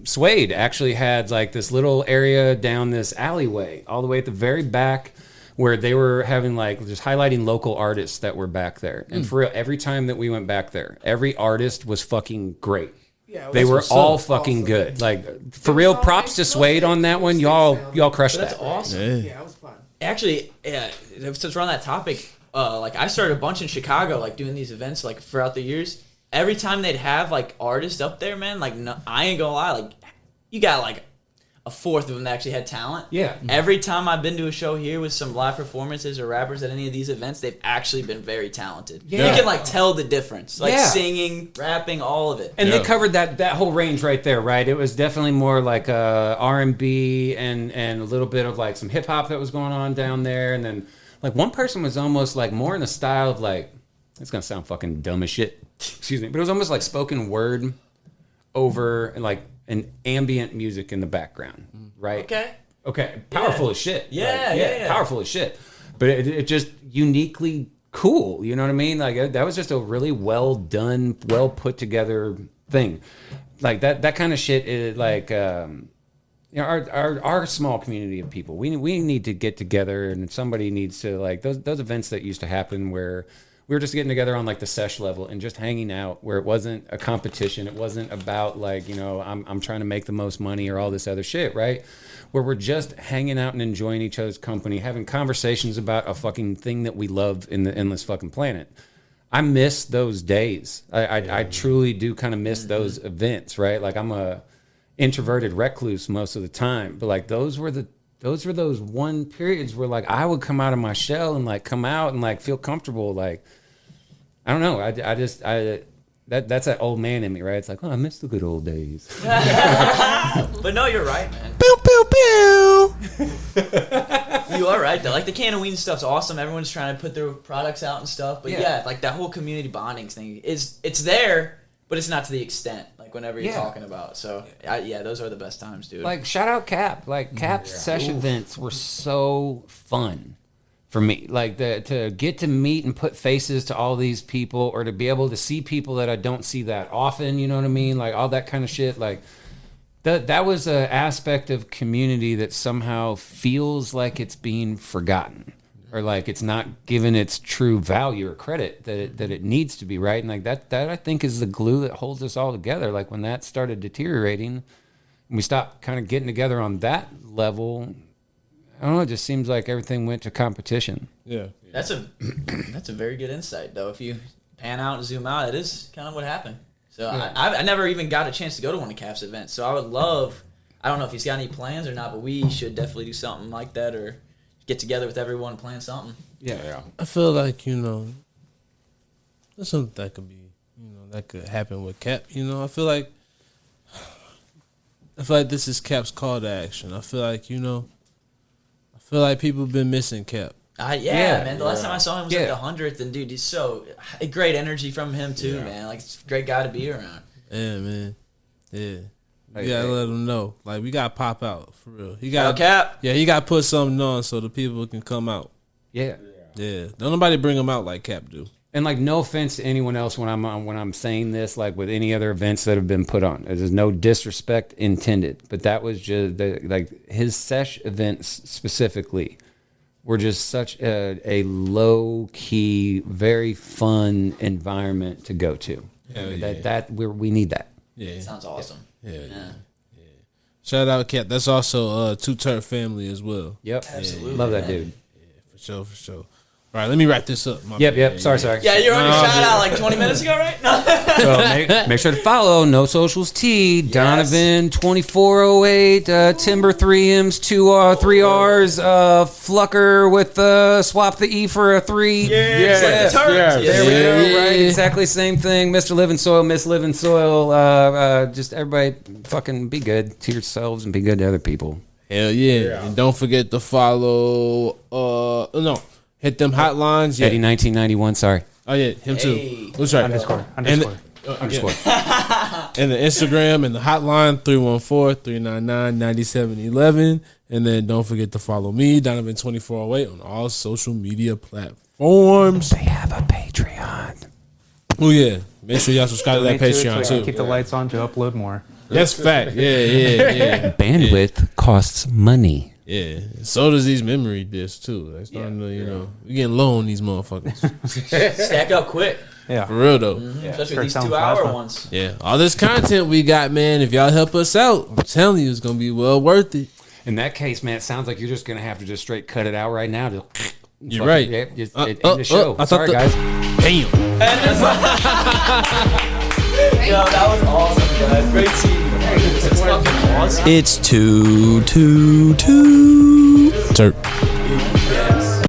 Suede actually had like this little area down this alleyway, all the way at the very back, where they were having like just highlighting local artists that were back there. And for real, every time that we went back there, every artist was fucking great. Yeah, They were what's all up. fucking Awesome. good. Like for real, props to Suede on that one. Y'all crushed That's that. awesome. Yeah, it was fun. Actually, yeah, since we're on that topic, like I started a bunch in Chicago, like doing these events like throughout the years. Every time they'd have like artists up there, man, like no, I ain't gonna lie, like you got like a fourth of them that actually had talent. Yeah. Every time I've been to a show here with some live performances or rappers at any of these events, they've actually been very talented. Yeah. You can like tell the difference, like Yeah. singing, rapping, all of it. And Yeah. they covered that whole range right there, right? It was definitely more like R&B and a little bit of like some hip hop that was going on down there, and then like one person was almost like more in the style of like, it's gonna sound fucking dumb as shit, excuse me, but it was almost like spoken word over like an ambient music in the background, right? Okay, powerful as shit. Yeah, Like, yeah. powerful as shit. But it just uniquely cool. You know what I mean? Like that was just a really well done, well put together thing. Like that kind of shit is like, you know, our small community of people. We need to get together, and somebody needs to like those events that used to happen where we were just getting together on like the sesh level and just hanging out, where it wasn't a competition. It wasn't about like, you know, I'm trying to make the most money or all this other shit, right? Where we're just hanging out and enjoying each other's company, having conversations about a fucking thing that we love in the endless fucking planet. I miss those days. I truly do kind of miss those events, right? Like I'm a introverted recluse most of the time, but like those were those one periods where like I would come out of my shell and like come out and like feel comfortable. Like I don't know. That's that old man in me, right? It's like, oh, I miss the good old days. But no, you're right, man. Pew pew pew. You are right though. Like the can of weed stuff's awesome. Everyone's trying to put their products out and stuff. But Yeah. yeah, like that whole community bonding thing it's there, but it's not to the extent like whenever you're Yeah. talking about. So yeah, those are the best times, dude. Like shout out Cap. Like Cap's sesh events were so fun for me. Like to get to meet and put faces to all these people, or to be able to see people that I don't see that often. You know what I mean? Like all that kind of shit. Like that was an aspect of community that somehow feels like it's being forgotten, or like it's not given its true value or credit that it needs to be, right? And like that I think is the glue that holds us all together. Like when that started deteriorating and we stopped kind of getting together on that level, I don't know, it just seems like everything went to competition. Yeah. that's a very good insight though. If you pan out and zoom out, it is kind of what happened. So I never even got a chance to go to one of Cap's events. So I would love, I don't know if he's got any plans or not, but we should definitely do something like that, or get together with everyone and plan something. Yeah. I feel like, you know, there's something that could be, you know, that could happen with Cap. You know, I feel like this is Cap's call to action. I feel like, you know, people have been missing Cap. Yeah, man. The last time I saw him was Yeah. like the 100th, and dude, he's so great energy from him too, man. Like, it's a great guy to be around. Yeah, man. Yeah. Hey, You gotta hey. let him know. Like, we gotta pop out, for real. He got Cap. Yeah, he gotta put something on so the people can come out. Yeah. Yeah. Don't nobody bring him out like Cap do. And like, no offense to anyone else when I'm saying this, like with any other events that have been put on, there's no disrespect intended, but that was just like his sesh events specifically were just such a low key, very fun environment to go to. Hell yeah. We need that. Yeah. Sounds awesome. Yeah. Yeah. Shout out Cap. That's also Too T3rpd family as well. Yep, Absolutely, love that man. dude. For sure, for sure. All right, let me wrap this up. My Yep, bad. yep. Sorry. Yeah, you're on your shout out like 20 minutes ago, right? No. So make sure to follow No Socials T, Donovan 2408, Timmberrr 3Ms, 3 Rs, Flucker with swap the E for a 3. Yes. There we go. Yeah. Right, exactly same thing. Mr. Livingsoil, Ms Livingsoil. Just everybody, fucking be good to yourselves and be good to other people. Hell yeah. And don't forget to follow. Hit them hotlines. Yeah. Eddie 1991. Sorry. Oh yeah, him too. That's right. Underscore. And Underscore. and the Instagram and the hotline 314-399-9711. And then don't forget to follow me, Donovan 2408, on all social media platforms. They have a Patreon. Oh yeah, make sure y'all subscribe to that Donate to it so Patreon I can too. keep the lights on to upload more. That's fact. Yeah. Bandwidth costs money. Yeah, so does these memory discs too. That's starting to, we getting low on these motherfuckers. Stack up quick. Yeah. For real though. Especially Start these selling 2-hour plasma. ones. Yeah, all this content we got, man. If y'all help us out, I'm telling you, it's gonna be well worth it. In that case, man, it sounds like you're just gonna have to just straight cut it out right now. Just, You're right. Yeah, just end the show. I thought Sorry, guys. Damn. Yo, that was awesome, guys. Great team. This is fucking awesome. It's 2 T3rpd.